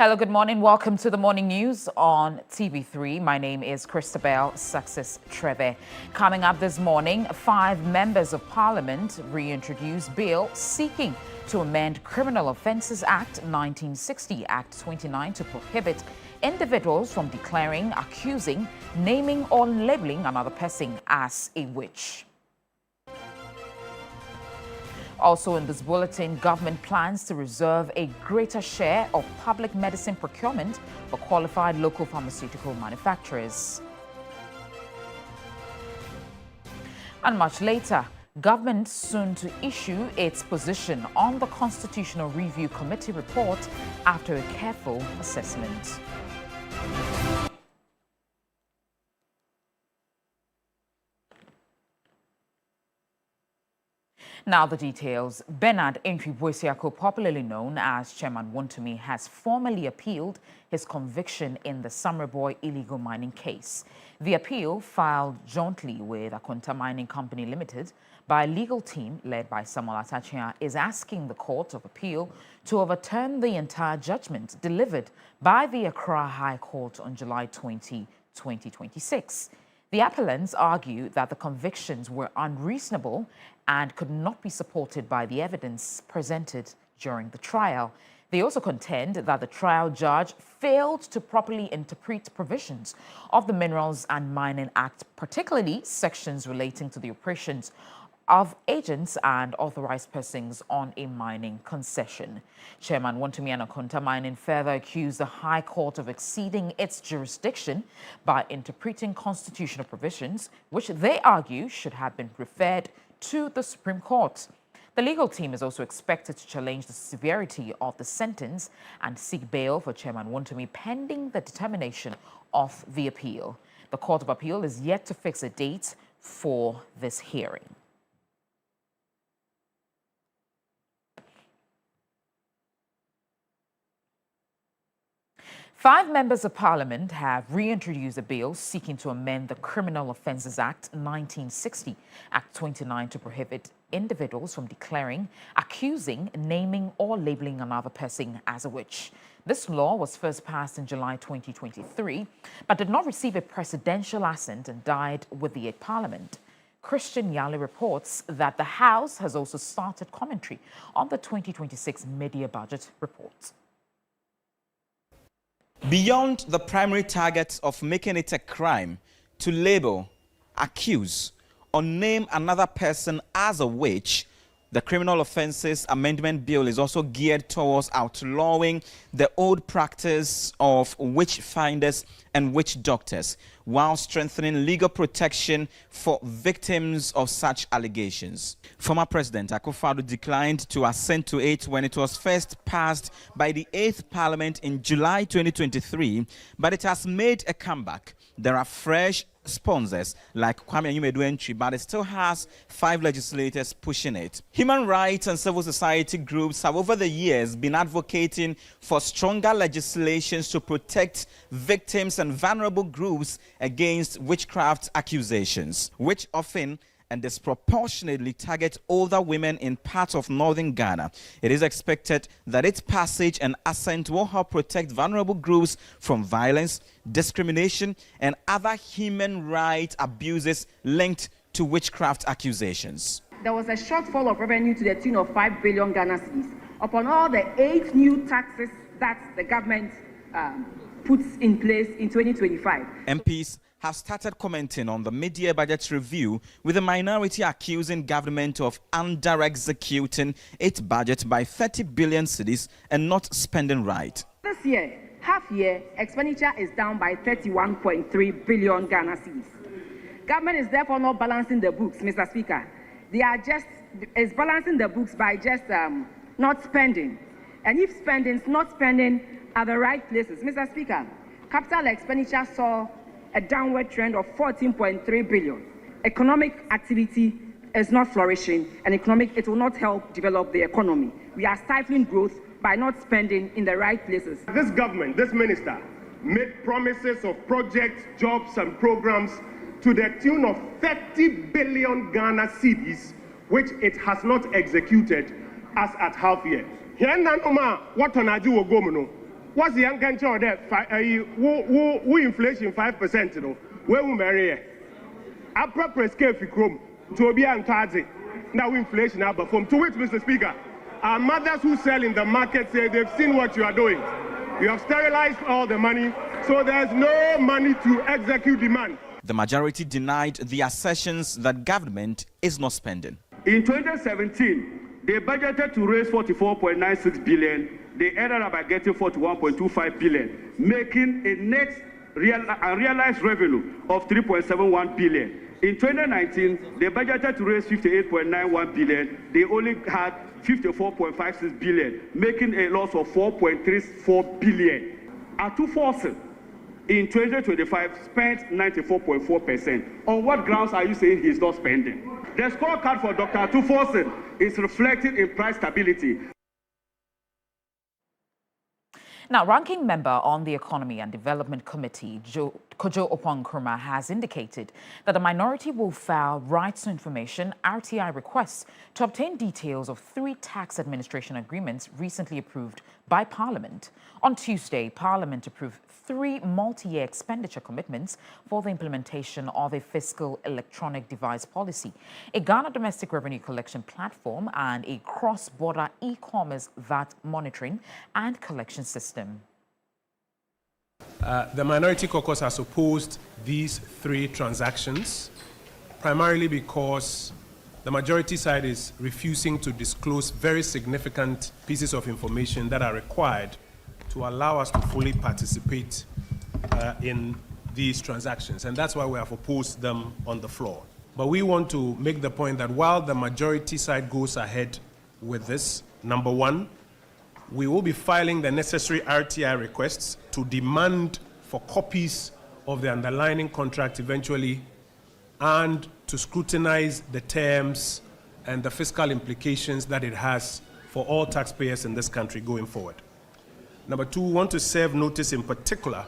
Hello, good morning. Welcome to the morning news on TV3. My name is Christabel Success Treve. Coming up this morning, 5 members of Parliament reintroduce bill seeking to amend Criminal Offences Act 1960, Act 29, to prohibit individuals from declaring, accusing, naming or labelling another person as a witch. Also in this bulletin, government plans to reserve a greater share of public medicine procurement for qualified local pharmaceutical manufacturers. And much later, government soon to issue its position on the Constitutional Review Committee report after a careful assessment. Now the details. Bernard Entry-Boisiako, popularly known as Chairman Wontumi, has formally appealed his conviction in the Summer Boy illegal mining case. The appeal, filed jointly with Akonta Mining Company Limited by a legal team led by Samuel Atachia, is asking the Court of Appeal to overturn the entire judgment delivered by the Accra High Court on July 20, 2026. The appellants argue that the convictions were unreasonable and could not be supported by the evidence presented during the trial. They also contend that the trial judge failed to properly interpret provisions of the Minerals and Mining Act, particularly sections relating to the operations of agents and authorized persons on a mining concession. Chairman Wontumi and Akonta Mining further accused the High Court of exceeding its jurisdiction by interpreting constitutional provisions, which they argue should have been referred to the Supreme Court. The legal team is also expected to challenge the severity of the sentence and seek bail for Chairman Wontumi pending the determination of the appeal. The Court of Appeal is yet to fix a date for this hearing. 5 members of Parliament have reintroduced a bill seeking to amend the Criminal Offences Act 1960, Act 29, to prohibit individuals from declaring, accusing, naming or labelling another person as a witch. This law was first passed in July 2023, but did not receive a presidential assent and died with the Parliament. Christian Yali reports that the House has also started commentary on the 2026 mid-year budget report. Beyond the primary target of making it a crime to label, accuse, or name another person as a witch, the Criminal Offences Amendment Bill is also geared towards outlawing the old practice of witch finders and witch doctors, while strengthening legal protection for victims of such allegations. Former President Akufo-Addo declined to assent to it when it was first passed by the 8th Parliament in July 2023, but it has made a comeback. There are fresh sponsors like Kwame Enyimadu, but it still has 5 legislators pushing it. Human rights and civil society groups have over the years been advocating for stronger legislations to protect victims and vulnerable groups against witchcraft accusations, which often and disproportionately target older women in parts of northern Ghana. It is expected that its passage and assent will help protect vulnerable groups from violence, discrimination, and other human rights abuses linked to witchcraft accusations. There was a shortfall of revenue to the tune of 5 billion Ghana cedis upon all the 8 new taxes that the government puts in place in 2025. MPs have started commenting on the mid-year budget review, with the minority accusing government of under-executing its budget by 30 billion cedis and not spending right. This year, half-year expenditure is down by 31.3 billion Ghana cedis. Government is therefore not balancing the books, Mr. Speaker. They are is balancing the books by just not spending. And if spending, not spending at the right places. Mr. Speaker, capital expenditure saw a downward trend of 14.3 billion. Economic activity is not flourishing, and it will not help develop the economy. We are stifling growth by not spending in the right places. This government, this minister, made promises of projects, jobs, and programs to the tune of 30 billion Ghana cedis, which it has not executed as at half year. Here, what on What's the young country that we inflation 5%? You know, where we marry? A proper scale for chrome to be antazi. Now inflation are performed. To which, Mr. Speaker, our mothers who sell in the market say they've seen what you are doing. You have sterilized all the money, so there's no money to execute demand. The majority denied the assertions that government is not spending. In 2017, they budgeted to raise 44.96 billion. They ended up by getting 41.25 billion, making a net unrealized revenue of 3.71 billion. In 2019, they budgeted to raise 58.91 billion. They only had 54.56 billion, making a loss of 4.34 billion. Atuforsen in 2025 spent 94.4%. On what grounds are you saying he's not spending? The scorecard for Dr. Atuforsen is reflected in price stability. Now, ranking member on the Economy and Development Committee, Kojo Oppong-Nkrumah, has indicated that the minority will file rights to information RTI requests to obtain details of 3 tax administration agreements recently approved by Parliament. On Tuesday, Parliament approved 3 multi-year expenditure commitments for the implementation of a fiscal electronic device policy, a Ghana domestic revenue collection platform, and a cross-border e-commerce VAT monitoring and collection system. The Minority Caucus has opposed these 3 transactions, primarily because the majority side is refusing to disclose very significant pieces of information that are required to allow us to fully participate in these transactions. And that's why we have opposed them on the floor. But we want to make the point that while the majority side goes ahead with this, number 1, we will be filing the necessary RTI requests to demand for copies of the underlying contract eventually, and to scrutinize the terms and the fiscal implications that it has for all taxpayers in this country going forward. Number 2, we want to serve notice in particular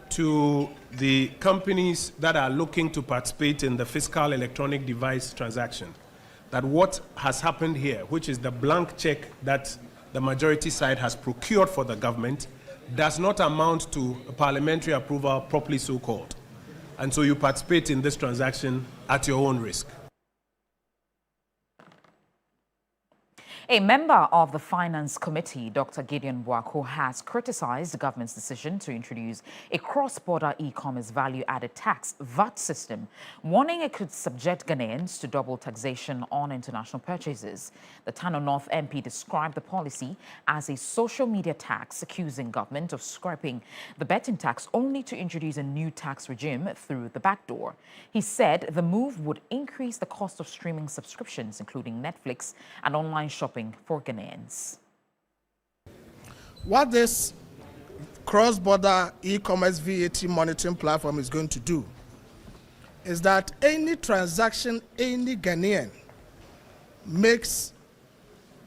to the companies that are looking to participate in the fiscal electronic device transaction that what has happened here, which is the blank check that the majority side has procured for the government, does not amount to a parliamentary approval, properly so called. And so you participate in this transaction at your own risk. A member of the Finance Committee, Dr. Gideon Boako, has criticized the government's decision to introduce a cross-border e-commerce value-added tax VAT system, warning it could subject Ghanaians to double taxation on international purchases. The Tano North MP described the policy as a social media tax, accusing government of scrapping the betting tax only to introduce a new tax regime through the back door. He said the move would increase the cost of streaming subscriptions, including Netflix and online shopping for Ghanaians. What this cross-border e-commerce VAT monitoring platform is going to do is that any transaction any Ghanaian makes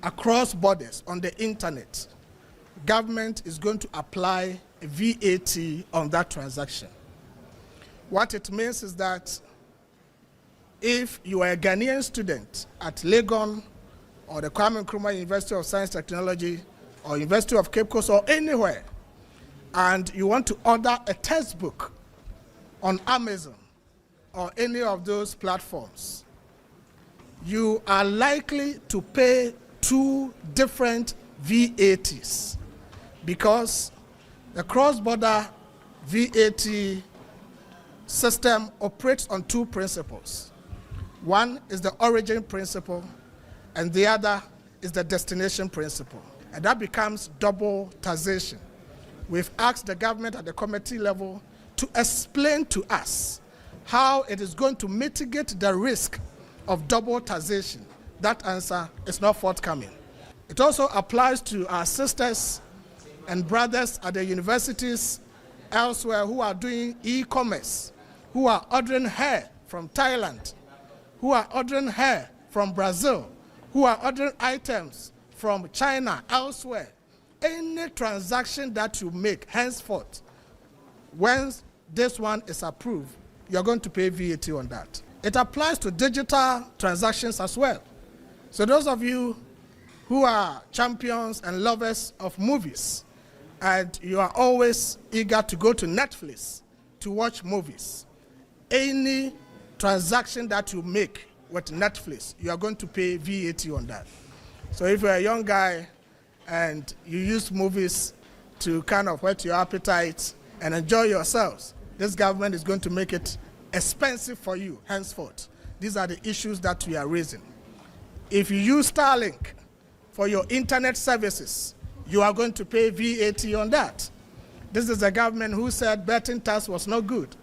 across borders on the internet, government is going to apply a VAT on that transaction. What it means is that if you are a Ghanaian student at Legon or the Kwame Nkrumah University of Science and Technology or University of Cape Coast or anywhere, and you want to order a textbook on Amazon or any of those platforms, you are likely to pay 2 different VATs, because the cross-border VAT system operates on 2 principles. One is the origin principle, and the other is the destination principle. And that becomes double taxation. We've asked the government at the committee level to explain to us how it is going to mitigate the risk of double taxation. That answer is not forthcoming. It also applies to our sisters and brothers at the universities elsewhere who are doing e-commerce, who are ordering hair from Thailand, who are ordering hair from Brazil, who are ordering items from China, elsewhere. Any transaction that you make henceforth, when this one is approved, you're going to pay VAT on that. It applies to digital transactions as well. So those of you who are champions and lovers of movies and you are always eager to go to Netflix to watch movies, any transaction that you make with Netflix, you are going to pay VAT on that. So if you're a young guy and you use movies to kind of whet your appetite and enjoy yourselves, this government is going to make it expensive for you henceforth. These are the issues that we are raising. If you use Starlink for your internet services, you are going to pay VAT on that. This is a government who said betting tax was not good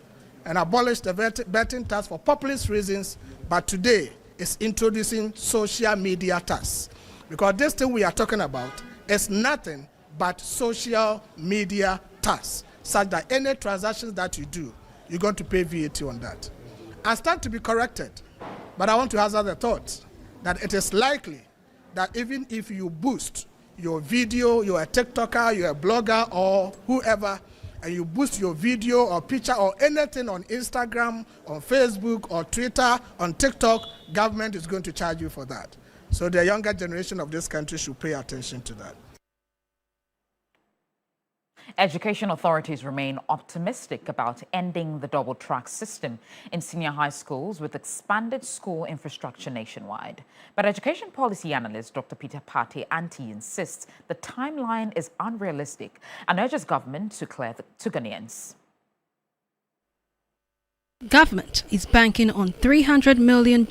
and abolished the betting tax for populist reasons, but today is introducing social media tax. Because this thing we are talking about is nothing but social media tax, such that any transactions that you do, you're going to pay VAT on that. I stand to be corrected, but I want to hazard the thought that it is likely that even if you boost your video, you're a TikToker, you're a blogger or whoever, and you boost your video or picture or anything on Instagram, on Facebook or Twitter, on TikTok, government is going to charge you for that. So the younger generation of this country should pay attention to that. Education authorities remain optimistic about ending the double-track system in senior high schools with expanded school infrastructure nationwide. But education policy analyst Dr. Peter Partey-Anti insists the timeline is unrealistic and urges government to clear to Ghanaians. Government is banking on $300 million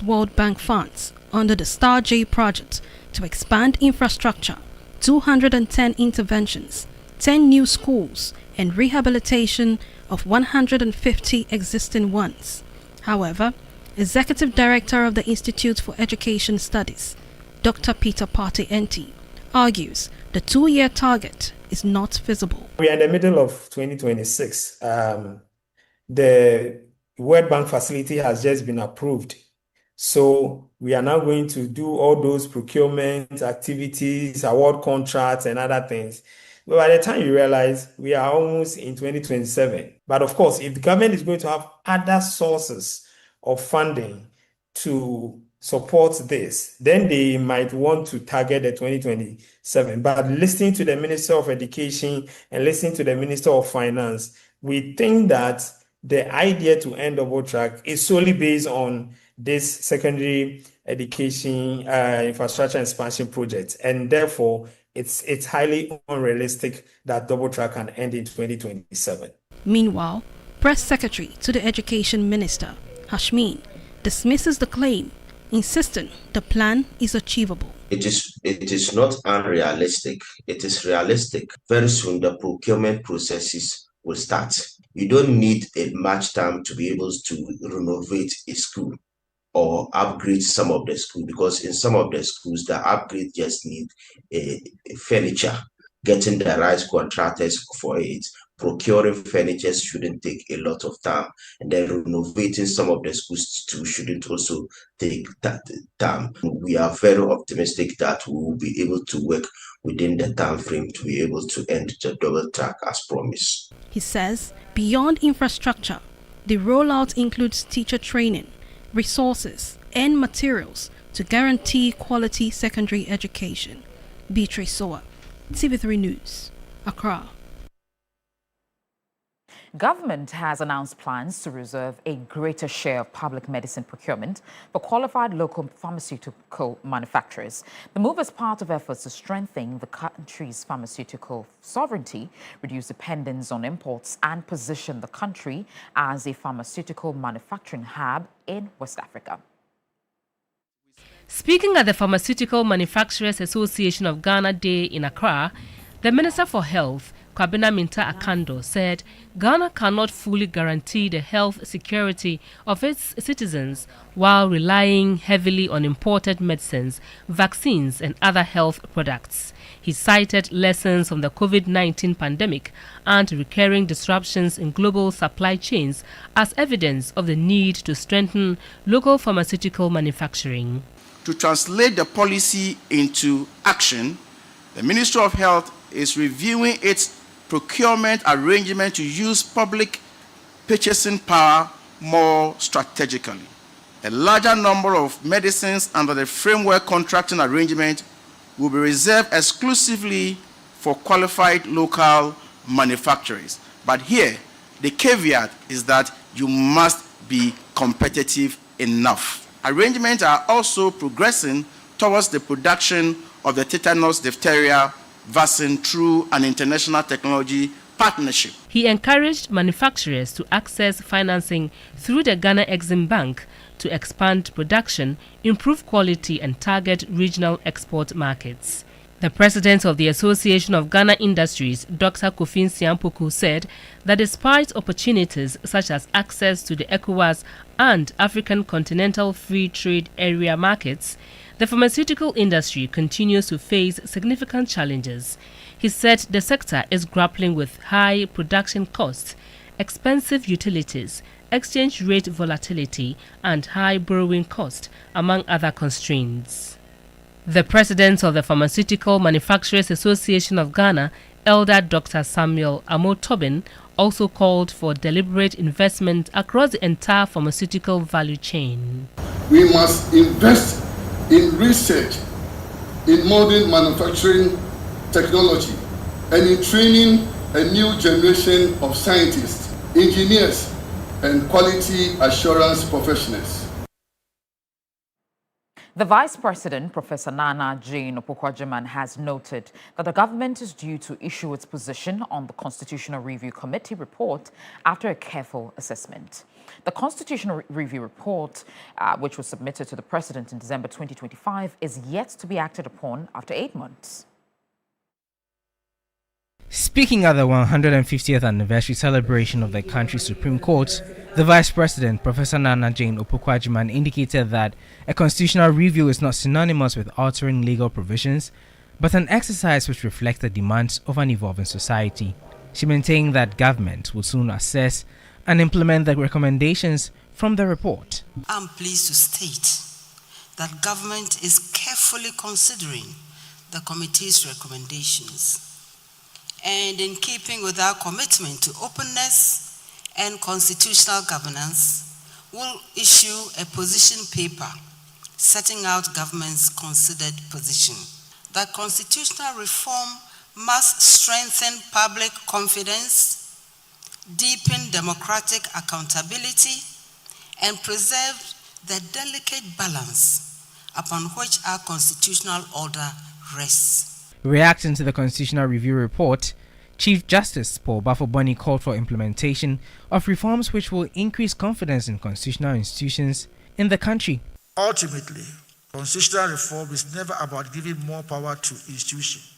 World Bank funds under the Star J project to expand infrastructure, 210 interventions, 10 new schools, and rehabilitation of 150 existing ones. However, Executive Director of the Institute for Education Studies, Dr. Peter Partey-Anti, argues the 2-year target is not feasible. We are in the middle of 2026. The World Bank facility has just been approved. So we are now going to do all those procurement activities, award contracts, and other things. But by the time you realize, we are almost in 2027. But of course, if the government is going to have other sources of funding to support this, then they might want to target the 2027. But listening to the Minister of Education and listening to the Minister of Finance, we think that the idea to end double track is solely based on this secondary education infrastructure expansion project, and therefore it's highly unrealistic that double track can end in 2027. Meanwhile, Press Secretary to the Education Minister, Hashmin, dismisses the claim, insisting the plan is achievable. It is not unrealistic. It is realistic. Very soon the procurement processes will start. You don't need much time to be able to renovate a school or upgrade some of the schools, because in some of the schools, the upgrade just need a furniture. Getting the right contractors for it, procuring furniture shouldn't take a lot of time, and then renovating some of the schools too shouldn't also take that time. We are very optimistic that we will be able to work within the time frame to be able to end the double track as promised. He says beyond infrastructure, the rollout includes teacher training, resources, and materials to guarantee quality secondary education. Beatrice Soa, TV3 News, Accra. Government has announced plans to reserve a greater share of public medicine procurement for qualified local pharmaceutical manufacturers. The move is part of efforts to strengthen the country's pharmaceutical sovereignty, reduce dependence on imports, and position the country as a pharmaceutical manufacturing hub in West Africa. Speaking at the Pharmaceutical Manufacturers Association of Ghana Day in Accra, the Minister for Health, Kwabena Minta Akando, said Ghana cannot fully guarantee the health security of its citizens while relying heavily on imported medicines, vaccines, and other health products. He cited lessons from the COVID-19 pandemic and recurring disruptions in global supply chains as evidence of the need to strengthen local pharmaceutical manufacturing. To translate the policy into action, the Ministry of Health is reviewing its procurement arrangement to use public purchasing power more strategically. A larger number of medicines under the framework contracting arrangement will be reserved exclusively for qualified local manufacturers. But here, the caveat is that you must be competitive enough. Arrangements are also progressing towards the production of the tetanus diphtheria vaccine through an international technology partnership. He encouraged manufacturers to access financing through the Ghana Exim Bank to expand production, improve quality and target regional export markets. The president of the Association of Ghana Industries, Dr. Kofin Siampoku, said that despite opportunities such as access to the ECOWAS and African Continental Free Trade Area markets, the pharmaceutical industry continues to face significant challenges. He said the sector is grappling with high production costs, expensive utilities, exchange rate volatility, and high borrowing cost, among other constraints. The president of the Pharmaceutical Manufacturers Association of Ghana, Elder Dr. Samuel Amo-Tobin, also called for deliberate investment across the entire pharmaceutical value chain. We must invest in research, in modern manufacturing technology, and in training a new generation of scientists, engineers, and quality assurance professionals. The Vice President, Professor Nana Jane Opoku-Agyeman, has noted that the government is due to issue its position on the Constitutional Review Committee report after a careful assessment. The Constitutional Review report, which was submitted to the President in December 2025, is yet to be acted upon after 8 months. Speaking at the 150th anniversary celebration of the country's Supreme Court, the Vice President, Professor Nana Jane Opoku-Agyeman, indicated that a constitutional review is not synonymous with altering legal provisions, but an exercise which reflects the demands of an evolving society. She maintained that government will soon assess and implement the recommendations from the report. I'm pleased to state that government is carefully considering the committee's recommendations, and in keeping with our commitment to openness and constitutional governance, will issue a position paper setting out government's considered position. That constitutional reform must strengthen public confidence, deepen democratic accountability, and preserve the delicate balance upon which our constitutional order rests. Reacting to the Constitutional Review report, Chief Justice Paul Bafo-Boni called for implementation of reforms which will increase confidence in constitutional institutions in the country. Ultimately, constitutional reform is never about giving more power to institutions.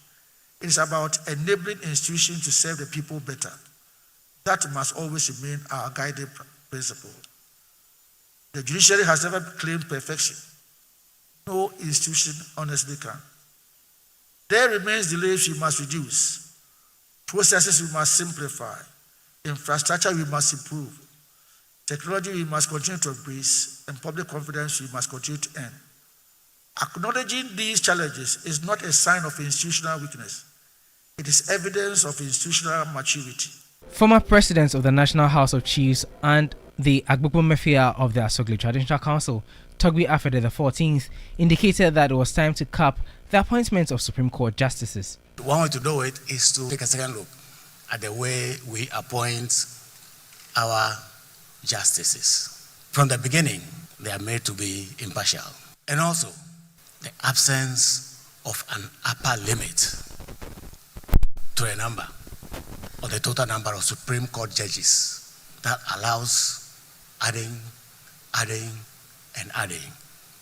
It is about enabling institutions to serve the people better. That must always remain our guiding principle. The judiciary has never claimed perfection. No institution honestly can. There remains delays we must reduce. Processes we must simplify. Infrastructure we must improve. Technology we must continue to embrace. And public confidence we must continue to earn. Acknowledging these challenges is not a sign of institutional weakness. It is evidence of institutional maturity. Former presidents of the National House of Chiefs and the Agbogbo Mafia of the Asogli Traditional Council, Togbi Afede XIV, indicated that it was time to cap the appointment of Supreme Court justices. One way to do it is to take a second look at the way we appoint our justices. From the beginning, they are made to be impartial. And also, the absence of an upper limit to a number, or the total number of Supreme Court judges that allows adding, and adding,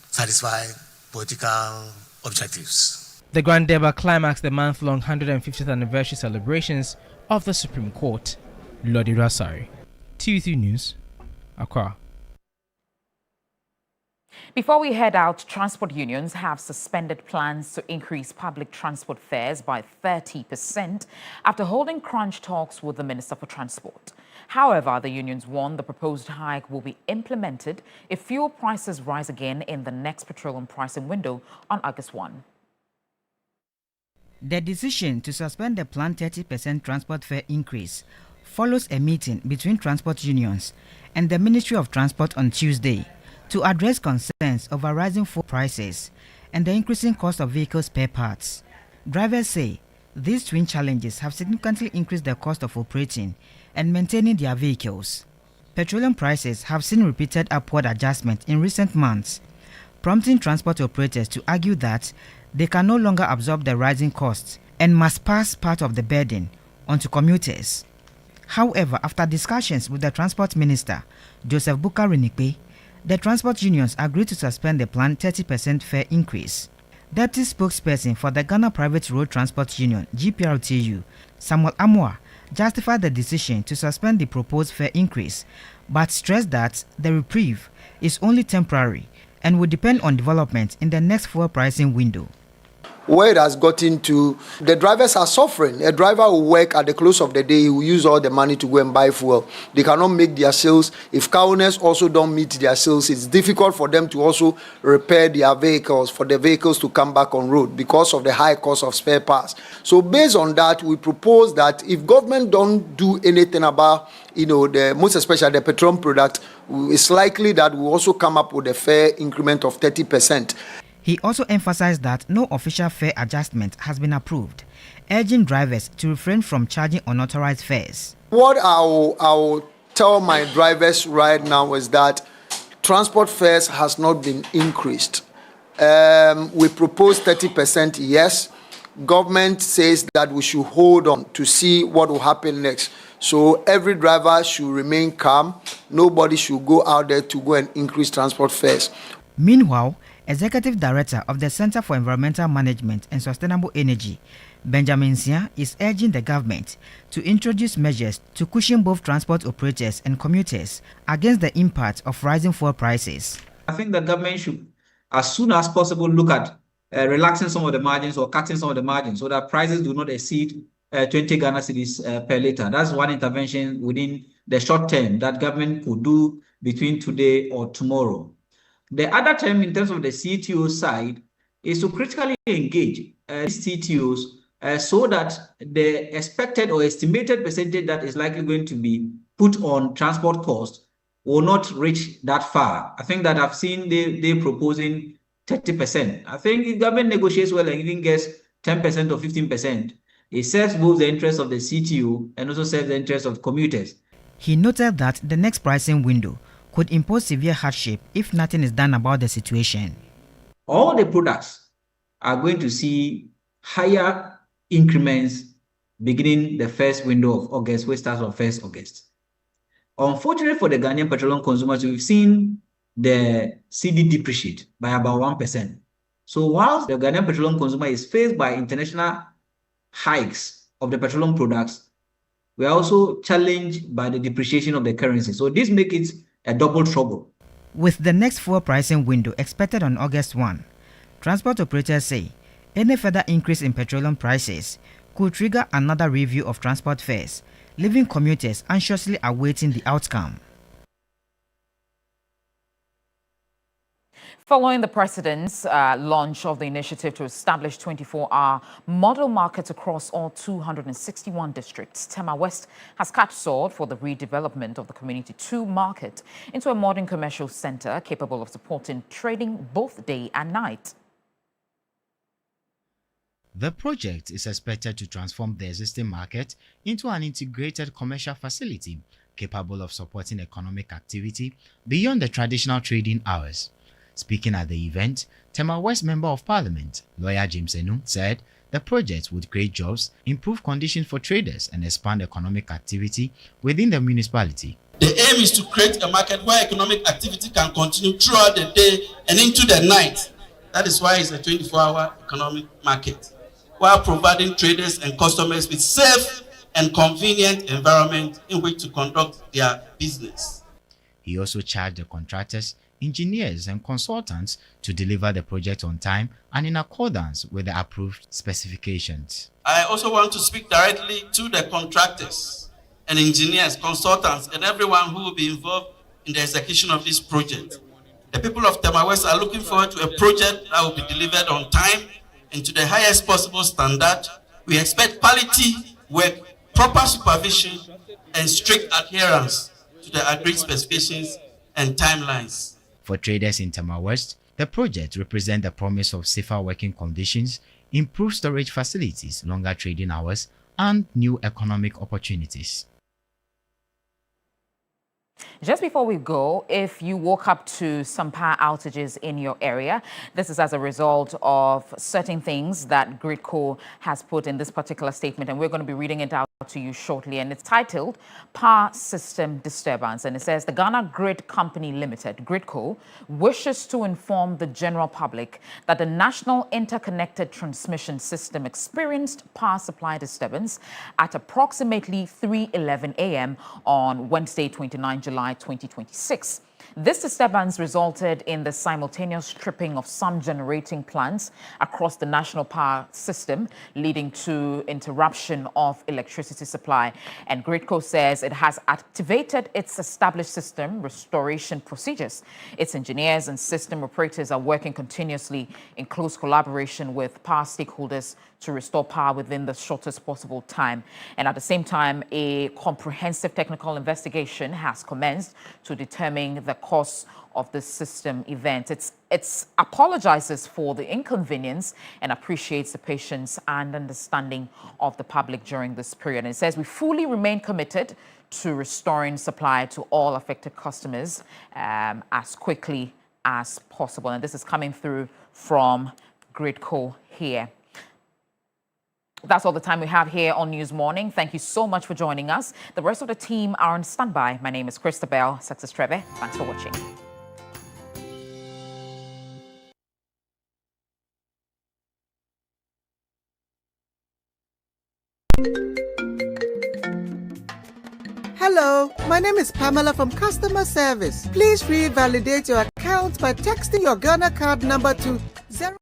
satisfy political objectives. The Grand Deba climaxed the month-long 150th anniversary celebrations of the Supreme Court. Lodi Rasari, TV3 News, Accra. Before we head out, transport unions have suspended plans to increase public transport fares by 30% after holding crunch talks with the Minister for Transport. However, the unions warn the proposed hike will be implemented if fuel prices rise again in the next petroleum pricing window on August 1. The decision to suspend the planned 30% transport fare increase follows a meeting between transport unions and the Ministry of Transport on Tuesday to address concerns over rising fuel prices and the increasing cost of vehicle spare parts. Drivers say These twin challenges have significantly increased the cost of operating and maintaining their vehicles. Petroleum prices have seen repeated upward adjustments in recent months, prompting transport operators to argue that they can no longer absorb the rising costs and must pass part of the burden onto commuters. However, after discussions with the Transport Minister, Joseph Bukari, the transport unions agreed to suspend the planned 30% fare increase. Deputy spokesperson for the Ghana Private Road Transport Union, GPRTU, Samuel Amoa, justified the decision to suspend the proposed fare increase, but stressed that the reprieve is only temporary and will depend on development in the next fuel pricing window. Where it has gotten to, the drivers are suffering. A driver will work at the close of the day, he will use all the money to go and buy fuel. They cannot make their sales. If car owners also don't meet their sales, it's difficult for them to also repair their vehicles, for the vehicles to come back on road because of the high cost of spare parts. So based on that, we propose that if government don't do anything about, the most especially the petroleum product, it's likely that we also come up with a fare increment of 30%. He also emphasized that no official fare adjustment has been approved, urging drivers to refrain from charging unauthorized fares. What I will tell my drivers right now is that transport fares has not been increased. We propose 30%, yes. Government says that we should hold on to see what will happen next. So every driver should remain calm. Nobody should go out there to go and increase transport fares. Meanwhile, Executive Director of the Center for Environmental Management and Sustainable Energy, Benjamin Sia, is urging the government to introduce measures to cushion both transport operators and commuters against the impact of rising fuel prices. I think the government should, as soon as possible, look at relaxing some of the margins or cutting some of the margins so that prices do not exceed 20 Ghana cedis per litre. That's one intervention within the short term that government could do between today or tomorrow. The other term in terms of the CTO side is to critically engage these CTOs so that the expected or estimated percentage that is likely going to be put on transport cost will not reach that far. I think that I've seen they proposing 30%. I think if government negotiates well and even gets 10% or 15%, it serves both the interests of the CTO and also serves the interests of commuters. He noted that the next pricing window could impose severe hardship if nothing is done about the situation. All the products are going to see higher increments beginning the first window of August, which starts on 1st August. Unfortunately for the Ghanaian petroleum consumers, we've seen the CD depreciate by about 1%. So whilst the Ghanaian petroleum consumer is faced by international hikes of the petroleum products, we are also challenged by the depreciation of the currency. So this makes it a double trouble. With the next fuel pricing window expected on August 1, transport operators say any further increase in petroleum prices could trigger another review of transport fares, leaving commuters anxiously awaiting the outcome. Following the President's launch of the initiative to establish 24-hour model markets across all 261 districts, Tema West has catch sword for the redevelopment of the Community 2 market into a modern commercial center capable of supporting trading both day and night. The project is expected to transform the existing market into an integrated commercial facility capable of supporting economic activity beyond the traditional trading hours. Speaking at the event, Tema West Member of Parliament, lawyer James Enu, said the project would create jobs, improve conditions for traders, and expand economic activity within the municipality. The aim is to create a market where economic activity can continue throughout the day and into the night. That is why it's a 24-hour economic market, while providing traders and customers with safe and convenient environment in which to conduct their business. He also charged the contractors, engineers and consultants to deliver the project on time and in accordance with the approved specifications. I also want to speak directly to the contractors and engineers, consultants, and everyone who will be involved in the execution of this project. The people of Tema West are looking forward to a project that will be delivered on time and to the highest possible standard. We expect quality work, proper supervision, and strict adherence to the agreed specifications and timelines. For traders in Tema West, the project represents the promise of safer working conditions, improved storage facilities, longer trading hours, and new economic opportunities. Just before we go, if you woke up to some power outages in your area, this is as a result of certain things that Gridco has put in this particular statement, and we're going to be reading it out to you shortly. And it's titled Power System Disturbance. And it says the Ghana Grid Company Limited, Gridco, wishes to inform the general public that the National Interconnected Transmission System experienced power supply disturbance at approximately 3:11 a.m. on Wednesday, 29 July 2026. This disturbance resulted in the simultaneous tripping of some generating plants across the national power system, leading to interruption of electricity supply. And Gridco says it has activated its established system restoration procedures. Its engineers and system operators are working continuously in close collaboration with power stakeholders to restore power within the shortest possible time. And at the same time, a comprehensive technical investigation has commenced to determine the cause of the system event. It apologizes for the inconvenience and appreciates the patience and understanding of the public during this period. And it says we fully remain committed to restoring supply to all affected customers as quickly as possible. And this is coming through from Gridco here. That's all the time we have here on News Morning. Thank you so much for joining us. The rest of the team are on standby. My name is Christabel Success Treve. Thanks for watching. Hello, my name is Pamela from Customer Service. Please revalidate your account by texting your Ghana card number to 0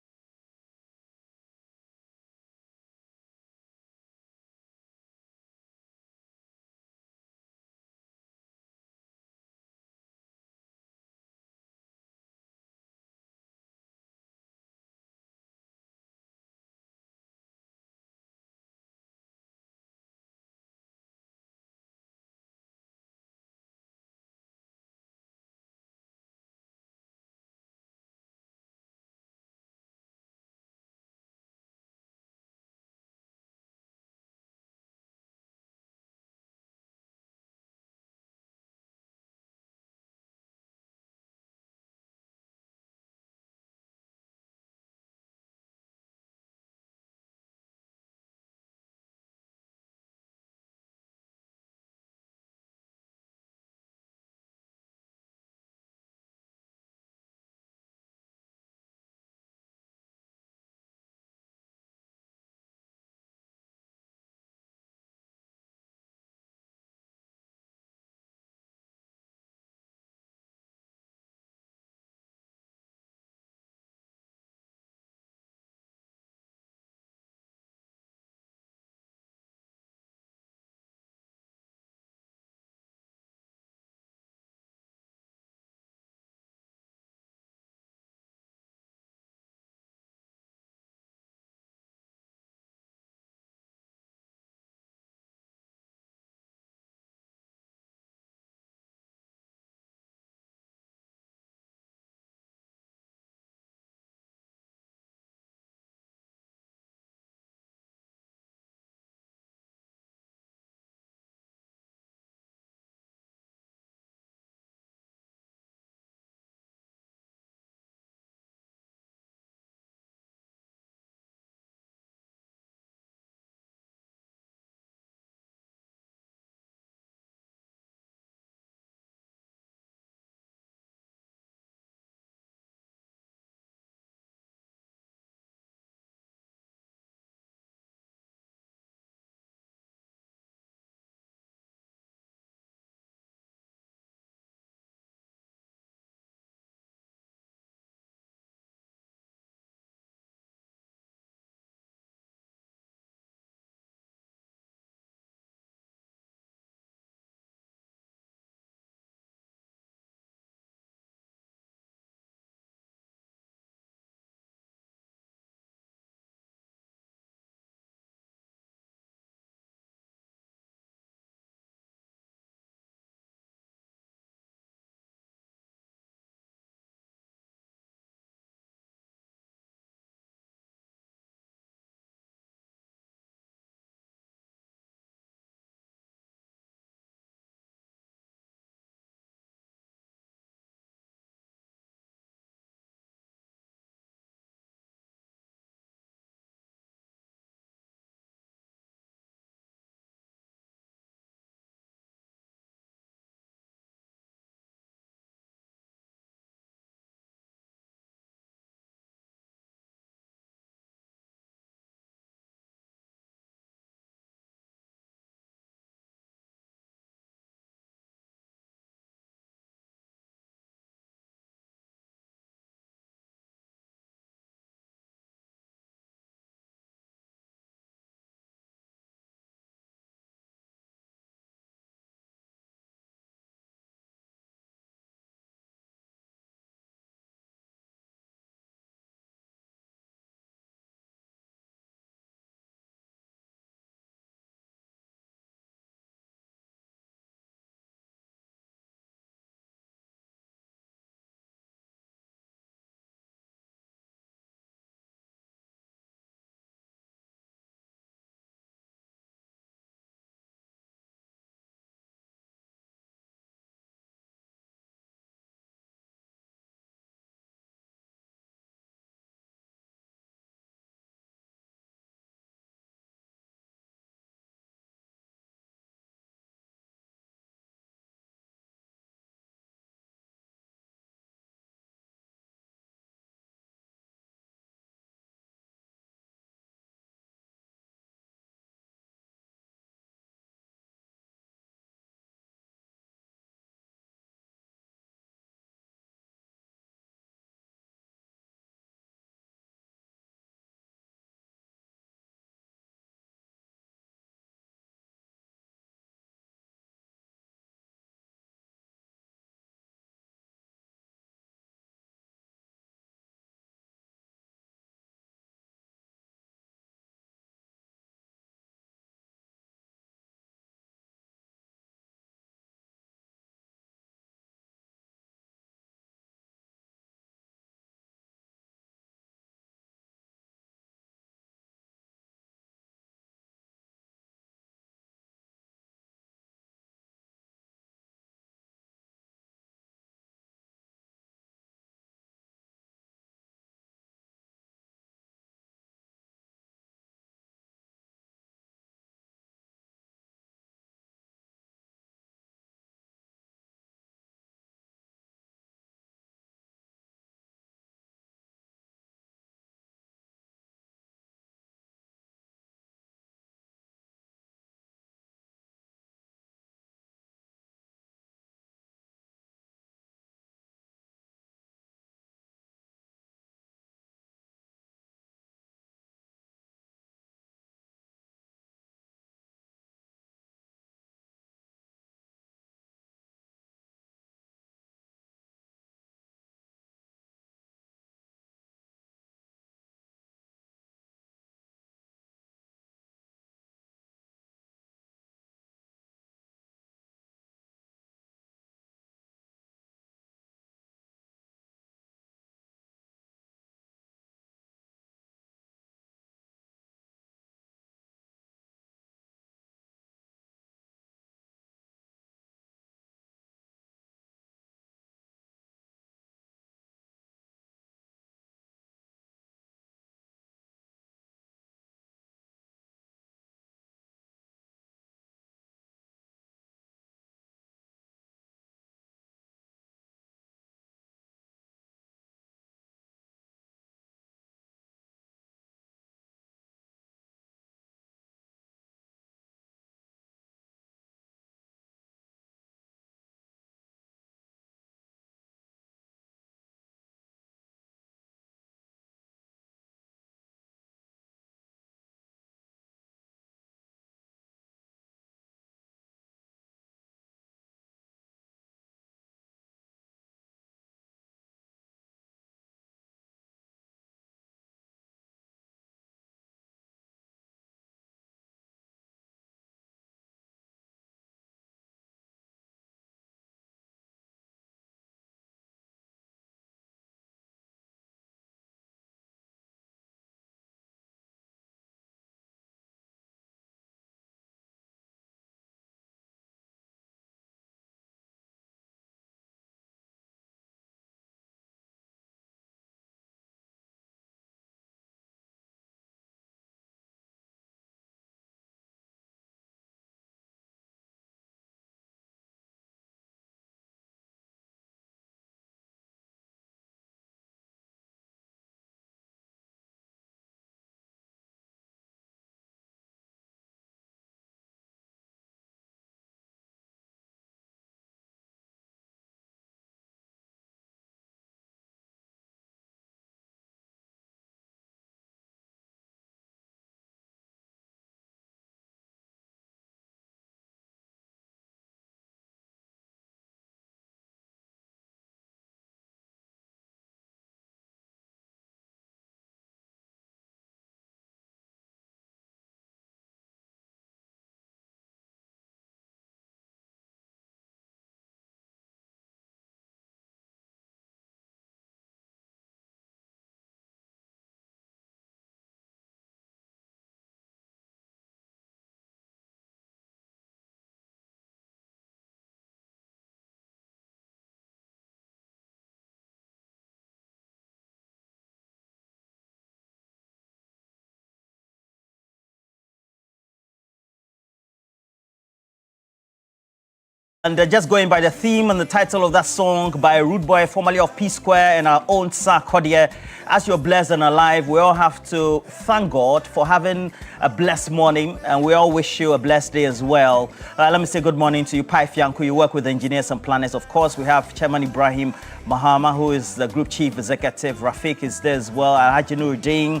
And just going by the theme and the title of that song by Rude Boy, formerly of P Square, and our own Sarkodie, as you're blessed and alive, we all have to thank God for having a blessed morning, and we all wish you a blessed day as well. Let me say good morning to you, Pai Fianku. You work with engineers and planners. Of course, we have Chairman Ibrahim Mahama, who is the Group Chief Executive. Rafik is there as well. Alhaji Nuruddin.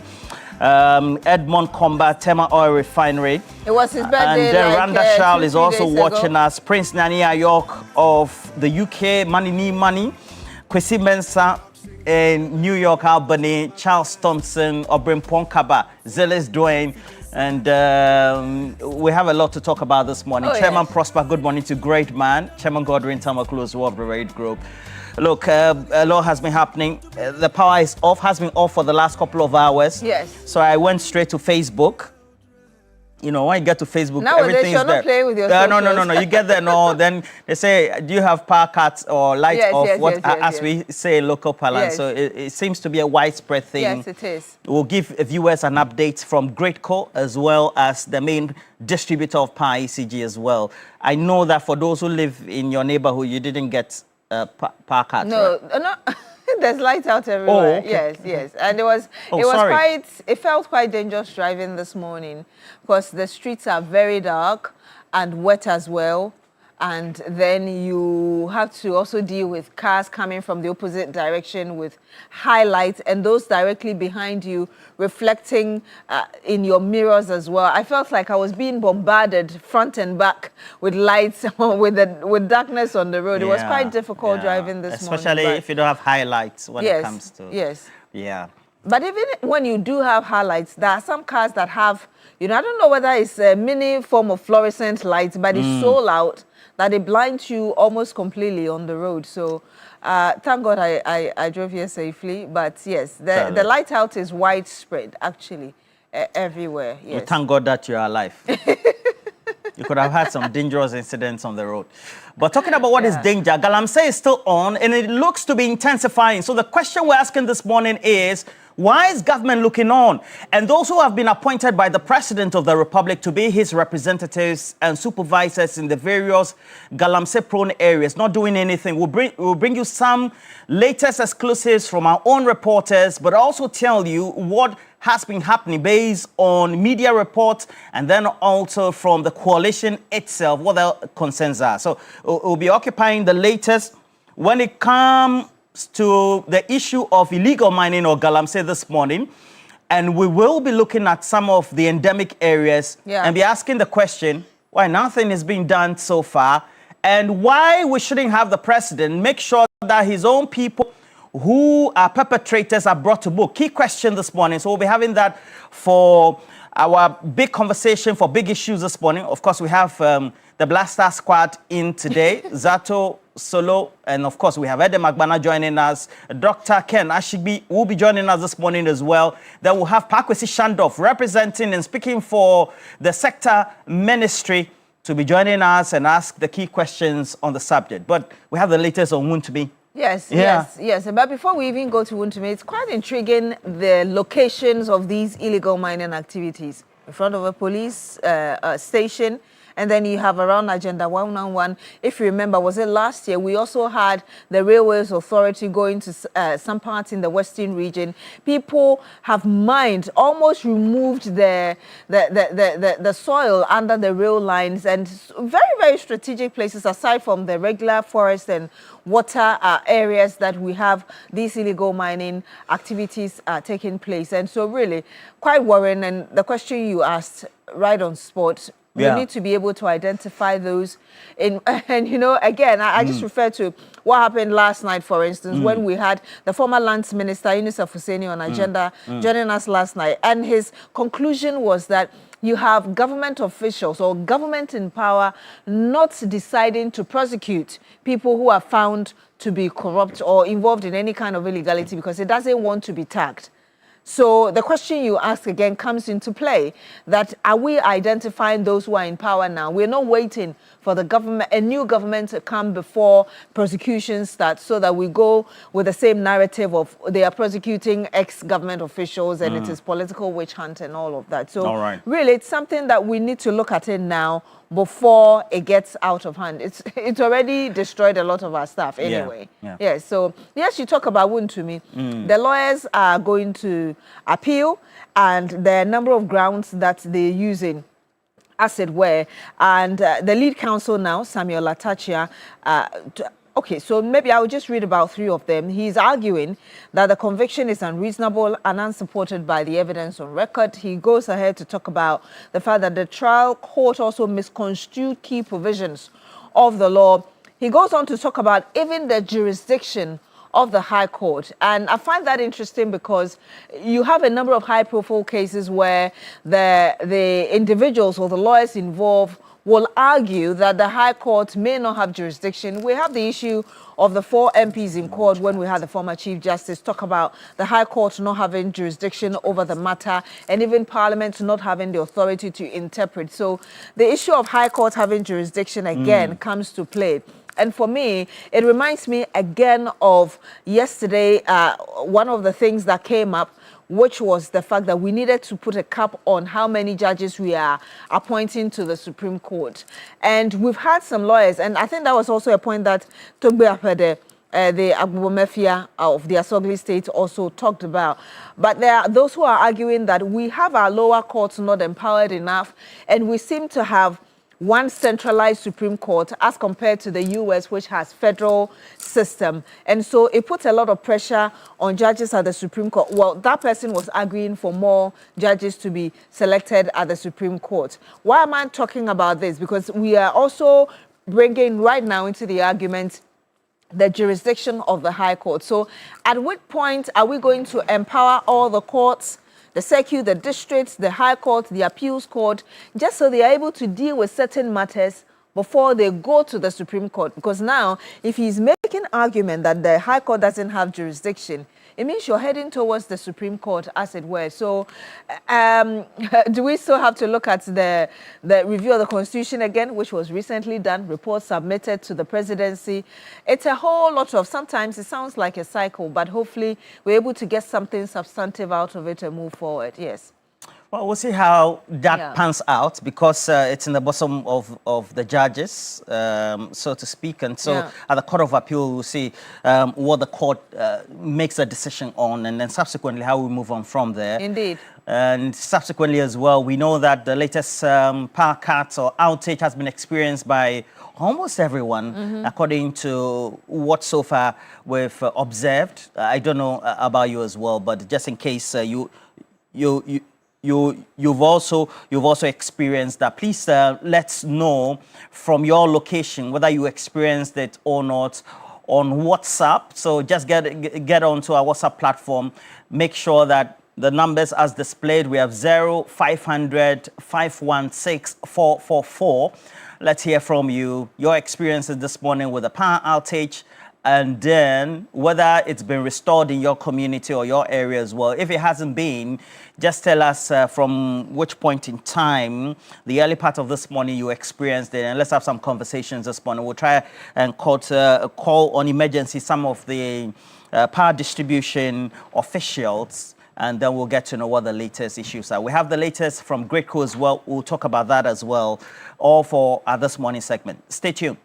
Edmond Comba, Tema Oil Refinery. It was his birthday. And then Randa Shal is also watching ago. us. Prince Nania York of the UK, Money, Kwesi Mensah in New York, Albany, Charles Thompson, Obrim Ponkaba, Zealous Dwayne. And we have a lot to talk about this morning. Chairman Prosper, good morning to Great Man. Chairman Godwin Tamakulu of the Raid Group. Look, a lot has been happening. The power is off, has been off for the last couple of hours. Yes. So I went straight to Facebook. You know, when you get to Facebook, nowadays everything's you're there. Not playing with your no. You get there, no. Then they say, do you have power cuts or light off? As we say in local parlance. So it seems to be a widespread thing. Yes, it is. We'll give viewers an update from Greatco as well as the main distributor of power, ECG as well. I know that for those who live in your neighborhood, you didn't get power cuts. No, right? no. There's lights out everywhere. Oh, okay. Yes. And it felt quite dangerous driving this morning because the streets are very dark and wet as well. And then you have to also deal with cars coming from the opposite direction with highlights and those directly behind you reflecting in your mirrors as well. I felt like I was being bombarded front and back with lights, with darkness on the road. It was quite difficult driving this morning. Especially if you don't have highlights when it comes to... Yes. Yeah. But even when you do have highlights, there are some cars that have, I don't know whether it's a mini form of fluorescent lights, but it's so loud that it blinds you almost completely on the road. So thank God I drove here safely. But yes, the light out is widespread, actually, everywhere. Yes. We thank God that you're alive. You could have had some dangerous incidents on the road. But talking about what is danger, Galamsey is still on, and it looks to be intensifying. So the question we're asking this morning is, why is government looking on? And those who have been appointed by the President of the Republic to be his representatives and supervisors in the various Galamsey-prone areas, not doing anything. We'll bring you some latest exclusives from our own reporters, but also tell you what has been happening based on media reports and then also from the coalition itself, what their concerns are. So we'll be occupying the latest when it comes to the issue of illegal mining or Galamsey this morning. And we will be looking at some of the endemic areas and be asking the question, why nothing is being done so far and why we shouldn't have the president make sure that his own people who are perpetrators are brought to book. Key question this morning. So we'll be having that for our big conversation for big issues this morning. Of course, we have the Blaster Squad in today, Zato Solo, and of course we have Ede Magbana joining us. Dr. Ken Ashigbi will be joining us this morning as well. Then we'll have Pakwesi Shandoff representing and speaking for the sector ministry to be joining us and ask the key questions on the subject. But we have the latest on Wontumi. Yes. But before we even go to Wontumi, it's quite intriguing the locations of these illegal mining activities. In front of a police station, and then you have around Agenda 111. If you remember, was it last year? We also had the Railways Authority going to some parts in the Western region. People have mined, almost removed the soil under the rail lines, and very, very strategic places aside from the regular forest and water areas that we have these illegal mining activities taking place. And so really quite worrying. And the question you asked right on spot, we need to be able to identify those. And again, I just refer to what happened last night, for instance, when we had the former Lands Minister, Yunus Afuseni, on Agenda joining us last night. And his conclusion was that you have government officials or government in power not deciding to prosecute people who are found to be corrupt or involved in any kind of illegality because it doesn't want to be tagged. So the question you ask again comes into play, that are we identifying those who are in power now? We're not waiting for the government, a new government to come before prosecution starts so that we go with the same narrative of they are prosecuting ex-government officials and it is political witch hunt and all of that. So really it's something that we need to look at it now before it gets out of hand. It's already destroyed a lot of our stuff anyway. Yeah. So yes, you talk about Wontumi. The lawyers are going to appeal, and there are a number of grounds that they're using, as it were. And the lead counsel now, Samuel Latachia, okay, so maybe I'll just read about 3 of them. He's arguing that the conviction is unreasonable and unsupported by the evidence on record. He goes ahead to talk about the fact that the trial court also misconstrued key provisions of the law. He goes on to talk about even the jurisdiction of the High Court. And I find that interesting because you have a number of high-profile cases where the individuals or the lawyers involved will argue that the High Court may not have jurisdiction. We have the issue of the 4 MPs in court when we had the former Chief Justice talk about the High Court not having jurisdiction over the matter, and even Parliament not having the authority to interpret. So the issue of High Court having jurisdiction again comes to play. And for me, it reminds me again of yesterday, one of the things that came up, which was the fact that we needed to put a cap on how many judges we are appointing to the Supreme Court. And we've had some lawyers, and I think that was also a point that Togbe Apede, the Agbomefia of the Asogli State, also talked about. But there are those who are arguing that we have our lower courts not empowered enough, and we seem to have one centralized Supreme Court as compared to the US, which has federal system. And so it puts a lot of pressure on judges at the Supreme Court. Well, that person was arguing for more judges to be selected at the Supreme Court. Why am I talking about this? Because we are also bringing right now into the argument the jurisdiction of the High Court. So at what point are we going to empower all the courts, the circuit, the districts, the High Court, the Appeals Court, just so they are able to deal with certain matters before they go to the Supreme Court? Because now, if he's making argument that the High Court doesn't have jurisdiction, it means you're heading towards the Supreme Court, as it were. So do we still have to look at the review of the Constitution again, which was recently done, report submitted to the presidency? It's a whole lot of, sometimes it sounds like a cycle, but hopefully we're able to get something substantive out of it and move forward. Yes. Well, we'll see how that pans out, because it's in the bosom of the judges, so to speak. And so at the Court of Appeal, we'll see what the court makes a decision on, and then subsequently how we move on from there. Indeed. And subsequently as well, we know that the latest power cut or outage has been experienced by almost everyone, according to what so far we've observed. I don't know about you as well, but just in case you've also experienced that, please let's know from your location whether you experienced it or not on WhatsApp. So just get onto our WhatsApp platform. Make sure that the numbers as displayed, we have 0500 516 444. Let's hear from you, your experiences this morning with the power outage, and then whether it's been restored in your community or your area as well. If it hasn't been, just tell us from which point in time, the early part of this morning, you experienced it, and let's have some conversations this morning. We'll try and call on emergency some of the power distribution officials, and then we'll get to know what the latest issues are. We have the latest from Greco as well. We'll talk about that as well, all for this morning segment. Stay tuned.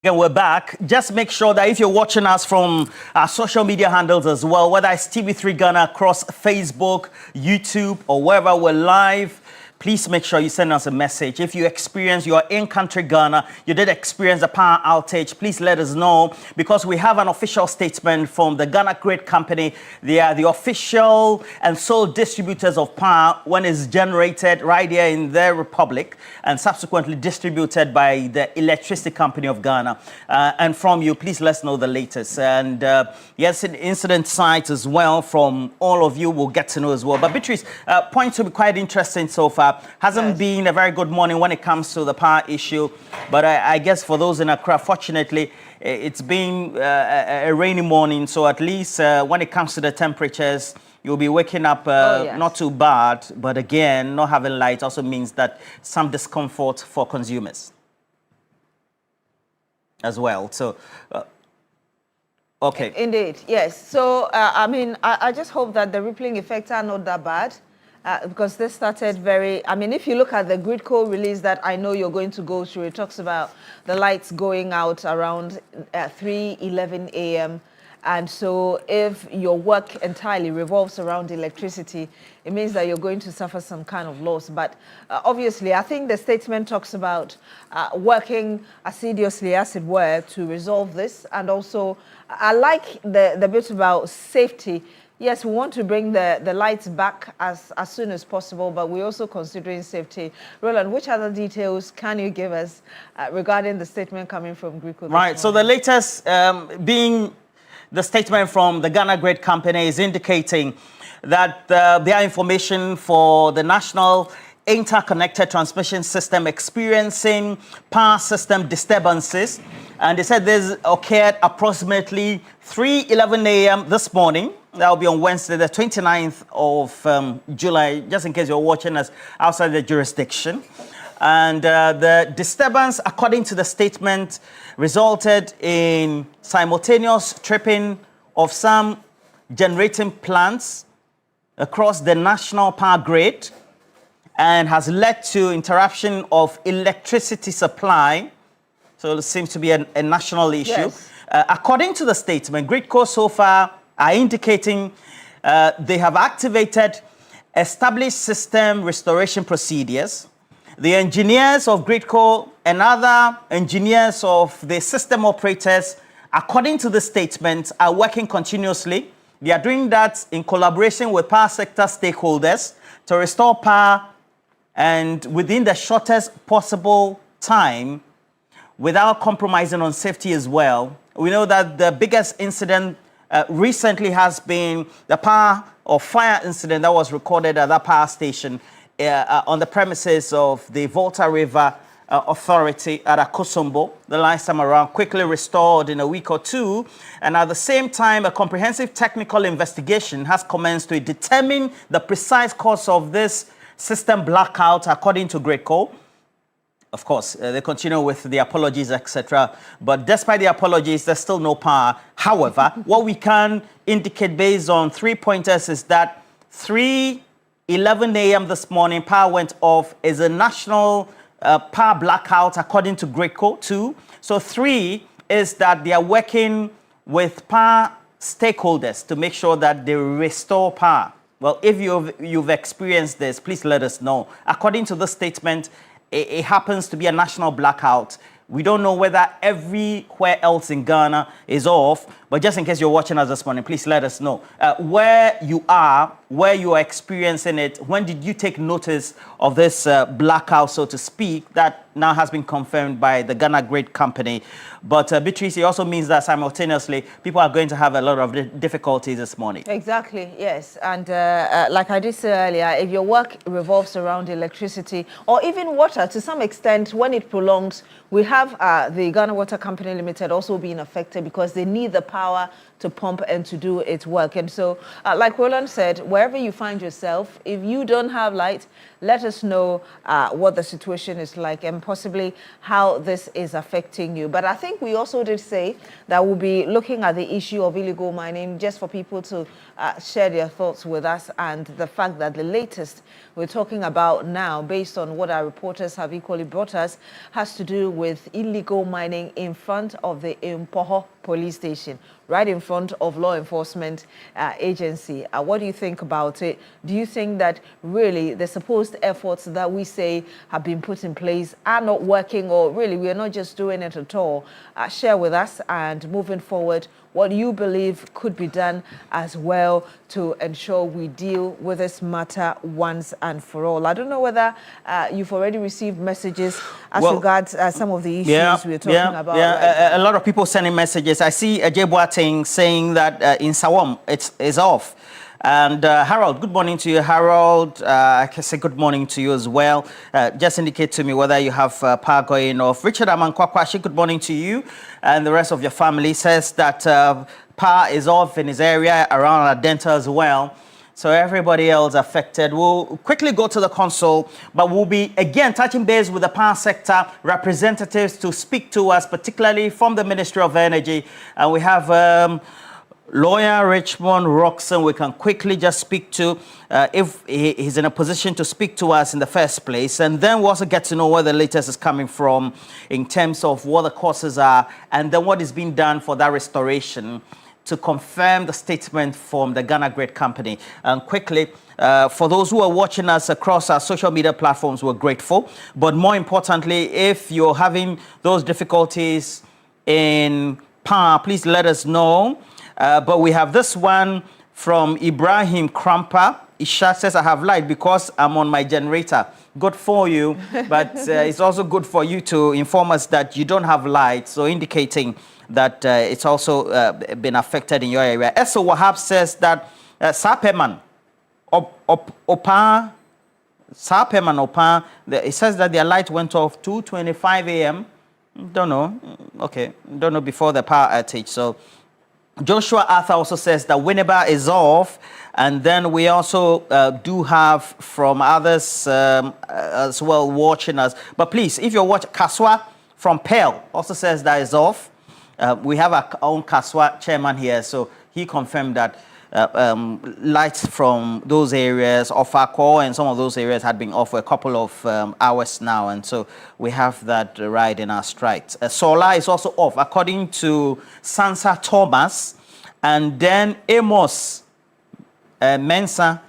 Again, we're back. Just make sure that if you're watching us from our social media handles as well, whether it's TV3 Ghana across Facebook, YouTube, or wherever we're live, please make sure you send us a message. If you experience, you are in country Ghana, you did experience a power outage, please let us know, because we have an official statement from the Ghana Grid Company. They are the official and sole distributors of power when it's generated right here in their republic and subsequently distributed by the Electricity Company of Ghana. And from you, please let us know the latest. And yes, incident sites as well from all of you will get to know as well. But Beatrice, points will be quite interesting so far. Hasn't been a very good morning when it comes to the power issue. But I guess for those in Accra, fortunately, it's been a rainy morning. So at least when it comes to the temperatures, you'll be waking up not too bad. But again, not having light also means that some discomfort for consumers as well. So, okay. Indeed, yes. So, I mean, I just hope that the rippling effects are not that bad. Because this started very, I mean, if you look at the Gridco release that I know you're going to go through, it talks about the lights going out around 3:11 a.m. And so if your work entirely revolves around electricity, it means that you're going to suffer some kind of loss. But obviously, I think the statement talks about working assiduously, as it were, to resolve this. And also, I like the bit about safety. Yes, we want to bring the lights back as soon as possible, but we're also considering safety. Roland, which other details can you give us regarding the statement coming from Gridco? Right, so the latest being the statement from the Ghana Grid Company is indicating that their information for the National Interconnected Transmission System experiencing power system disturbances. And they said this occurred approximately 3:11 a.m. this morning. That will be on Wednesday, the 29th of July, just in case you're watching us outside the jurisdiction. And the disturbance, according to the statement, resulted in simultaneous tripping of some generating plants across the national power grid and has led to interruption of electricity supply. So it seems to be a national issue. Yes. According to the statement, Gridco so far are indicating they have activated established system restoration procedures. The engineers of Gridco and other engineers of the system operators, according to the statement, are working continuously. They are doing that in collaboration with power sector stakeholders to restore power and within the shortest possible time without compromising on safety as well. We know that the biggest incident recently has been the power or fire incident that was recorded at that power station on the premises of the Volta River Authority at Akosombo. The last time around, quickly restored in a week or two. And at the same time, a comprehensive technical investigation has commenced to determine the precise cause of this system blackout, according to Gridco. Of course, they continue with the apologies, etc. But despite the apologies, there's still no power. However, what we can indicate based on 3 pointers is that 3:11 a.m. this morning, power went off, is a national power blackout, according to Gridco, 2. So 3 is that they are working with power stakeholders to make sure that they restore power. Well, if you've experienced this, please let us know. According to the statement, it happens to be a national blackout. We don't know whether everywhere else in Ghana is off, but just in case you're watching us this morning, please let us know where you are experiencing it. When did you take notice of this blackout, so to speak, that now has been confirmed by the Ghana Grid Company. But Beatrice, it also means that simultaneously, people are going to have a lot of difficulties this morning. Exactly, yes. And like I did say earlier, if your work revolves around electricity or even water, to some extent, when it prolongs, we have the Ghana Water Company Limited also being affected because they need the power to pump and to do its work. And so, like Roland said, wherever you find yourself, if you don't have light, let us know what the situation is like and possibly how this is affecting you. But I think we also did say that we'll be looking at the issue of illegal mining just for people to share their thoughts with us, and the fact that the latest we're talking about now, based on what our reporters have equally brought us, has to do with illegal mining in front of the Impoho police station. right in front of law enforcement agency. What do you think about it? Do you think that really the supposed efforts that we say have been put in place are not working, or really we are not just doing it at all? Share with us, and moving forward, what you believe could be done as well to ensure we deal with this matter once and for all. I don't know whether you've already received messages as regards some of the issues we're talking about. A lot of people sending messages. I see Ajay Boateng saying that in Sawam it's off. And Harold, good morning to you, Harold. I can say good morning to you as well. Just indicate to me whether you have power going off. Richard Amankwakwashi, good morning to you. And the rest of your family says that power is off in his area around Adenta as well. So everybody else affected. We'll quickly go to the console, but we'll be again touching base with the power sector representatives to speak to us, particularly from the Ministry of Energy. And we have Lawyer Richmond Roxon we can quickly just speak to if he's in a position to speak to us in the first place. And then we'll also get to know where the latest is coming from in terms of what the causes are and then what is being done for that restoration to confirm the statement from the Ghana Grid Company. And quickly, for those who are watching us across our social media platforms, we're grateful. But more importantly, if you're having those difficulties in power, please let us know. But we have this one from Ibrahim Krampa. Isha says, I have light because I'm on my generator. Good for you, but it's also good for you to inform us that you don't have light, so indicating that it's also been affected in your area. Eso Wahab says that Sapeman, Opa, it says that their light went off 2:25 a.m. Don't know. Okay, don't know before the power outage. So Joshua Arthur also says that Winneba is off. And then we also do have from others as well watching us. But please, if you're watching, Kaswa from Pearl also says that is off. We have our own Kaswa chairman here, so he confirmed that lights from those areas, Ofako and some of those areas had been off for a couple of hours now. And so we have that right in our strikes. Solar is also off, according to Sansa Thomas. And then Amos Mensa,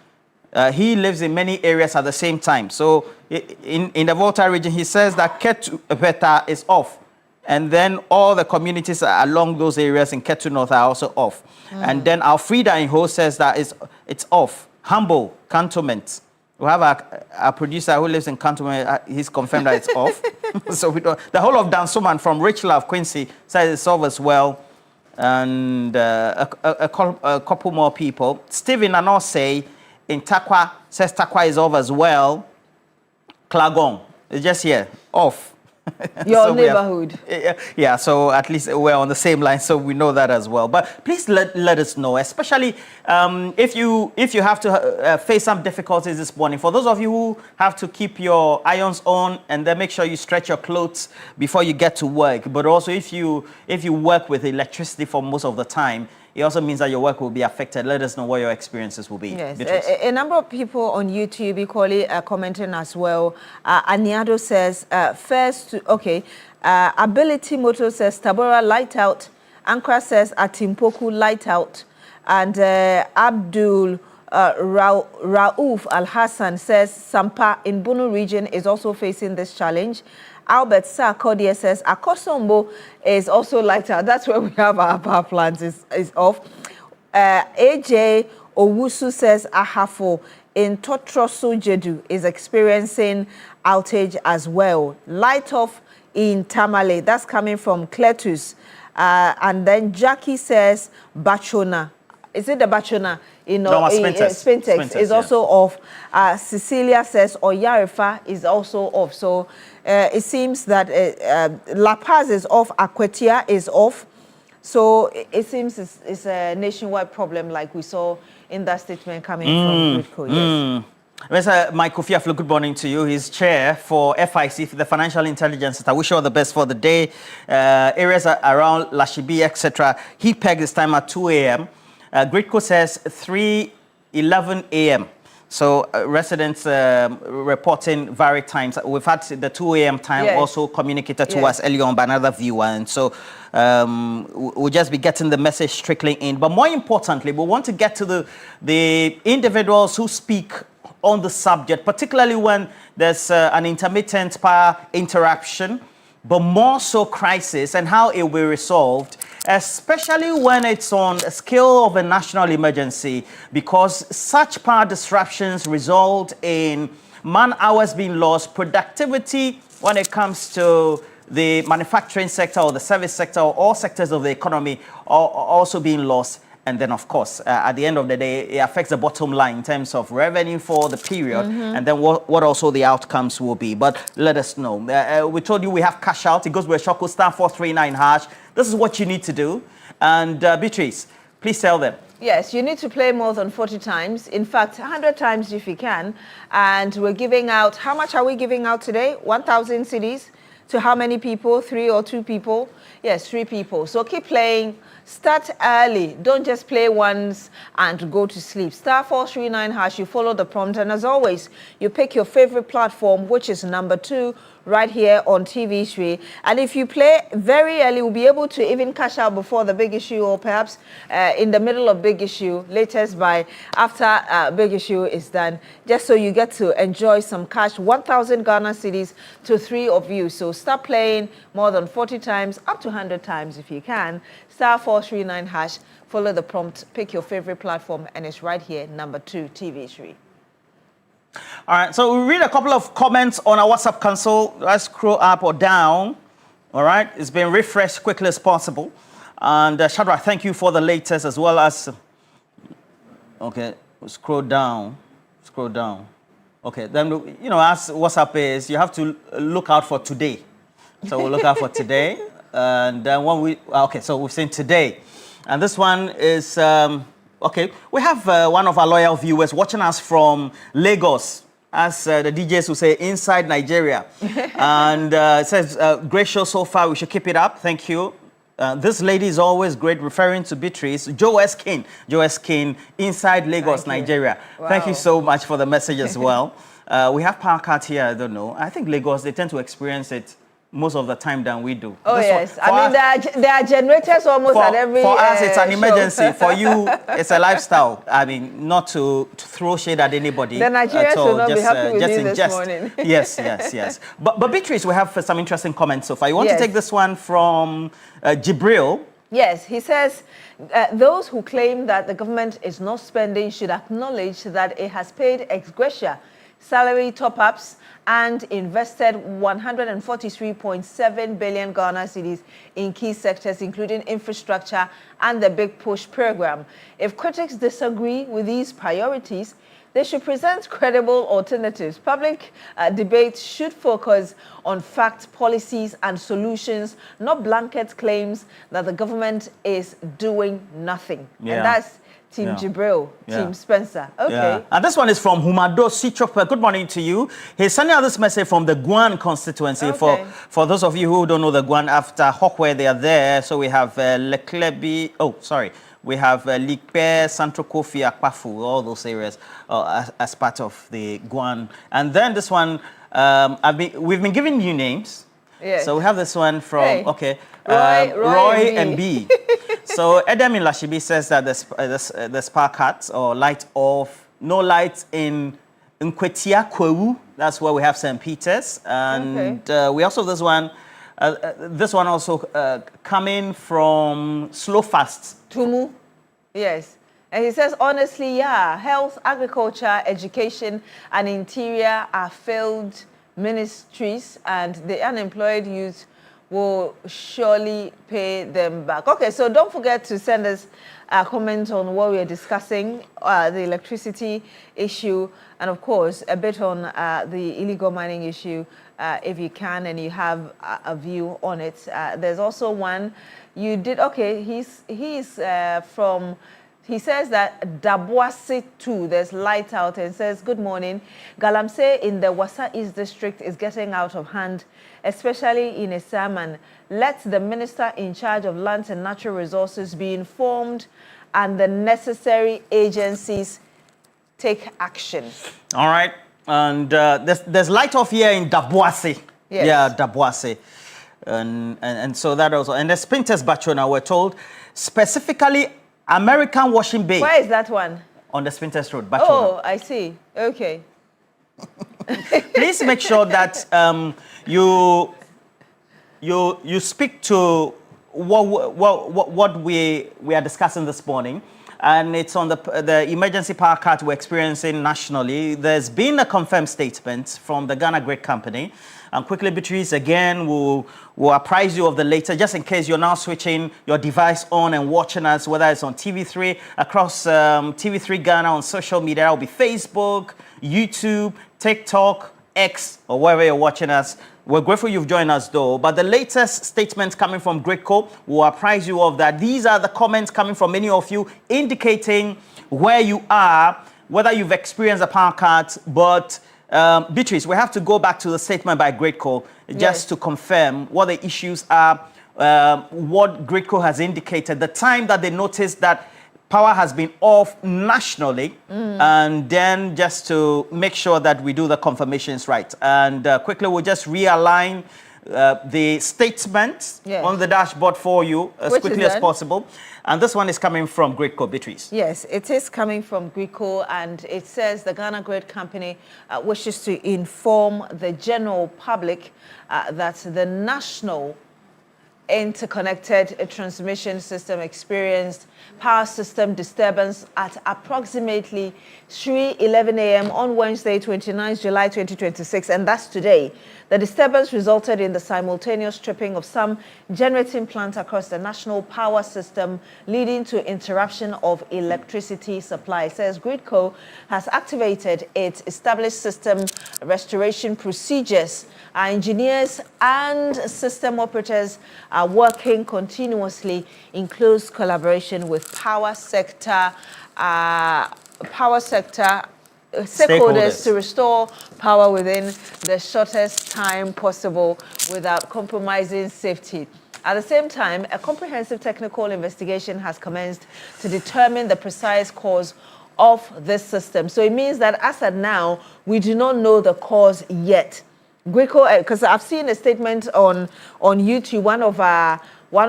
he lives in many areas at the same time. So in the Volta region, he says that Ketu Peta is off. And then all the communities along those areas in Ketu North are also off. And then Alfreda in Ho says that it's off. Humble, Cantonment. We have a producer who lives in Cantonment. He's confirmed that it's off. So we don't. The whole of Dansoman from Rich Love Quincy says it's off as well. And a couple more people. Stephen Anosei in Takwa says Takwa is off as well. Klagon is just here, off. Your So neighborhood. Yeah, so at least we're on the same line, so we know that as well. But please let us know, especially if you have to face some difficulties this morning. For those of you who have to keep your irons on and then make sure you stretch your clothes before you get to work. But also if you work with electricity for most of the time, it also means that your work will be affected. Let us know what your experiences will be. Yes, a number of people on YouTube equally commenting as well. Aniado says, Ability Motor says, Tabora light out. Ankara says, Atimpoku light out. And Abdul Rauf Al-Hassan says, Sampa in Bunu region is also facing this challenge. Albert Sarkodie says Akosombo is also light out. That's where we have our power plant is off. AJ Owusu says Ahafo in Totroso Jedu is experiencing outage as well. Light off in Tamale. That's coming from Cletus. And then Jackie says Bachona. Is it the Bachona? Spintex is also off. Cecilia says Oyarifa is also off. So it seems that La Paz is off, Aquatia is off. So it seems it's a nationwide problem like we saw in that statement coming from Gridco. Yes. Mr. Mike Kofiaflo, good morning to you. He's chair for FIC, for the Financial Intelligence Center. Wish you all the best for the day. Areas around Lashibi, etc. He pegged this time at 2 a.m. Gridco says 3:11 a.m. So residents reporting varied times. We've had the 2 a.m. time also communicated to us earlier on by another viewer. And so we'll just be getting the message trickling in. But more importantly, we want to get to the individuals who speak on the subject, particularly when there's an intermittent power interruption, but more so crisis, and how it will be resolved, especially when it's on a scale of a national emergency, because such power disruptions result in man hours being lost, productivity when it comes to the manufacturing sector or the service sector or all sectors of the economy are also being lost. And then, of course, at the end of the day, it affects the bottom line in terms of revenue for the period, and then what also the outcomes will be. But let us know. We told you we have cash out. It goes with a short code *439#. This is what you need to do. And Beatrice, please tell them. Yes, you need to play more than 40 times. In fact, 100 times if you can. And we're giving out, how much are we giving out today? 1,000 CDs. To how many people? 3 or 2 people? Yes, 3 people. So keep playing. Start early. Don't just play once and go to sleep. *439#. You follow the prompt. And as always, you pick your favorite platform, which is number 2, right here on TV3. And if you play very early, we'll be able to even cash out before the big issue, or perhaps in the middle of big issue, latest by after big issue is done, just so you get to enjoy some cash. 1,000 Ghana cedis to 3 of you. So start playing more than 40 times, up to 100 times if you can. *439#. Follow the prompt, pick your favorite platform, and it's right here, number 2, TV3. All right, so we read a couple of comments on our WhatsApp console. Let's scroll up or down. All right, it's been refreshed quickly as possible. And Shadrach, thank you for the latest, as well as... Okay, we'll scroll down. Scroll down. Okay, then, you know, as WhatsApp is, you have to look out for today. So we'll look out for today. And then when we... Okay, so we've seen today. And this one is... Okay, we have one of our loyal viewers watching us from Lagos, as the DJs will say, inside Nigeria. And it says, great show so far, we should keep it up, thank you. This lady is always great, referring to Beatrice. Joe Eskin, inside Lagos, Nigeria. Wow. Thank you so much for the message as well. We have power cut here, I don't know. I think Lagos, they tend to experience it most of the time than we do. Oh, yes. I mean, there are generators almost at every For us, it's an emergency. show. For you, it's a lifestyle. I mean, not to throw shade at anybody. The Nigerians will not just, be happy with just you in this jest. morning. Yes. But Beatrice, we have some interesting comments so far. You want to take this one from Jibril? Yes, he says, those who claim that the government is not spending should acknowledge that it has paid ex gratia salary top-ups and invested 143.7 billion Ghana cedis in key sectors, including infrastructure and the Big Push program. If critics disagree with these priorities, they should present credible alternatives. Public debate should focus on fact, policies, and solutions, not blanket claims that the government is doing nothing. Yeah. And that's Team Jibril, Team Spencer. Okay. Yeah. And this one is from Humado Sichop. Good morning to you. He's sending out this message from the Guan constituency. Okay. For those of you who don't know the Guan, after Hokwe, they are there. So we have Leklebi. Oh, sorry. We have Likpe, Santro Kofi, Akpafu, all those areas as part of the Guan. And then this one, we've been giving you names. Yes. So we have this one from, Roy and B. So Edem in Lashibi says that the spark cuts or light off, no lights in Nkwetia Kwewu. That's where we have St. Peter's. And we also have this one also coming from Slow Fast. Tumu. Yes. And he says, honestly, health, agriculture, education, and interior are failed ministries, and the unemployed youth will surely pay them back. Okay, so don't forget to send us a comment on what we are discussing, the electricity issue, and of course, a bit on the illegal mining issue, if you can, and you have a view on it. There's also one you did, he's from... He says that Dabuasi 2, there's light out, and says, good morning. Galamsey in the Wasa East District is getting out of hand, especially in Esaman. Let the minister in charge of lands and natural resources be informed and the necessary agencies take action. All right. And there's light off here in Daboase. Yes. Yeah, Daboase. And so that also. And the Spintex Bachona, we're told, specifically American Washing Bay. Where is that one? On the Spintex Road, Bachona. Oh, I see. Okay. Please make sure that you speak to what we are discussing this morning. And it's on the emergency power cut we're experiencing nationally. There's been a confirmed statement from the Ghana Grid Company. And quickly, Beatrice, again, will apprise you of the latest, just in case you're now switching your device on and watching us, whether it's on TV3, across TV3 Ghana on social media. It'll be Facebook, YouTube, TikTok, X, or wherever you're watching us. We're grateful you've joined us, though. But the latest statements coming from Gridco will apprise you of that. These are the comments coming from many of you indicating where you are, whether you've experienced a power cut. But, Beatrice, we have to go back to the statement by Gridco just to confirm what the issues are, what Gridco has indicated, the time that they noticed that power has been off nationally, and then just to make sure that we do the confirmations right. And quickly, we'll just realign the statement on the dashboard for you as quickly as possible. And this one is coming from Gridco, Beatrice. Yes, it is coming from Gridco, and it says the Ghana Grid Company wishes to inform the general public that the national interconnected transmission system experienced power system disturbance at approximately 3:11 a.m. on Wednesday, 29 July 2026, and that's today. The disturbance resulted in the simultaneous tripping of some generating plants across the national power system, leading to interruption of electricity supply. It says Gridco has activated its established system restoration procedures. Our engineers and system operators are working continuously in close collaboration with power sector stakeholders to restore power within the shortest time possible without compromising safety. At the same time, a comprehensive technical investigation has commenced to determine the precise cause of this system. So it means that as of now, we do not know the cause yet. Gridco, because I've seen a statement on YouTube, one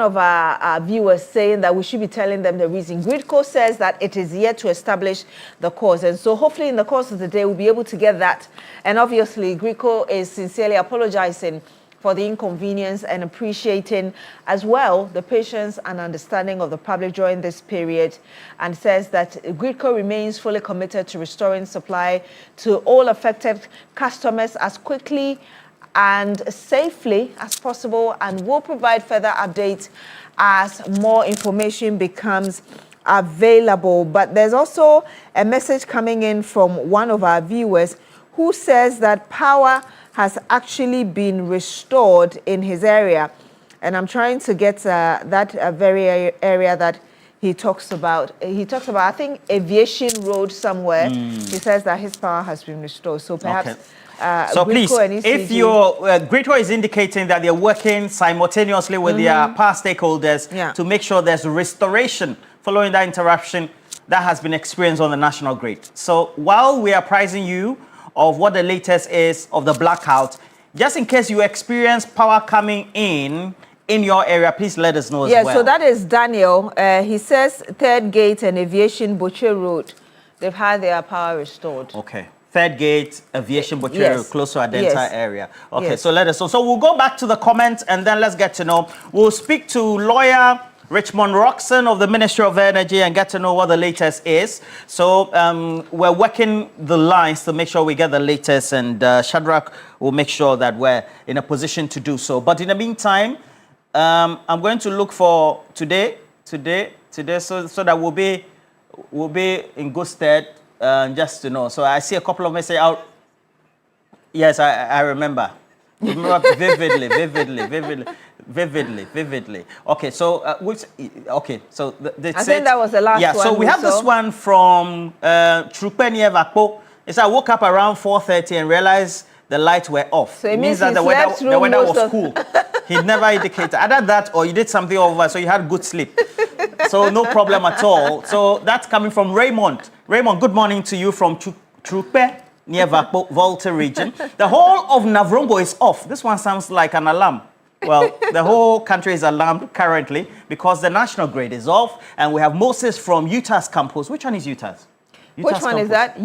of our viewers saying that we should be telling them the reason. Gridco says that it is yet to establish the cause. And so hopefully in the course of the day, we'll be able to get that. And obviously, Gridco is sincerely apologizing for the inconvenience and appreciating as well the patience and understanding of the public during this period, and says that Gridco remains fully committed to restoring supply to all affected customers as quickly and safely as possible, and will provide further updates as more information becomes available. But there's also a message coming in from one of our viewers who says that power has actually been restored in his area. And I'm trying to get that very area that he talks about. He talks about, I think, Aviation Road somewhere. He says that his power has been restored. So perhaps... So please, if your Gridco is indicating that they're working simultaneously with their power stakeholders to make sure there's restoration following that interruption that has been experienced on the national grid. So while we are apprising you of what the latest is of the blackout, just in case you experience power coming in your area, please let us know as well. Yeah, so that is Daniel. He says Third Gate and Aviation Butcher Road, they've had their power restored. Okay. Third Gate, Aviation Butcher, close to our Adenta area. Okay, so let us know. So we'll go back to the comments and then let's get to know. We'll speak to lawyer Richmond Roxon of the Ministry of Energy and get to know what the latest is. So we're working the lines to make sure we get the latest, and Shadrach will make sure that we're in a position to do so. But in the meantime, I'm going to look for today, so that we'll be in good stead. Just to know. So I see a couple of messages out. Yes, I remember. Vividly. Okay, so so I think that was the last one. Yeah, so we have this one from Trupeni Evakpo. It's I woke up around 4:30 and realized the lights were off. So it means that the weather was cool. He never indicated either that or you did something over, so you had good sleep. So no problem at all. So that's coming from Raymond. Raymond, good morning to you from Trupe, near Vakpo, Volta region. The whole of Navrongo is off. This one sounds like an alarm. Well, the whole country is alarmed currently because the national grid is off, and we have Moses from Utah's campus. Which one is Utah's? Which one is that?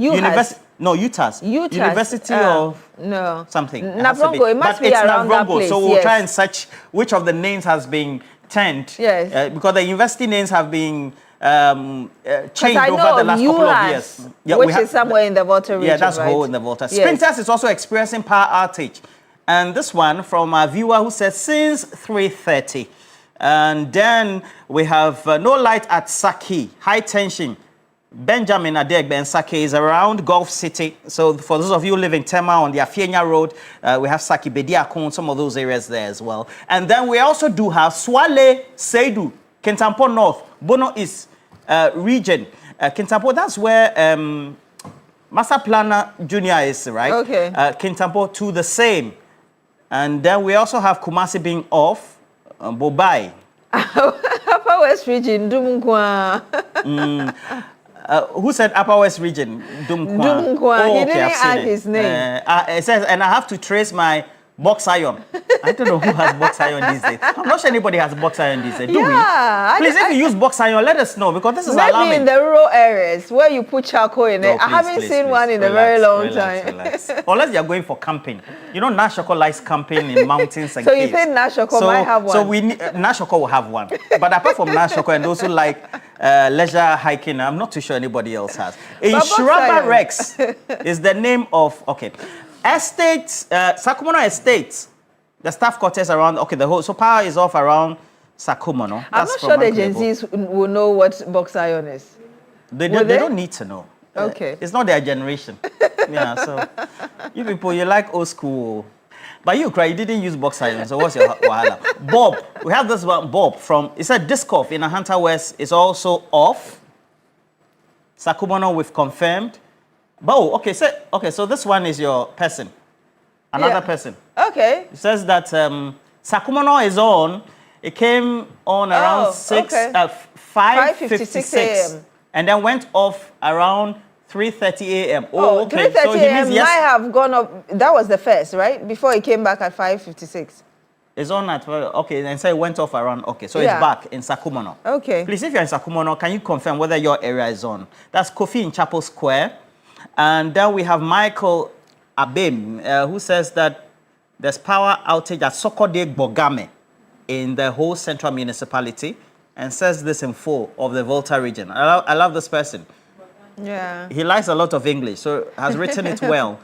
No, Utah's. University of no something. Navrongo. It must be around that place. So we'll try and search which of the names has been turned. Yes. Because the university names have been changed over the last couple of years. Yeah, which is somewhere in the Volta region. Yeah, that's right? whole in the Volta. Yes. Sprinters is also experiencing power outage. And this one from a viewer who says since 3:30. And then we have no light at Saki, high tension. Benjamin Adegbe and Saki is around Gulf City. So for those of you who live in Tema on the Afienya Road, we have Saki, Bediakon, some of those areas there as well. And then we also do have Swale, Seidu, Kintampo North, Bono East region. Kintampo, that's where Master Planner Junior is, right? Okay. Kintampo to the same. And then we also have Kumasi being off, Bobai. Upper West region, Dumukwa. Who said Upper West region? Dumkwa. Dumkwa. Oh, He okay, didn't add his name. It says, and I have to trace my box iron. I don't know who has box iron these days. I'm not sure anybody has box iron these days. Do we? Please, if you use box iron, let us know because this is alarming. Maybe in the rural areas where you put charcoal in it. I haven't seen one in a very long time. Relax. Unless you're going for camping. You know, Nashoko likes camping in mountains and so caves. you think Nashoko might have one? So Nashoko will have one. But apart from Nashoko and those who like leisure hiking, I'm not too sure anybody else has. Insuraba Rex is the name of, Estates, Sakumono Estates. The staff quarters around, the whole, so power is off around Sakumono. I'm not sure the Gen Zs will know what box iron is. They don't need to know. Okay. It's not their generation. Yeah, so you people, you like old school. But you didn't use box iron, so what's your wahala? Bob, we have this one, Bob, from, it said disc off in Hunter West is also off. Sakumono, we've confirmed. But, so this one is your person. Another person. Okay. It says that Sakumono is on. It came on around 5:56 a.m. and then went off around 3:30 a.m. Oh, okay. 3:30 a.m. might have gone up. That was the first, right? Before it came back at 5:56. It's on at, and so it went off around, so it's back in Sakumono. Okay. Please, if you're in Sakumono, can you confirm whether your area is on? That's Kofi in Chapel Square. And then we have Michael Abim, who says that there's power outage at Sokode Bogame in the whole central municipality, and says this in full of the Volta region. I love this person. Yeah. He likes a lot of English, so has written it well.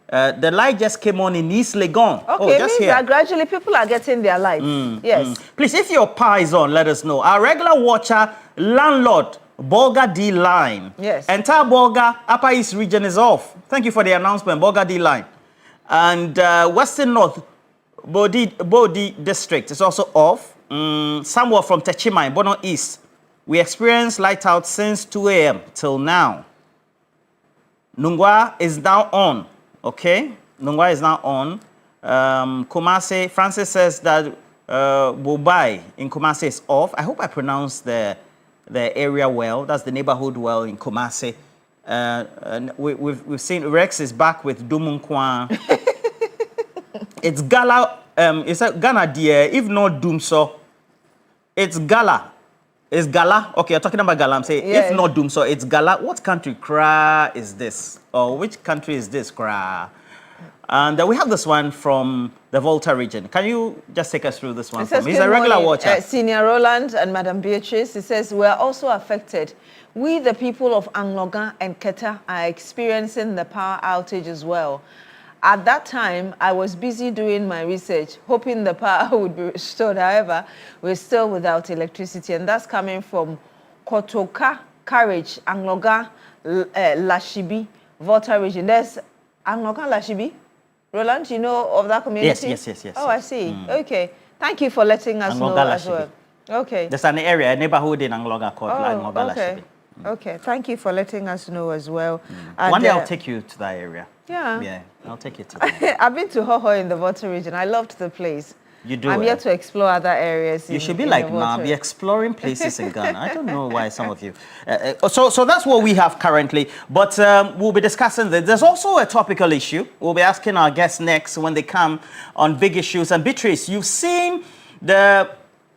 The light just came on in East Legon. Okay, just means that gradually people are getting their lights. Yes. Please, if your power is on, let us know. Our regular watcher, landlord, Bolga D line. Yes. Entire Bolga, Upper East region is off. Thank you for the announcement, Bolga D line. And Western North, Bodi district is also off. Somewhere from Techima in Bono East, we experienced light out since 2 a.m. till now. Nungwa is now on. Nungwa is now on. Kumasi, Francis says that Bobai in Kumasi is off. I hope I pronounced the area well. That's the neighborhood well in Kumasi. We've seen Rex is back with Dumunkwa. It's Gala. It's a Ghana dear. If not Dumso, it's Gala. It's Gala. Okay, you're talking about Gala. I'm saying if not Dumso, it's Gala. What country Kra is this? Or which country is this Kra? And we have this one from the Volta region. Can you just take us through this one? He's a regular watcher. Senior Roland and Madam Beatrice, he says, we are also affected. We, the people of Angloga and Keta, are experiencing the power outage as well. At that time, I was busy doing my research, hoping the power would be restored. However, we're still without electricity, and that's coming from Kotoka, Courage, Angloga, Lashibi, Volta region. There's Angloga, Lashibi. Roland, you know of that community? Yes. Oh, I see. Okay. Thank you for letting us know as well. Okay. There's an area, a neighborhood in Angloga called Angloga Lashibi. Okay. Thank you for letting us know as well. And, one day I'll take you to that area. Yeah, I'll take you to that. I've been to Hoho in the Volta region. I loved the place. You do. I'm yet to explore other areas. You should be like Ma, be exploring places in Ghana. I don't know why some of you. So that's what we have currently. But we'll be discussing this. There's also a topical issue. We'll be asking our guests next when they come on big issues. And Beatrice, you've seen the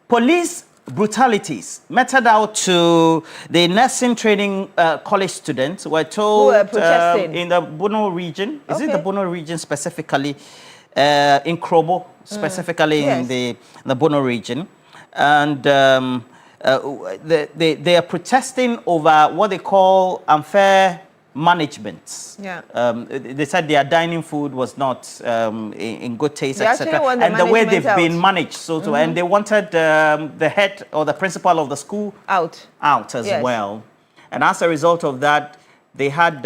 police brutalities meted out to the nursing training college students. Who were told who were protesting in the Bono region. Is it the Bono region specifically? In Krobo, specifically in the Bono region. And they are protesting over what they call unfair management. Yeah. They said their dining food was not in good taste, etc. And the way they've been managed. So and they wanted the head or the principal of the school out as well. And as a result of that, they had...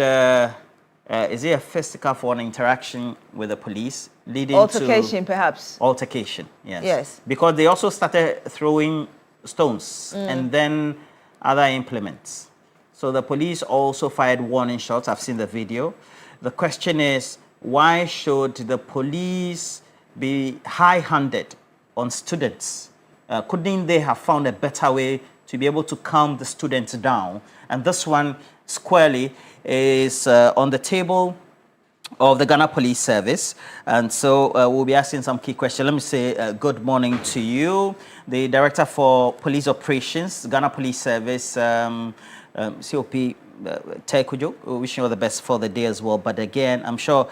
is it a fisticuff for an interaction with the police leading altercation, perhaps? Altercation, yes. Yes. Because they also started throwing stones and then other implements. So the police also fired warning shots. I've seen the video. The question is, why should the police be high-handed on students? Couldn't they have found a better way to be able to calm the students down? And this one, squarely, is on the table of the Ghana Police Service. And so we'll be asking some key questions. Let me say good morning to you, the Director for Police Operations, Ghana Police Service, COP Tekujo. Wishing you all the best for the day as well. But again, I'm sure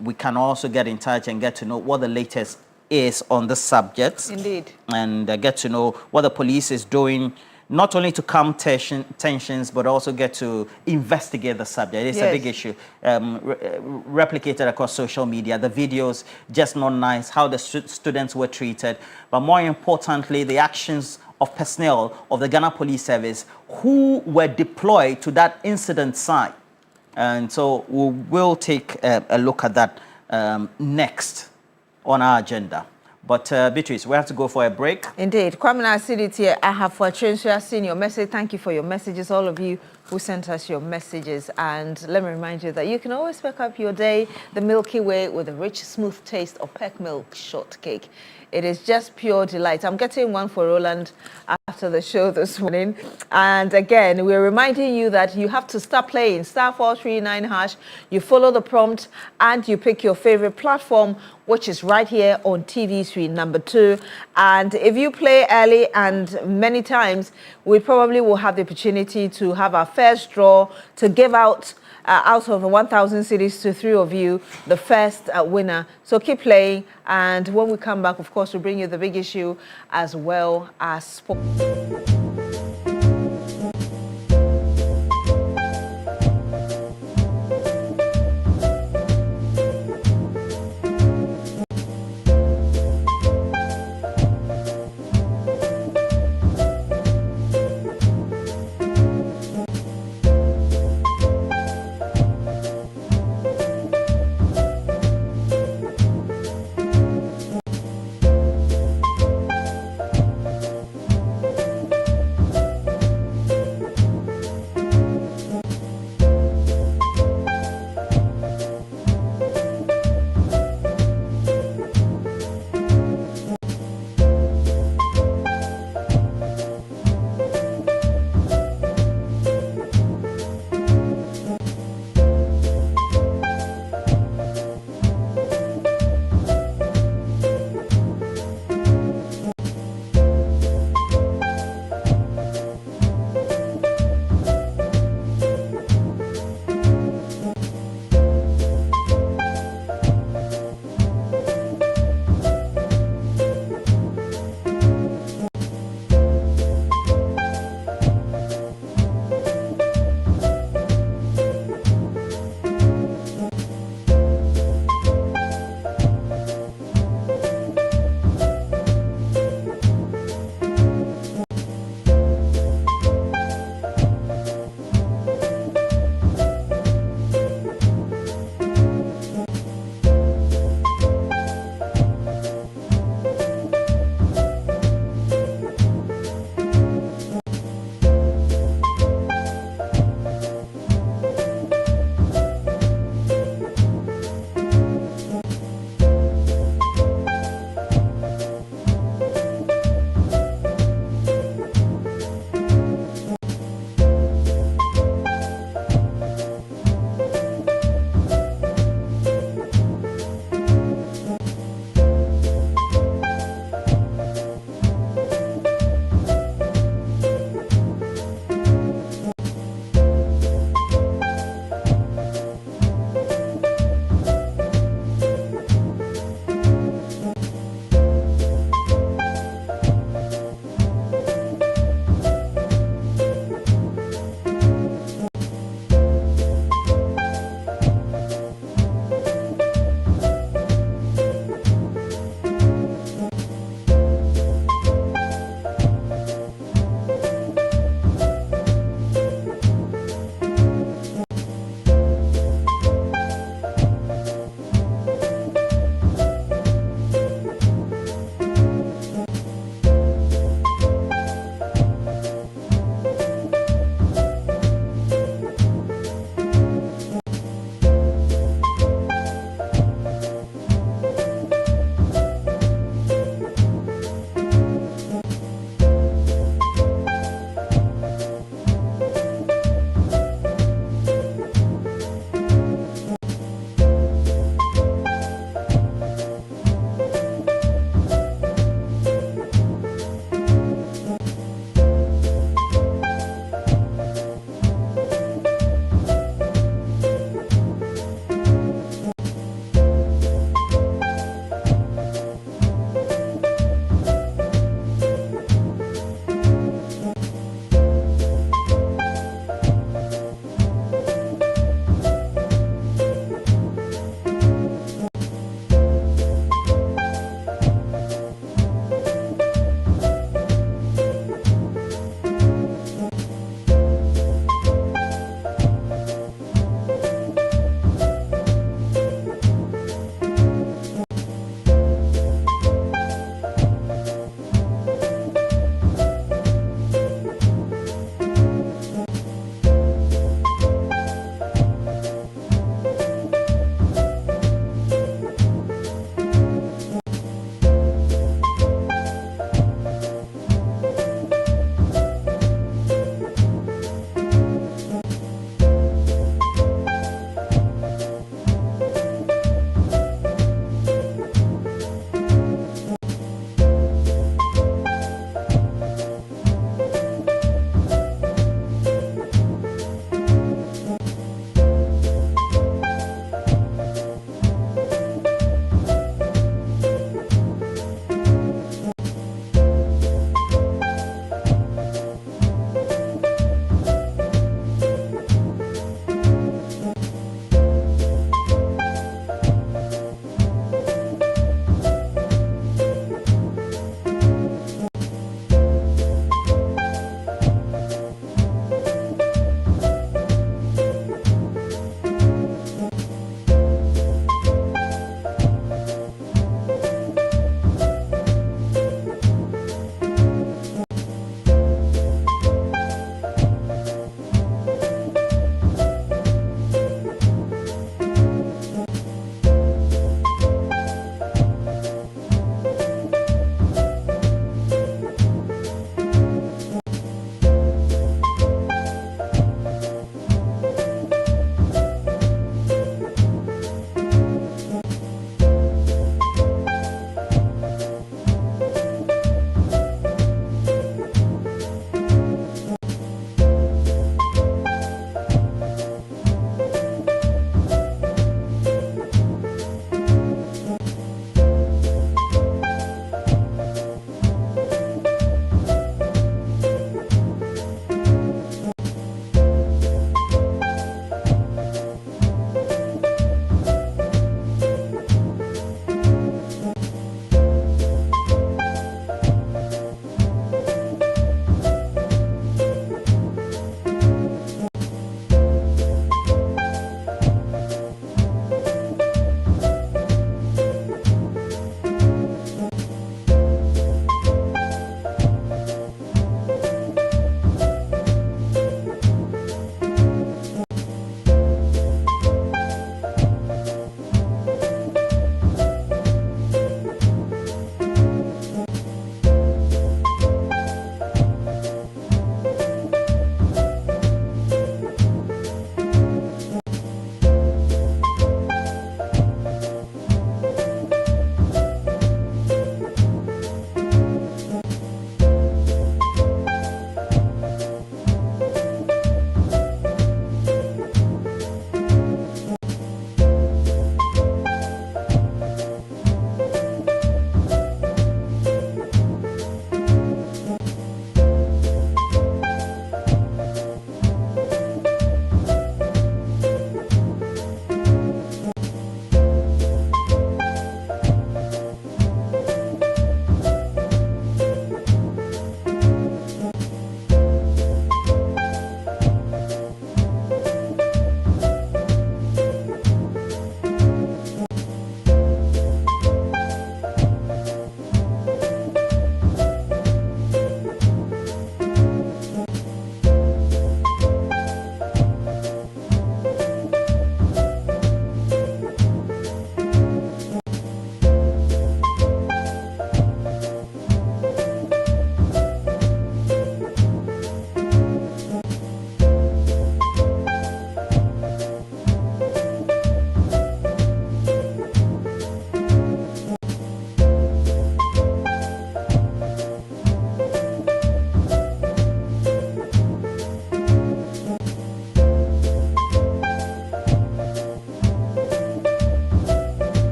we can also get in touch and get to know what the latest is on the subject. Indeed. And get to know what the police is doing, not only to calm tensions, but also get to investigate the subject. It's a big issue, replicated across social media. The videos, just not nice, how the students were treated, but more importantly, the actions of personnel of the Ghana Police Service who were deployed to that incident site. And so we will take a look at that next on our agenda. But Beatrice, we have to go for a break. Indeed. Kwame Asiditi, I have for Trinsua seen your message. Thank you for your messages, all of you who sent us your messages. And let me remind you that you can always wake up your day the Milky Way with a rich, smooth taste of peck milk shortcake. It is just pure delight. I'm getting one for Roland after the show this morning. And again, we're reminding you that you have to start playing *439#. You follow the prompt and you pick your favorite platform, which is right here on TV3 number 2. And if you play early and many times, we probably will have the opportunity to have our first draw to give out of the 1,000 cities to 3 of you, the first winner. So keep playing, and when we come back, of course, we'll bring you the big issue as well as sport.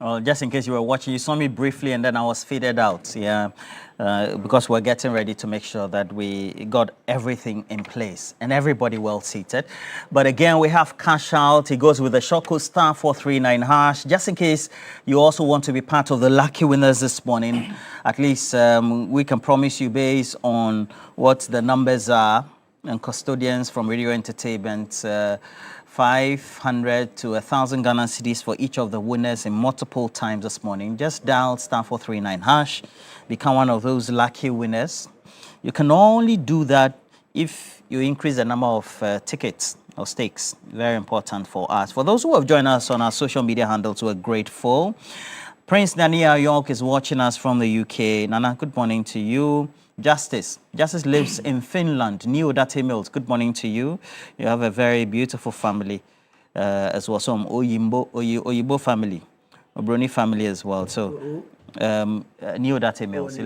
Well, just in case you were watching, you saw me briefly and then I was faded out, yeah, because we're getting ready to make sure that we got everything in place and everybody well seated. But again, we have cash out. It goes with the shortcode *439#. Just in case you also want to be part of the lucky winners this morning, at least we can promise you based on what the numbers are and custodians from Radio Entertainment, 500 to 1,000 Ghana cedis for each of the winners in multiple times this morning. Just dial *439#, become one of those lucky winners. You can only do that if you increase the number of tickets or stakes. Very important for us. For those who have joined us on our social media handles, we're grateful. Prince Nania York is watching us from the UK. Nana, good morning to you. Justice lives in Finland. New Date Mills, good morning to you. You have a very beautiful family as well. Some Oyibo family, Obroni family as well. So New Date Mills, he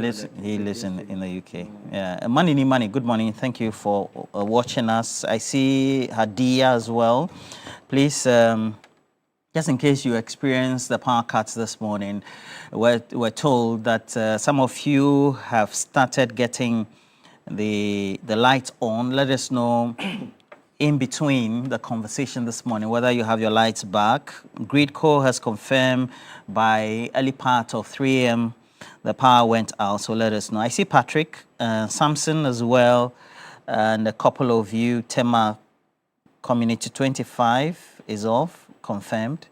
lives in the UK. Yeah, Money, good morning. Thank you for watching us. I see Hadia as well. Please, just in case you experienced the power cuts this morning, we're told that some of you have started getting the lights on. Let us know in between the conversation this morning whether you have your lights back. Gridco has confirmed by early part of 3 a.m. the power went out, so let us know. I see Patrick, Samson as well, and a couple of you. Tema Community 25 is off, confirmed.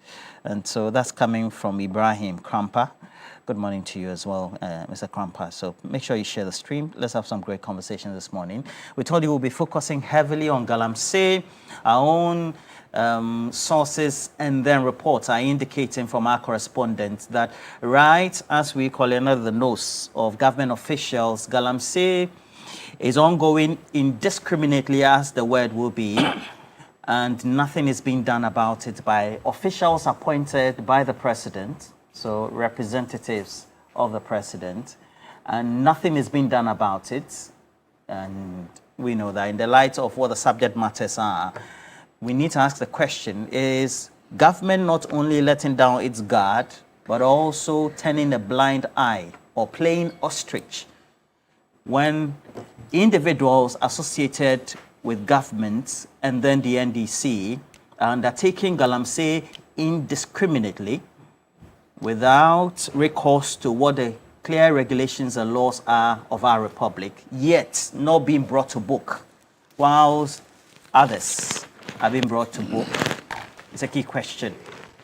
And so that's coming from Ibrahim Krampa. Good morning to you as well, Mr. Krampa. So make sure you share the stream. Let's have some great conversation this morning. We told you we'll be focusing heavily on Galamsey. Our own sources and then reports are indicating from our correspondents that right as we call it under the nose of government officials, Galamsey is ongoing indiscriminately, as the word will be, and nothing is being done about it by officials appointed by the president, so representatives of the president, and nothing is being done about it. And we know that in the light of what the subject matters are, we need to ask the question, is government not only letting down its guard, but also turning a blind eye or playing ostrich when individuals associated with governments and then the NDC are undertaking Galamsey indiscriminately without recourse to what the clear regulations and laws are of our republic, yet not being brought to book, whilst others are being brought to book? It's a key question.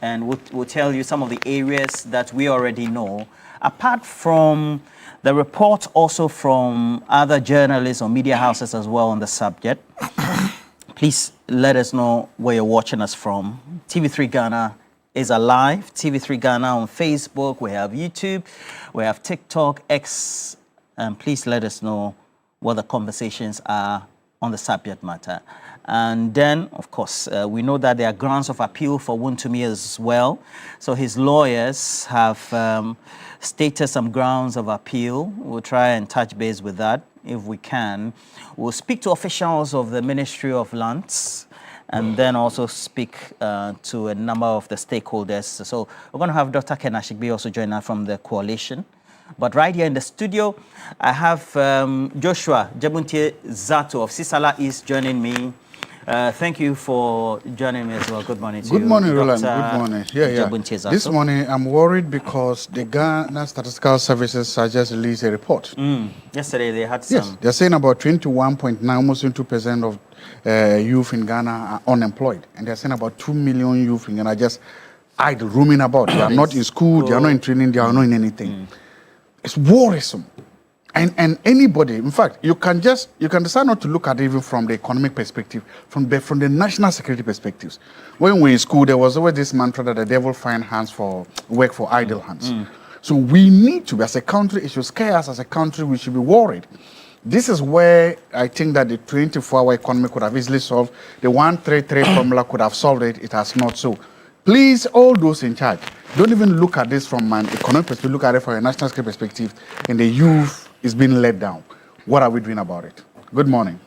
And we'll tell you some of the areas that we already know, apart from the report also from other journalists or media houses as well on the subject. Please let us know where you're watching us from. TV3 Ghana is alive. TV3 Ghana on Facebook. We have YouTube. We have TikTok, X. And please let us know what the conversations are on the subject matter. And then, of course, we know that there are grounds of appeal for Wontumi as well. So his lawyers have stated some grounds of appeal. We'll try and touch base with that if we can. We'll speak to officials of the Ministry of Lands and then also speak to a number of the stakeholders. So we're going to have Dr. Ken Ashigbe also join us from the coalition. But right here in the studio, I have Joshua Jebuntie Zato of Sisala East joining me. Thank you for joining me as well. Good morning to you. Good morning, Roland. Good morning. Yeah. This morning, I'm worried because the Ghana Statistical Services has just released a report. Yesterday, they had some. Yes, they're saying about 21.9, almost 22% of youth in Ghana are unemployed. And they're saying about 2 million youth in Ghana just idle, roaming about. They are not in school, they are not in training, they are not in anything. It's worrisome. And anybody, in fact, you can decide not to look at it even from the economic perspective, from the national security perspectives. When we were in school, there was always this mantra that the devil find hands for work for idle hands. So we need to be, as a country, it should scare us as a country, we should be worried. This is where I think that the 24-hour economy could have easily solved. The 133 formula could have solved it. It has not so. Please, all those in charge, don't even look at this from an economic perspective, look at it from a national security perspective, and the youth is being let down. What are we doing about it? Good morning.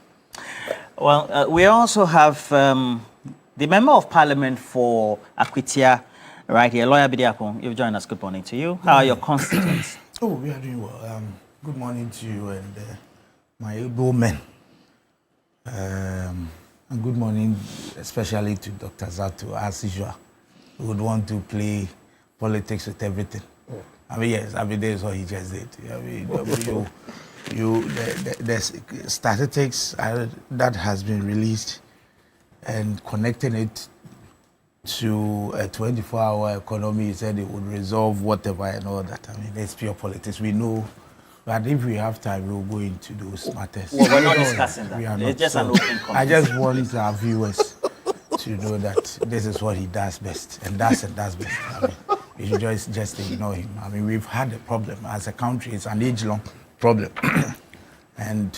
Well, we also have the Member of Parliament for Akwitia, Right here, Lawyer Bidiapo, you've joined us. Good morning to you. How are your constituents? Oh, we are doing well. Good morning to you and my able men. And good morning, especially to Dr. Zato, as usual. We would want to play politics with everything. I mean, yes, every day is what he just did. I mean, the statistics that has been released and connecting it to a 24-hour economy, he said it would resolve whatever and all that. I mean, it's pure politics. We know. But if we have time, we'll go into those matters. Well, we're not discussing that. We are it's not. just an open comment. I just want our viewers to know that this is what he does best, and that's best. I mean, we should just ignore him. I mean, we've had a problem as a country. It's an age-long problem. And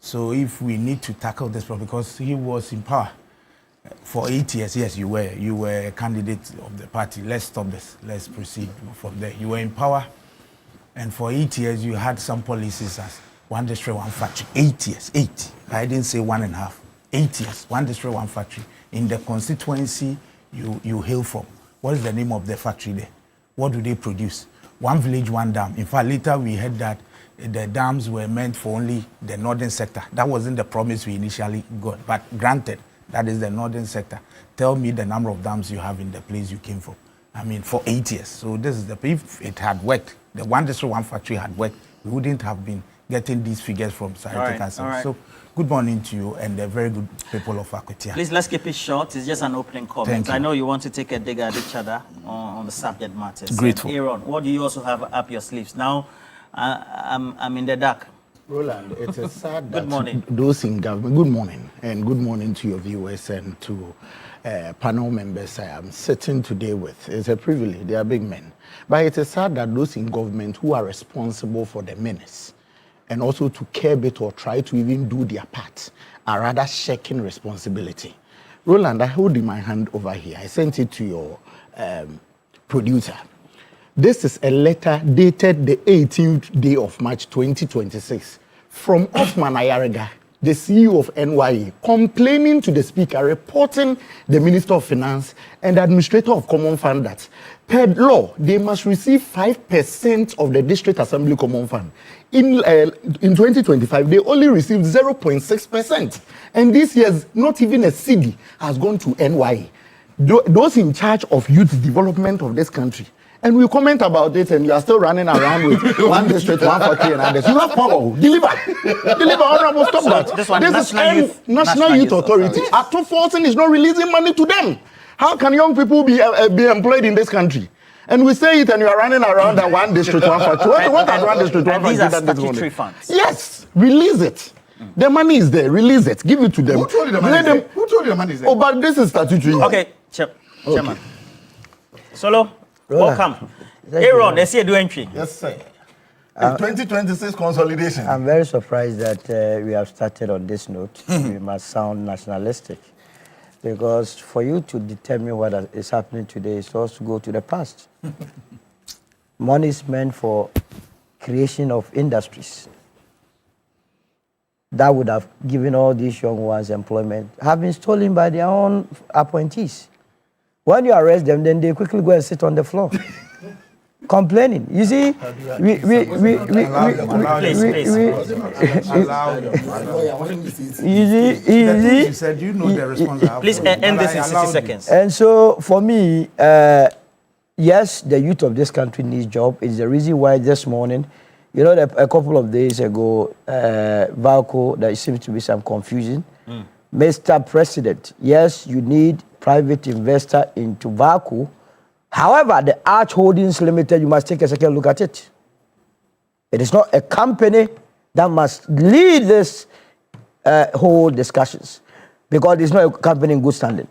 so if we need to tackle this problem, because he was in power for 8 years, yes, you were a candidate of the party. Let's stop this. Let's proceed from there. You were in power. And for 8 years, you had some policies as one district, one factory. 8 years, 8. I didn't say 1.5. 8 years, one district, one factory. In the constituency you hail from, what is the name of the factory there? What do they produce? One village, one dam. In fact, later we heard that the dams were meant for only the northern sector. That wasn't the promise we initially got. But granted, that is the northern sector. Tell me the number of dams you have in the place you came from. I mean, for 8 years. So this is if it had worked, the one district, one factory had worked, we wouldn't have been getting these figures from Scientific Council. Right. So good morning to you and the very good people of Akwatia. Please, let's keep it short. It's just an opening comment. I know you want to take a dig at each other on the subject matters. Grateful. Aaron, what do you also have up your sleeves? Now, I'm in the dark. Roland, it is sad that Good morning. Those in government, good morning, and good morning to your viewers and to panel members I am sitting today with. It's a privilege, they are big men. But it is sad that those in government who are responsible for the menace and also to curb it or try to even do their part are rather shirking responsibility. Roland, I hold in my hand over here. I sent it to your producer. This is a letter dated the 18th day of March 2026 from Osman Ayariga, the CEO of NYE, complaining to the Speaker, reporting the Minister of Finance and the Administrator of Common Fund that, per law, they must receive 5% of the District Assembly Common Fund. In 2025, they only received 0.6%. And this year, not even a cedi has gone to NYE. Those in charge of youth development of this country. And we comment about it, and you are still running around with one district, one factory, and others. You have power. Deliver. Deliver, Honorable, stop that. This is National Youth Authority. At 2014 is not releasing money to them. How can young people be employed in this country? And we say it, and you are running around that one district, one factory. What are one district, one factory? These are statutory funds. Yes, release it. The money is there. Release it. Give it to them. Who told you the money is there? Who told you the money is there? Oh, but this is statutory. Okay, Chairman. Solo. Welcome. Aaron, let's see a do entry. Yes, sir. 2026 consolidation. I'm very surprised that we have started on this note. We must sound nationalistic. Because for you to determine what is happening today is also to go to the past. Money is meant for creation of industries. That would have given all these young ones employment, have been stolen by their own appointees. When you arrest them, then they quickly go and sit on the floor, complaining. You see, You said you know the response. Please end this in 60 seconds. And so, for me, yes, the youth of this country needs job. It's the reason why this morning, you know, a couple of days ago, Valco, there seems to be some confusion. Mr. President, yes, you need private investor into Valco. However, the Arch Holdings Limited, you must take a second look at it. It is not a company that must lead this whole discussions, because it's not a company in good standing.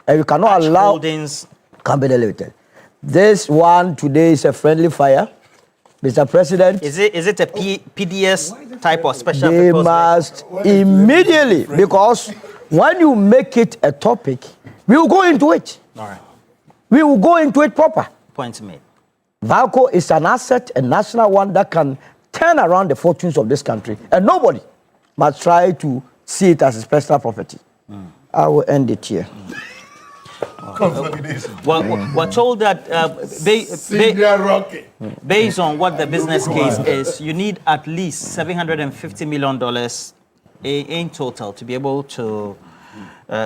And you cannot Arch allow Holdings Company Limited. This one today is a friendly fire. Mr. President, is it a PDS type of special? They must immediately, because when you make it a topic, we will go into it. All right. We will go into it proper. Point made. Valco is an asset, a national one that can turn around the fortunes of this country, and nobody must try to see it as his personal property. I will end it here. consolidation. We're told that based on what the business case is, you need at least $750 million in total to be able to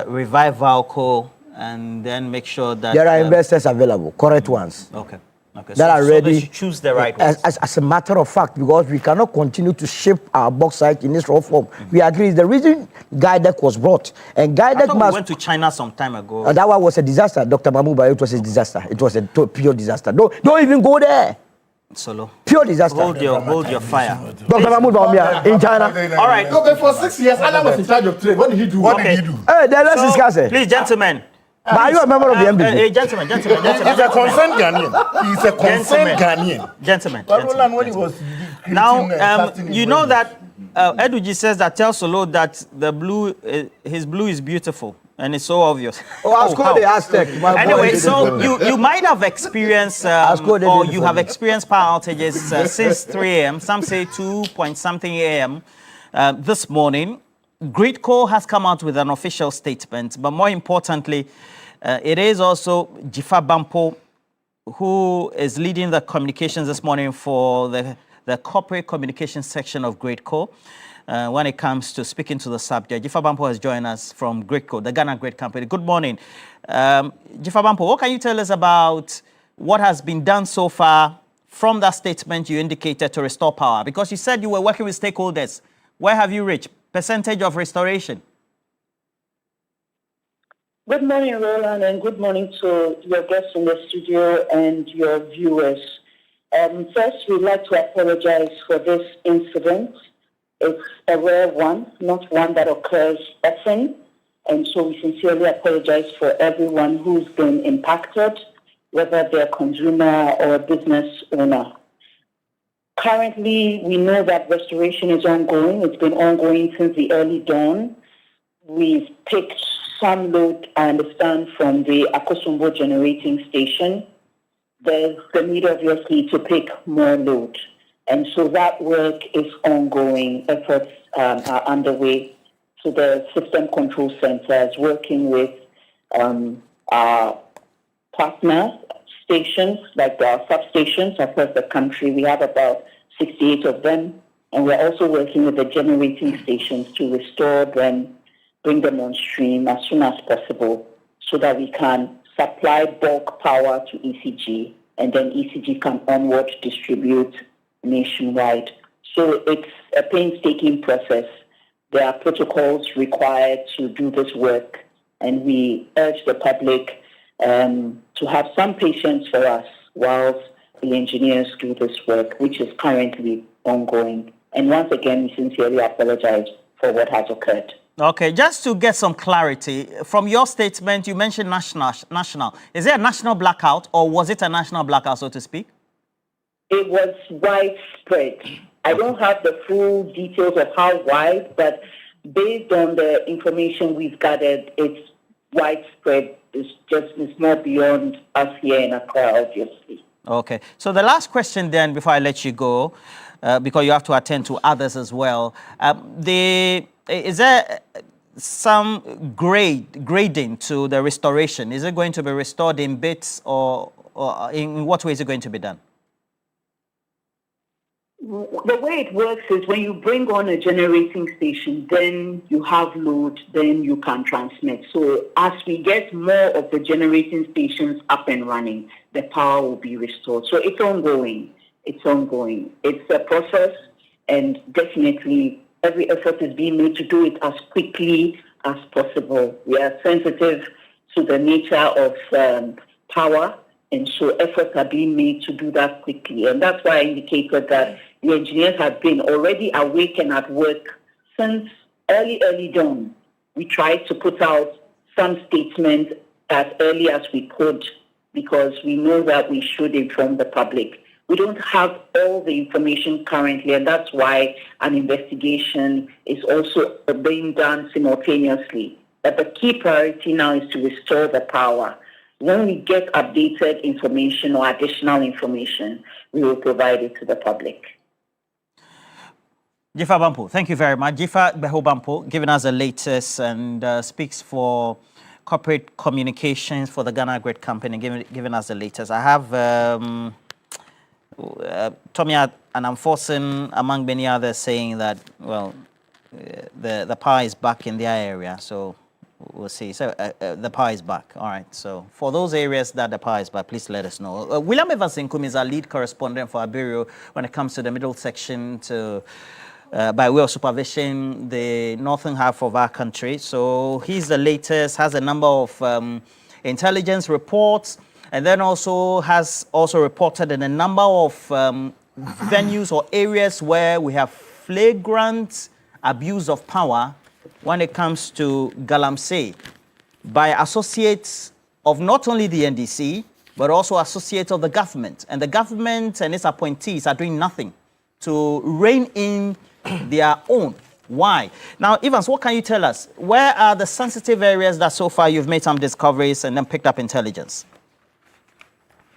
revive Valco and then make sure that there are investors available, correct ones. Okay. That are ready. So they should choose the right ones. As a matter of fact, because we cannot continue to ship our bauxite in this raw form. We agree. The reason Guidec was brought, and Guidec we went to China some time ago. That one was a disaster, Dr. Mamuba. It was a disaster. It was a pure disaster. Don't even go there. Solo. Pure disaster. Hold your fire. Dr. Mamuba in China. All right. No, but for 6 years, Adam was in charge of trade. What did he do? What did he do? Hey, then let's discuss it. Please, gentlemen. But are you a member of the MPP? Gentlemen. He's a concerned Ghanaian. He's a concerned Ghanaian. Gentlemen. Now, you know that Eduji says that tells Solo that his blue is beautiful. And it's so obvious. I'll score the Aztec. Anyway, so you might have experienced, or you have experienced power outages since 3 a.m. Some say 2-point-something a.m. This morning. Gridco has come out with an official statement, but more importantly, it is also Jifa Bampo who is leading the communications this morning for the corporate communications section of Gridco. When it comes to speaking to the subject, Jifa Bampo has joined us from Gridco, the Ghana Grid Company. Good morning. Jifa Bampo, what can you tell us about what has been done so far from that statement you indicated to restore power? Because you said you were working with stakeholders. Where have you reached? Percentage of restoration? Good morning, Roland, and good morning to your guests in the studio and your viewers. First, we'd like to apologize for this incident. It's a rare one, not one that occurs often, and so we sincerely apologize for everyone who's been impacted, whether they're a consumer or a business owner. Currently, we know that restoration is ongoing. It's been ongoing since the early dawn. We've picked some load, I understand, from the Akosombo generating station. There's the need, obviously, to pick more load. And so that work is ongoing. Efforts are underway. So the system control center is working with our partners, stations, like our substations across the country. We have about 68 of them, and we're also working with the generating stations to restore them, bring them on stream as soon as possible so that we can supply bulk power to ECG, and then ECG can onward distribute nationwide. So it's a painstaking process. There are protocols required to do this work, and we urge the public to have some patience for us whilst the engineers do this work, which is currently ongoing. And once again, we sincerely apologize for what has occurred. Okay, just to get some clarity, from your statement, you mentioned national. Is it a national blackout, or was it a national blackout, so to speak? It was widespread. I don't have the full details of how wide, but based on the information we've gathered, it's widespread. It's more beyond us here in Accra, obviously. Okay. So the last question then, before I let you go, because you have to attend to others as well, is there some grading to the restoration? Is it going to be restored in bits, or in what way is it going to be done? The way it works is when you bring on a generating station, then you have load, then you can transmit. So as we get more of the generating stations up and running, the power will be restored. So it's ongoing. It's ongoing. It's a process, and definitely every effort is being made to do it as quickly as possible. We are sensitive to the nature of power, and so efforts are being made to do that quickly. And that's why I indicated that the engineers have been already awake and at work since early dawn. We tried to put out some statement as early as we could because we know that we should inform the public. We don't have all the information currently, and that's why an investigation is also being done simultaneously. But the key priority now is to restore the power. When we get updated information or additional information, we will provide it to the public. Jifa Bampo, thank you very much. Jifa Bampo giving us the latest and speaks for corporate communications for the Ghana Grid Company, giving us the latest. I have Tommy and I'm forcing among many others saying that, well, the power is back in their area, so we'll see. So the power is back. All right. So for those areas that the power is back, please let us know. William Evansinkum is our lead correspondent for Abirio when it comes to the middle section to by way of supervision, the northern half of our country. So he's the latest, has a number of intelligence reports, and then also has reported in a number of venues or areas where we have flagrant abuse of power when it comes to Galamsey by associates of not only the NDC, but also associates of the government. And the government and its appointees are doing nothing to rein in their own. Why? Now, Evans, what can you tell us? Where are the sensitive areas that so far you've made some discoveries and then picked up intelligence?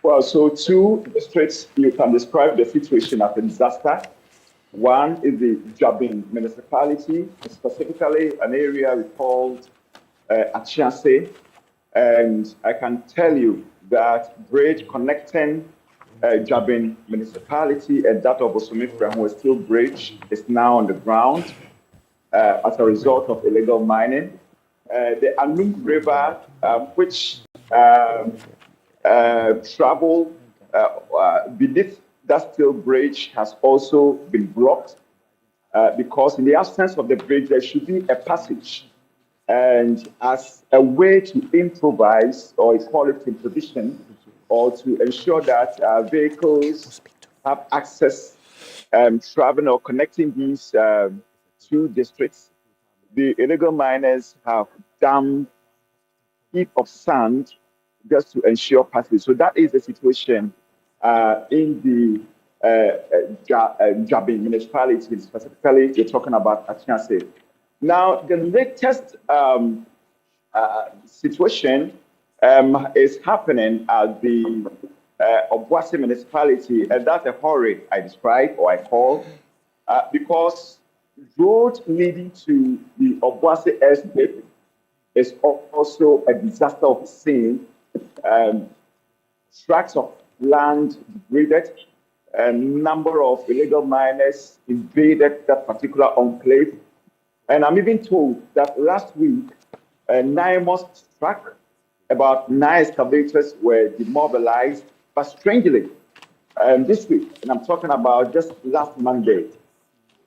Well, so two districts, you can describe the situation as a disaster. One is the Jabin municipality, specifically an area we called Achiase. And I can tell you that bridge connecting Jabin municipality and that of Osumifra, who is still bridge, is now on the ground as a result of illegal mining. The Anum River, which travel beneath that steel bridge, has also been blocked because in the absence of the bridge, there should be a passage. And as a way to improvise or equality imposition, or to ensure that vehicles have access traveling or connecting these two districts, the illegal miners have dumped heap of sand just to ensure passage. So that is the situation in the Jabin municipality, specifically, you're talking about Achiase. Now, the latest situation is happening at the Obuasi municipality, and that's a hurry I describe or I call, because road leading to the Obuasi estate is also a disaster of scene. Tracts of land degraded, a number of illegal miners invaded that particular enclave. And I'm even told that last week, NIMOS struck, about 9 excavators were demobilized, but strangely, this week, and I'm talking about just last Monday,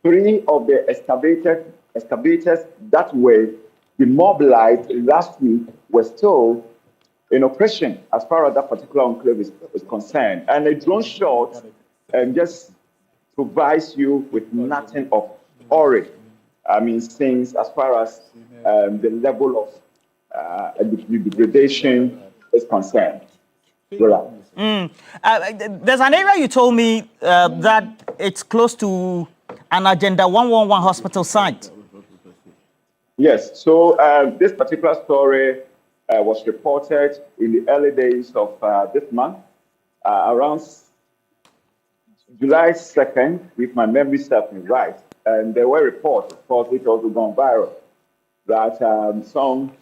3 of the excavators that were demobilized last week were still in operation as far as that particular enclave is concerned. And a drone shot just provides you with nothing of worry. I mean, things as far as the level of degradation is concerned. There's an area you told me that it's close to an Agenda 111 hospital site. Yes, so this particular story was reported in the early days of this month, around July 2nd, if my memory serves me right. And there were reports, of course, which also gone viral, that some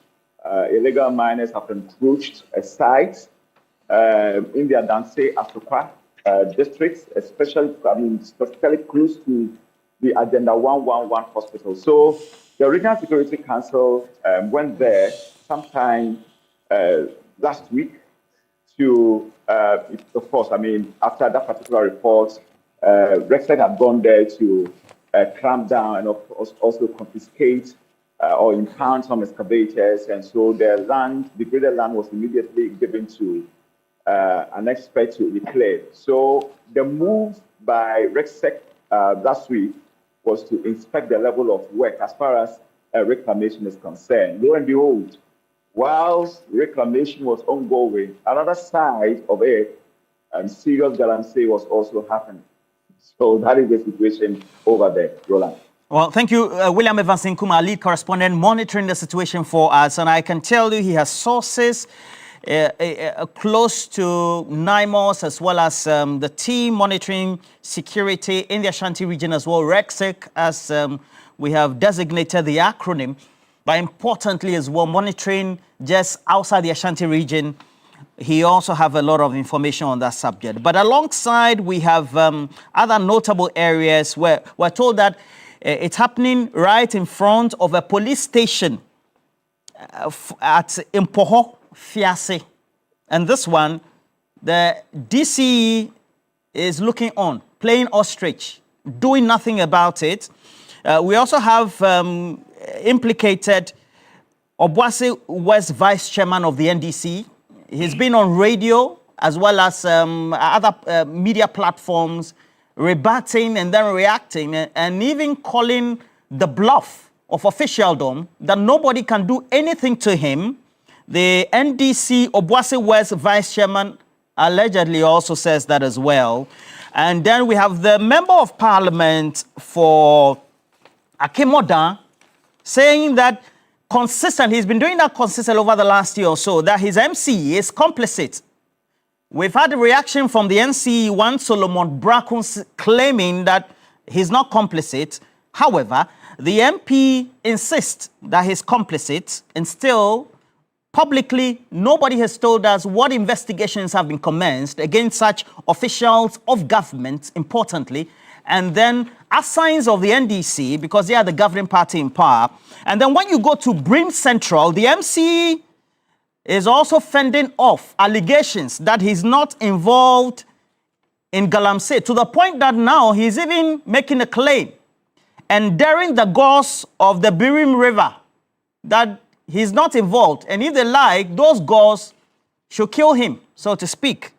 illegal miners have approached a site in the Adanse Asokwa districts, specifically close to the Agenda 111 hospital. So the Regional Security Council went there sometime last week to, of course, after that particular report, Rexec had gone there to clamp down and also confiscate or impound some excavators. And so the degraded land was immediately given to an expert to declare. So the move by Rexec last week was to inspect the level of work as far as reclamation is concerned. Lo and behold, whilst reclamation was ongoing, another side of it, serious Galamsey was also happening. So that is the situation over there, Roland. Well, thank you, William Evansinkum, our lead correspondent, monitoring the situation for us. And I can tell you he has sources close to NIMOS, as well as the team monitoring security in the Ashanti region as well, REXIC, as we have designated the acronym. but importantly as well, monitoring just outside the Ashanti region. He also have a lot of information on that subject. But alongside, we have other notable areas where we're told that it's happening right in front of a police station at Impoho, Fiase. And this one, the DCE is looking on, playing ostrich, doing nothing about it. We also have implicated Obuasi West Vice Chairman of the NDC. He's been on radio as well as other media platforms, rebutting and then reacting, and even calling the bluff of officialdom that nobody can do anything to him. The NDC Obuasi West Vice Chairman allegedly also says that as well. And then we have the Member of Parliament for Akemodan saying that he's been doing that consistently over the last year or so, that his MC is complicit. We've had a reaction from the NCE, one Solomon Brackun, claiming that he's not complicit. However, the MP insists that he's complicit, and still, publicly, nobody has told us what investigations have been commenced against such officials of government, importantly, and then as signs of the NDC, because they are the governing party in power. And then when you go to Brim Central, the MC is also fending off allegations that he's not involved in Galamsey, to the point that now he's even making a claim and daring the gods of the Birim River that he's not involved. And if they like, those gods should kill him, so to speak.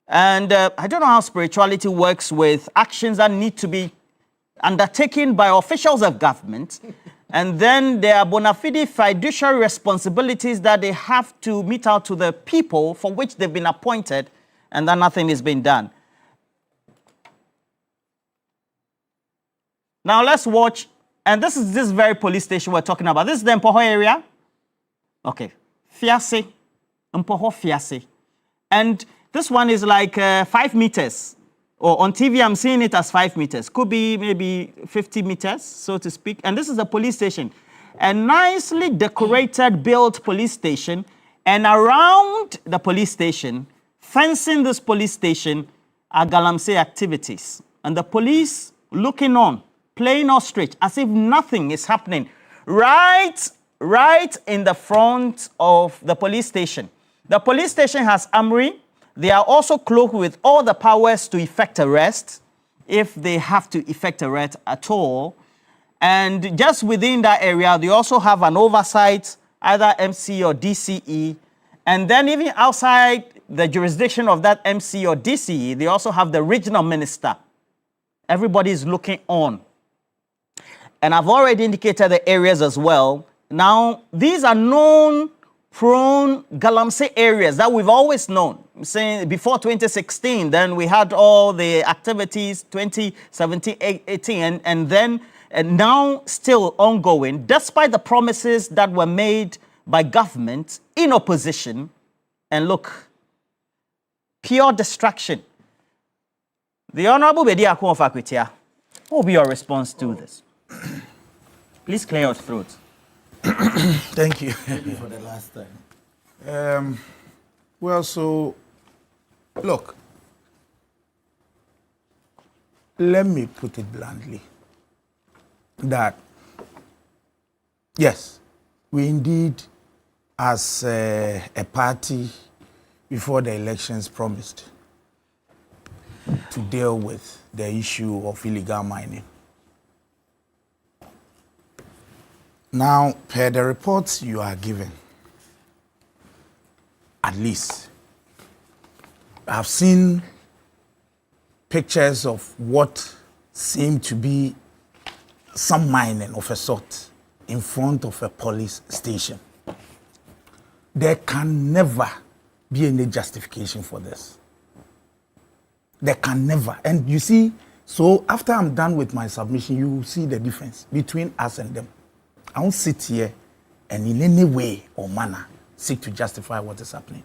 And I don't know how spirituality works with actions that need to be undertaken by officials of government. And then there are bona fide fiduciary responsibilities that they have to mete out to the people for which they've been appointed, and that nothing is being done. Now let's watch, and this is this very police station we're talking about. This is the Mpoho area. Okay, Fiase, Mpoho Fiase. And this one is like 5 meters. Or on TV, I'm seeing it as 5 meters. Could be maybe 50 meters, so to speak. And this is a police station. A nicely decorated, built police station. And around the police station, fencing this police station, are Galamsey activities. And the police looking on, playing ostrich, as if nothing is happening. Right in the front of the police station. The police station has armory. They are also cloaked with all the powers to effect arrest, if they have to effect arrest at all. And just within that area, they also have an oversight, either MC or DCE. And then even outside the jurisdiction of that MC or DCE, they also have the regional minister. Everybody is looking on. And I've already indicated the areas as well. Now, these are known prone Galamsey areas that we've always known. I'm saying before 2016, then we had all the activities, 2017, 18, and then now still ongoing, despite the promises that were made by government in opposition. And look, pure distraction. The Honorable Bedi Akun of Akwitia, what will be your response to this? Please clear your throat. Thank you. For the last time. Well, so, look, let me put it bluntly, that, yes, we indeed, as a party before the elections, promised to deal with the issue of illegal mining. Now, per the reports you are given, at least, I've seen pictures of what seemed to be some mining of a sort in front of a police station. There can never be any justification for this. There can never. And you see, so after I'm done with my submission, you will see the difference between us and them. I won't sit here and in any way or manner seek to justify what is happening.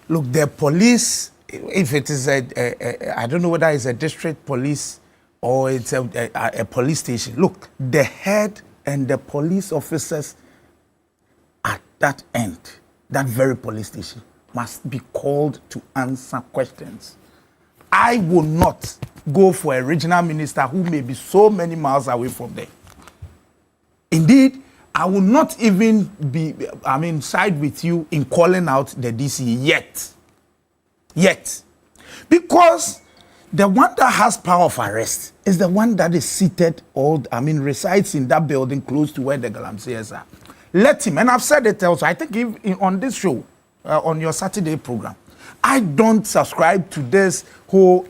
Look, the police, if it is I don't know whether it's a district police or it's a police station. Look, the head and the police officers at that end, that very police station, must be called to answer questions. I will not go for a regional minister who may be so many miles away from there. Indeed, I will not even be, side with you in calling out the DC yet. Because the one that has power of arrest is the one that is seated resides in that building close to where the Galamsees are. Let him, and I've said it also, I think on this show, on your Saturday program, I don't subscribe to this whole,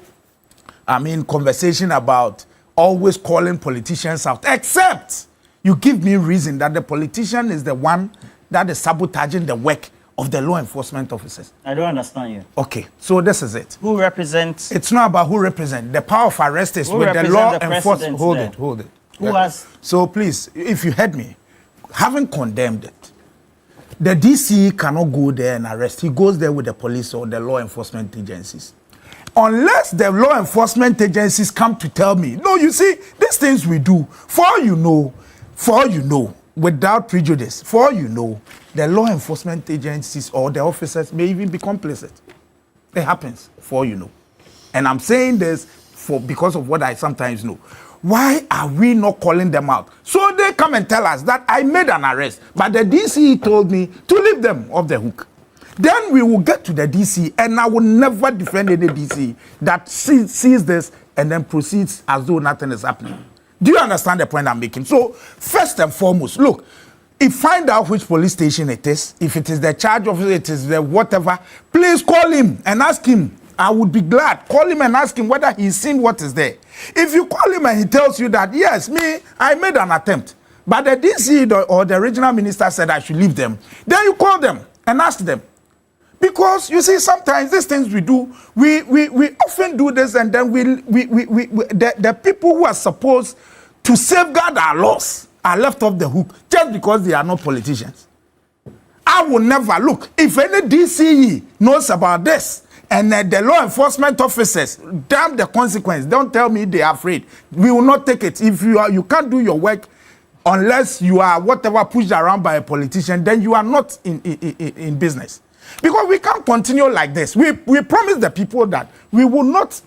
conversation about always calling politicians out, except you give me reason that the politician is the one that is sabotaging the work of the law enforcement officers. I don't understand you. Okay, so this is it. Who represents? It's not about who represents. The power of arrest is with the law enforcement. Hold it. Who has? So please, if you heard me, having condemned it, the DC cannot go there and arrest. He goes there with the police or the law enforcement agencies. Unless the law enforcement agencies come to tell me, no, you see, these things we do, for all you know, without prejudice, for all you know, the law enforcement agencies or the officers may even be complicit. It happens, for all you know. And I'm saying this because of what I sometimes know. Why are we not calling them out? So they come and tell us that I made an arrest, but the DC told me to leave them off the hook. Then we will get to the DC, and I will never defend any DC that sees this and then proceeds as though nothing is happening. Do you understand the point I'm making? So first and foremost, look, find out which police station it is. If it is the charge officer, it is the whatever, please call him and ask him. I would be glad. Call him and ask him whether he's seen what is there. If you call him and he tells you that, yes, I made an attempt, but the DC or the regional minister said I should leave them, then you call them and ask them. Because you see, sometimes these things we do, we often do this, and then the people who are supposed to safeguard our laws are left off the hook just because they are not politicians. I will never look. If any DCE knows about this, and the law enforcement officers, damn the consequence. Don't tell me they are afraid. We will not take it. If you can't do your work unless you are whatever pushed around by a politician, then you are not in business. Because we can't continue like this. We promise the people that we will not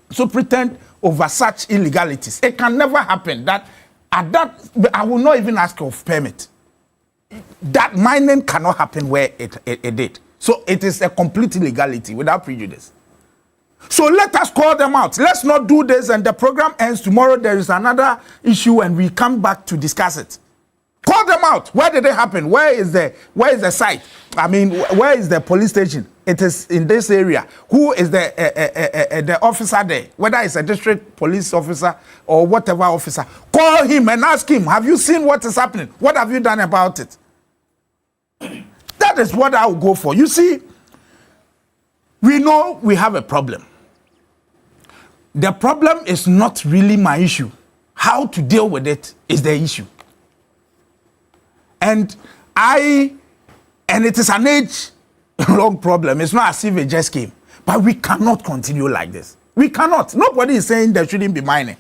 so pretend over such illegalities. It can never happen. That I will not even ask of permit. That mining cannot happen where it did. So it is a complete illegality without prejudice. So let us call them out. Let's not do this and the program ends tomorrow. There is another issue and we come back to discuss it. Call them out. Where did it happen? Where is the site? Where is the police station? It is in this area. Who is the officer there? Whether it's a district police officer or whatever officer. Call him and ask him, have you seen what is happening? What have you done about it? That is what I will go for. You see, we know we have a problem. The problem is not really my issue. How to deal with it is the issue. And it is an age-long problem. It's not as if it just came. But we cannot continue like this. We cannot. Nobody is saying there shouldn't be mining.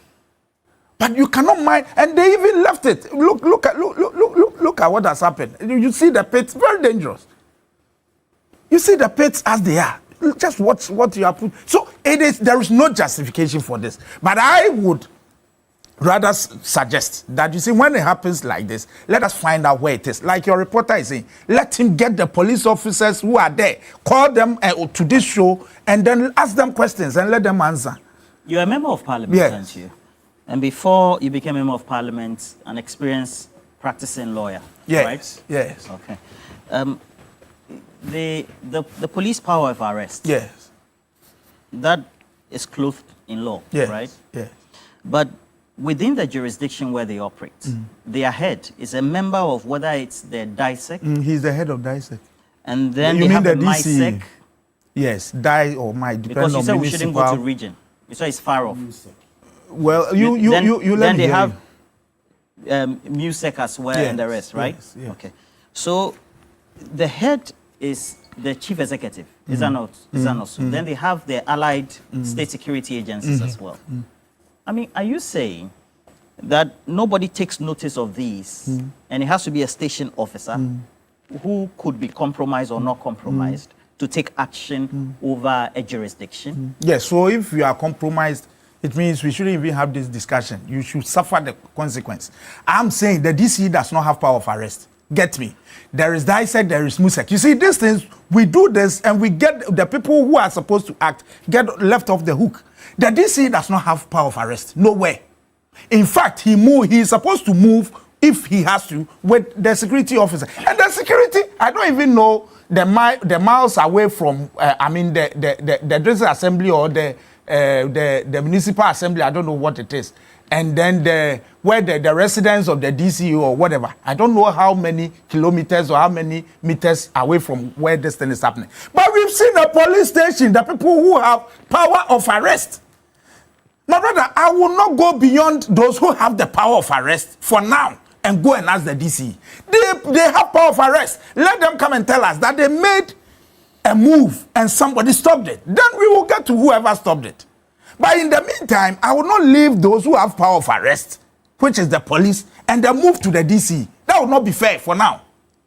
But you cannot mine, and they even left it. Look at what has happened. You see the pits, very dangerous. You see the pits as they are. Just watch what you are put. So there is no justification for this. But I would rather suggest that, you see, when it happens like this, let us find out where it is. Like your reporter is saying, let him get the police officers who are there, call them to this show, and then ask them questions and let them answer. You're a member of parliament, aren't you? And before you became a member of parliament, an experienced practicing lawyer, right? Yes. Okay. The police power of arrest. Yes. That is clothed in law, right? Yes. But within the jurisdiction where they operate, their head is a member of whether it's the DISEC. He's the head of DISEC. And then they have the MISEC. Yes, DI or MI, depending on municipal. Because you said we shouldn't go to region. You said it's far off. Well, you let me hear. Then they have MUSEC as well, and the rest, right? Yes. Okay. So the head is the chief executive. Is that not? Is that not so? Then they have the allied state security agencies as well. Are you saying that nobody takes notice of these, and it has to be a station officer who could be compromised or not compromised to take action over a jurisdiction? Yes, so if you are compromised, it means we shouldn't even have this discussion. You should suffer the consequence. I'm saying the DC does not have power of arrest. Get me? There is DISEC, there is MUSEC. You see, these things, we do this and we get the people who are supposed to act get left off the hook. The DC does not have power of arrest. Nowhere. In fact, he is supposed to move if he has to with the security officer. And the security, I don't even know the miles away from, the district assembly or the municipal assembly. I don't know what it is. And then where the residents of the DC or whatever. I don't know how many kilometers or how many meters away from where this thing is happening. But we've seen a police station, the people who have power of arrest. My brother, I will not go beyond those who have the power of arrest for now and go and ask the DC. They have power of arrest. Let them come and tell us that they made a move and somebody stopped it. Then we will get to whoever stopped it. But in the meantime, I will not leave those who have power of arrest, which is the police, and then move to the DC. That would not be fair for now.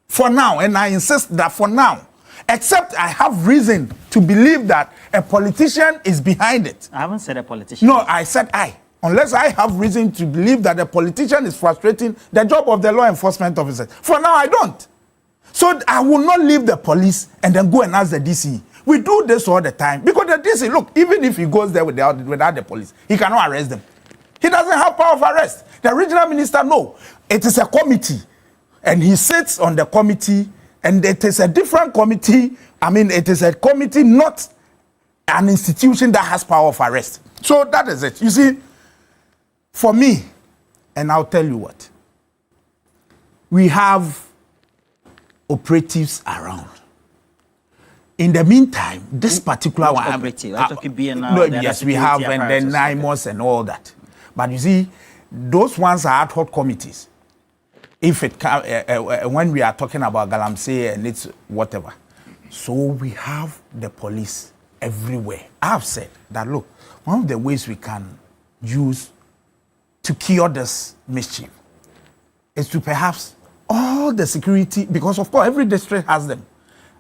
For now, and I insist that for now. Except I have reason to believe that a politician is behind it. I haven't said a politician. No, I said I. Unless I have reason to believe that a politician is frustrating the job of the law enforcement officers. For now, I don't. So I will not leave the police and then go and ask the DC. We do this all the time. Because the DC, look, even if he goes there without the police, he cannot arrest them. He doesn't have power of arrest. The regional minister, no. It is a committee. And he sits on the committee. And it is a different committee. It is a committee, not an institution that has power of arrest. So that is it. You see, for me, and I'll tell you what, we have operatives around. In the meantime, this particular one, yes, we have, and then NIMOS and all that. But you see, those ones are ad hoc committees. If it when we are talking about Galamsey and it's whatever. So we have the police everywhere. I have said that, look, one of the ways we can use to cure this mischief is to perhaps all the security, because of course every district has them,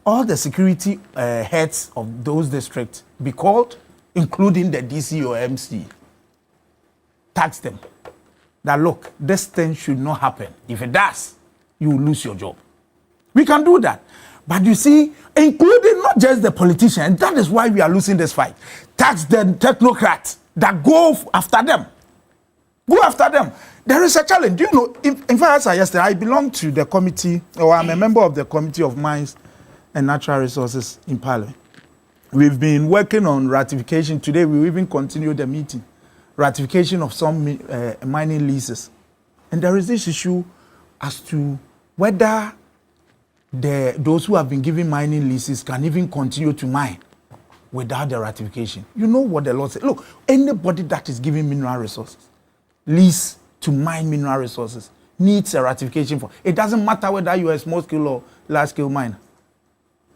all the security heads of those districts be called, including the DC or MC, tax them. That look, this thing should not happen. If it does, you will lose your job. We can do that. But you see, including not just the politicians, that is why we are losing this fight. Tax the technocrats that go after them. Go after them. There is a challenge. Do you know, in fact, as I yesterday, I belong to the committee, or I'm a member of the Committee of Mines and Natural Resources in Parliament. We've been working on ratification. Today, we will even continue the meeting. Ratification of some mining leases. And there is this issue as to whether those who have been given mining leases can even continue to mine without the ratification. You know what the law says. Look, anybody that is giving mineral resources, lease to mine mineral resources, needs a ratification for. It doesn't matter whether you are a small scale or large scale miner.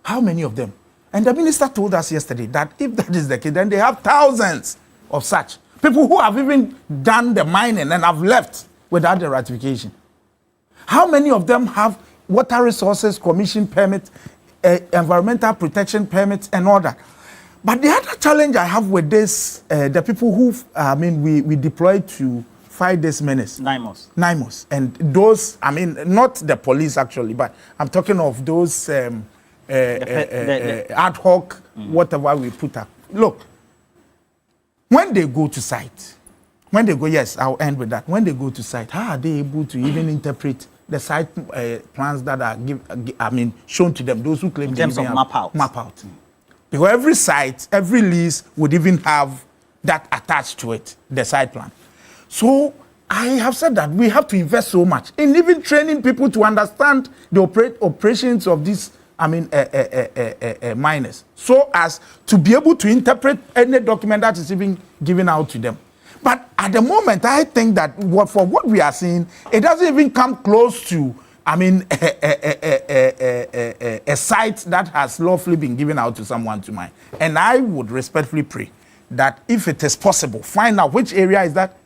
How many of them? And the minister told us yesterday that if that is the case, then they have thousands of such. People who have even done the mining and have left without the ratification. How many of them have water resources, commission permits, environmental protection permits, and all that? But the other challenge I have with this, the people who, we deployed to fight this menace. NIMOS. And those, not the police actually, but I'm talking of those ad hoc, whatever we put up. Look, when they go to site, yes, I'll end with that. When they go to site, how are they able to even interpret the site plans that are shown to them, those who claim in terms of map out? Because every site, every lease would even have that attached to it, the site plan. So I have said that we have to invest so much in even training people to understand the operations of these miners, so as to be able to interpret any document that is even given out to them. But at the moment, I think that for what we are seeing, it doesn't even come close to, a site that has lawfully been given out to someone to mine. And I would respectfully pray that if it is possible, find out which area is that,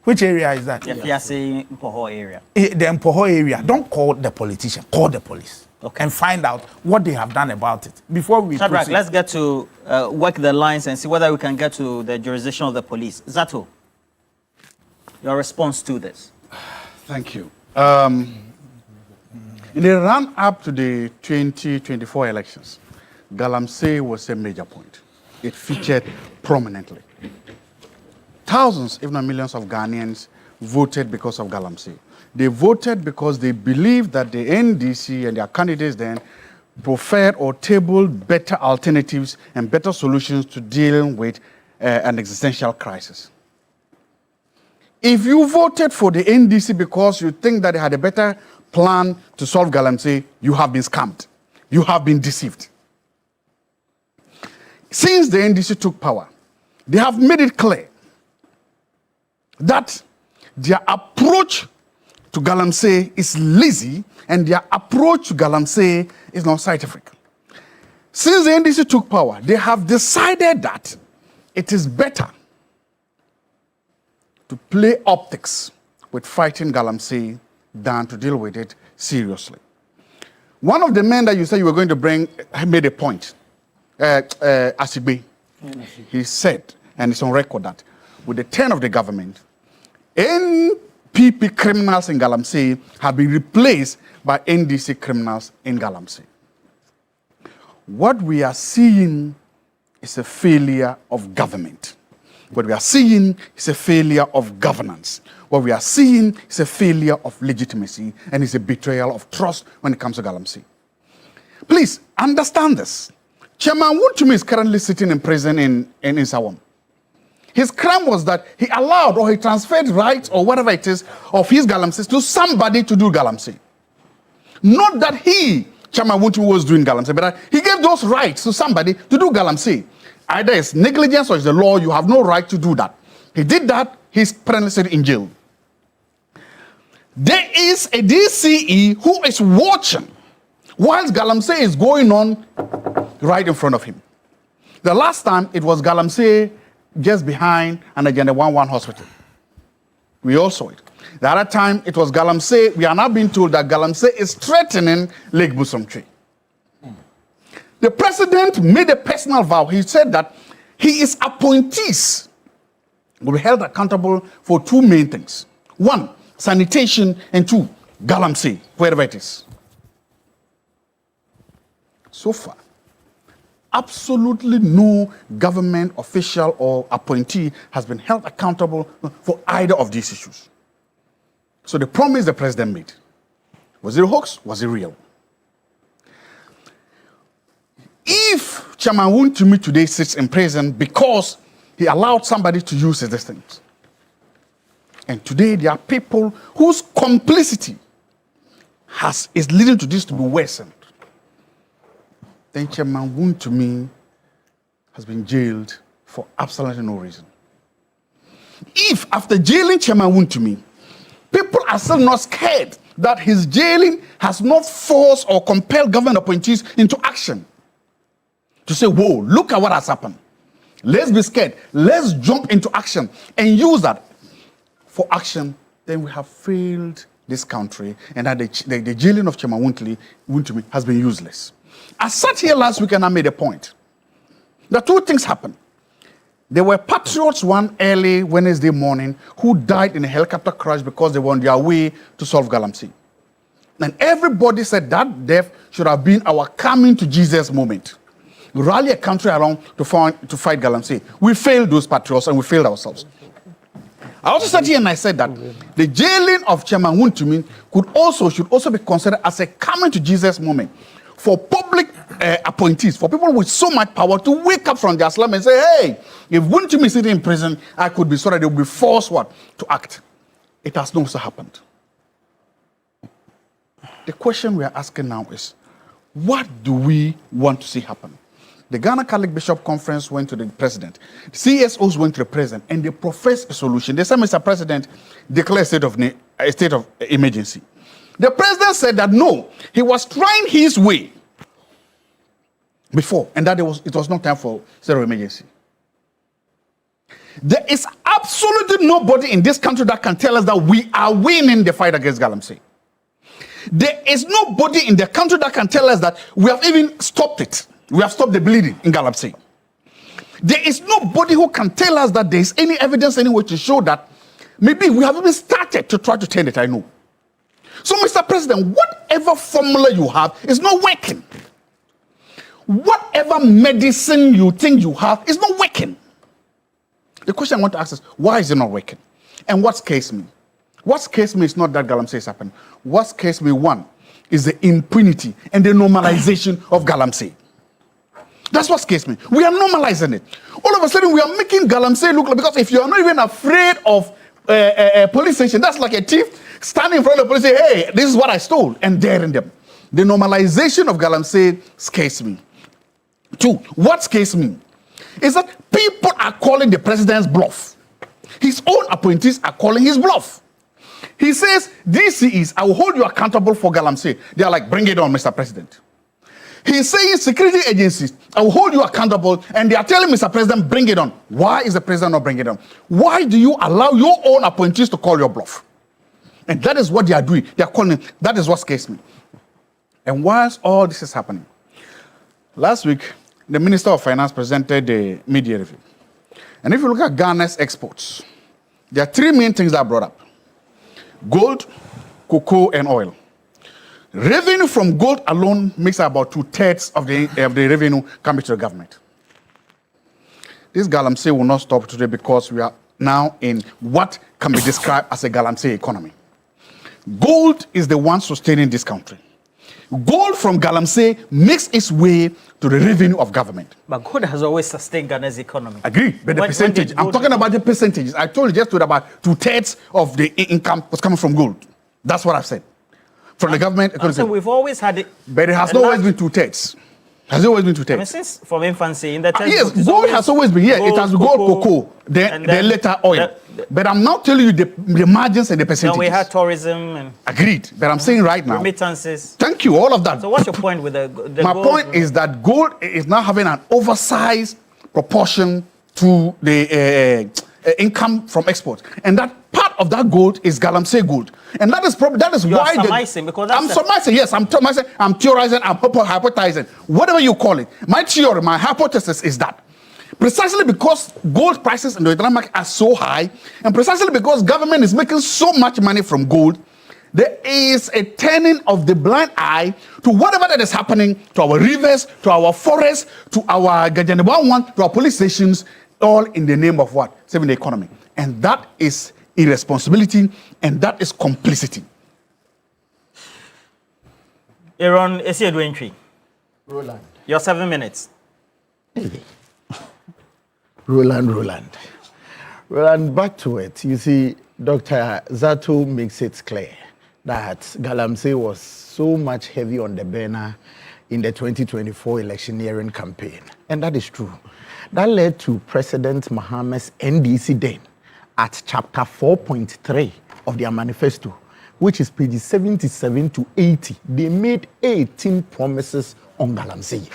Which area is that? Yafiase Mpoho area. The Mpoho area. Don't call the politician. Call the police. Okay. And find out what they have done about it before we Shadrach, proceed. let's get to work the lines and see whether we can get to the jurisdiction of the police. Zato, your response to this? Thank you. In the run-up to the 2024 elections, Galamsey was a major point. It featured prominently. Thousands, if not millions, of Ghanaians voted because of Galamsey. They voted because they believed that the NDC and their candidates then preferred or tabled better alternatives and better solutions to dealing with an existential crisis. If you voted for the NDC because you think that they had a better plan to solve Galamsey, you have been scammed. You have been deceived. Since the NDC took power, they have made it clear that their approach to Galamsey is lazy and their approach to Galamsey is not scientific. Since the NDC took power, they have decided that it is better to play optics with fighting Galamsey than to deal with it seriously. One of the men that you said you were going to bring made a point. Asigbe, he said, and it's on record, that with the turn of the government, NPP criminals in Galamsey have been replaced by NDC criminals in Galamsey. What we are seeing is a failure of government. What we are seeing is a failure of governance. What we are seeing is a failure of legitimacy and is a betrayal of trust when it comes to Galamsey. Please understand this. Chairman Wontumi is currently sitting in prison in Sawam. His crime was that he allowed or he transferred rights or whatever it is of his Galamsey to somebody to do Galamsey. Not that he, Chairman Wontumi, was doing Galamsey, but that he gave those rights to somebody to do Galamsey. Either it's negligence or it's the law, you have no right to do that. He did that, he's currently sitting in jail. There is a DCE who is watching whilst Galamsey is going on right in front of him. The last time it was Galamsey just behind an Agenda 11 hospital. We all saw it. The other time it was Galamsey. We are now being told that Galamsey is threatening Lake Busomtwi. The president made a personal vow. He said that his appointees will be held accountable for two main things. One, sanitation, and two, Galamsey, wherever it is. So far, absolutely no government official or appointee has been held accountable for either of these issues. So the promise the president made, was it a hoax? Was it real? If Chairman Wontumi today sits in prison because he allowed somebody to use his things, and today there are people whose complicity is leading to this to be worsened, then Chairman Wontumi has been jailed for absolutely no reason. If after jailing Chairman Wontumi, people are still not scared that his jailing has not forced or compelled government appointees into action, to say, whoa, look at what has happened. Let's be scared. Let's jump into action and use that for action, then we have failed this country, and that the jailing of Chairman Wontumi has been useless. I sat here last week and I made a point. The two things happened. There were patriots one early Wednesday morning who died in a helicopter crash because they were on their way to solve Galamsey. And everybody said that death should have been our coming to Jesus moment. We rally a country around to fight Galamsey. We failed those patriots and we failed ourselves. I also sat here and I said that the jailing of Chairman Wontumi should also be considered as a coming to Jesus moment for public appointees, for people with so much power to wake up from their slumber and say, hey, if Wontumi is sitting in prison, I could be sorry, they will be forced to act. It has not so happened. The question we are asking now is, what do we want to see happen? The Ghana Catholic Bishop Conference went to the president. The CSOs went to the president, and they professed a solution. They said, Mr. President, declare a state of emergency. The president said that no, he was trying his way before, and that it was not time for state of emergency. There is absolutely nobody in this country that can tell us that we are winning the fight against galamsey. There is nobody in the country that can tell us that we have even stopped it. We have stopped the bleeding in galamsey. There is nobody who can tell us that there is any evidence anywhere to show that maybe we have even started to try to turn it, I know. So, Mr. President, whatever formula you have is not working. Whatever medicine you think you have is not working. The question I want to ask is, why is it not working? And what scares me? What scares me is not that galamsey is happening. What scares me, one, is the impunity and the normalization of galamsey. That's what scares me. We are normalizing it. All of a sudden, we are making galamsey look like, because if you are not even afraid of a police station, that's like a thief standing in front of the police and say, hey, this is what I stole, and daring them. The normalization of galamsey scares me. Two, what scares me is that people are calling the president's bluff. His own appointees are calling his bluff. He says, DCEs, I will hold you accountable for galamsey. They are like, bring it on, Mr. President. He's saying security agencies, I will hold you accountable, and they are telling Mr. President, bring it on. Why is the president not bringing it on? Why do you allow your own appointees to call your bluff? And that is what they are doing. They are calling, that is what scares me. And whilst all this is happening, last week, the Minister of Finance presented the media review. And if you look at Ghana's exports, there are three main things that are brought up: gold, cocoa, and oil. Revenue from gold alone makes about 2/3 of the revenue coming to the government. This galamsey will not stop today because we are now in what can be described as a galamsey economy. Gold is the one sustaining this country. Gold from galamsey makes its way to the revenue of government. But gold has always sustained Ghana's economy. Agree, but the percentage, I'm talking about the percentages. I told you just about 2/3 of the income was coming from gold. That's what I've said. From the government. So we've always had it. But it has not always been 2/3. Has it always been 2/3? I mean, since from infancy, in the yes, gold has always been here. It has gold, cocoa, then later oil. But I'm not telling you the margins and the percentages. Then we had tourism and. Agreed. But I'm saying right now. Remittances. Thank you, all of that. So what's your point with the My gold? point is that gold is now having an oversized proportion to the income from exports, and that part of that gold is galamsey gold, and that is probably You're why surmising, because that's I'm surmising. Yes, I'm surmising. I'm theorizing. I'm hypothesizing. Whatever you call it, my theory, my hypothesis is that precisely because gold prices in the international market are so high, and precisely because government is making so much money from gold, there is a turning of the blind eye to whatever that is happening to our rivers, to our forests, to our Gajaneba, to our police stations, all in the name of what? Saving the economy. And that is irresponsibility, and that is complicity. Aaron, is he doing tree? Roland. Your 7 minutes. Roland, back to it. You see, Dr. Zato makes it clear that galamsey was so much heavy on the banner in the 2024 electioneering campaign. And that is true. That led to President Mahama's NDC then at chapter 4.3 of their manifesto, which is pages 77 to 80. They made 18 promises on galamsey.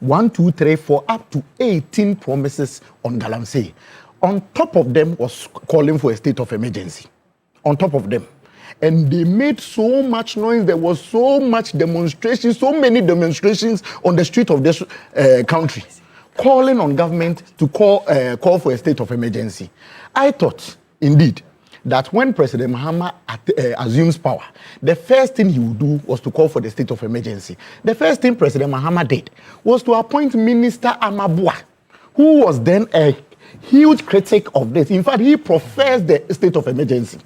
1, 2, 3, 4, up to 18 promises on galamsey. On top of them was calling for a state of emergency. On top of them. And they made so much noise. There was so much demonstration, so many demonstrations on the street of this country, calling on government to call for a state of emergency. I thought, indeed, that when President Mahama assumes power, the first thing he would do was to call for the state of emergency. The first thing President Mahama did was to appoint Minister Amabua, who was then a huge critic of this. In fact, he professed the state of emergency.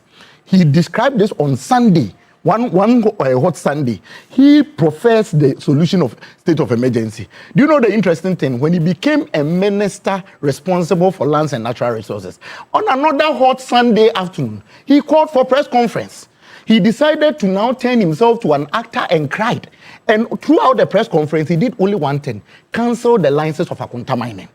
He described this on Sunday, one hot Sunday. He professed the solution of state of emergency. Do you know the interesting thing? When he became a minister responsible for lands and natural resources, on another hot Sunday afternoon, he called for press conference. He decided to now turn himself to an actor and cried. And throughout the press conference, he did only one thing: cancel the license of Akunta mining.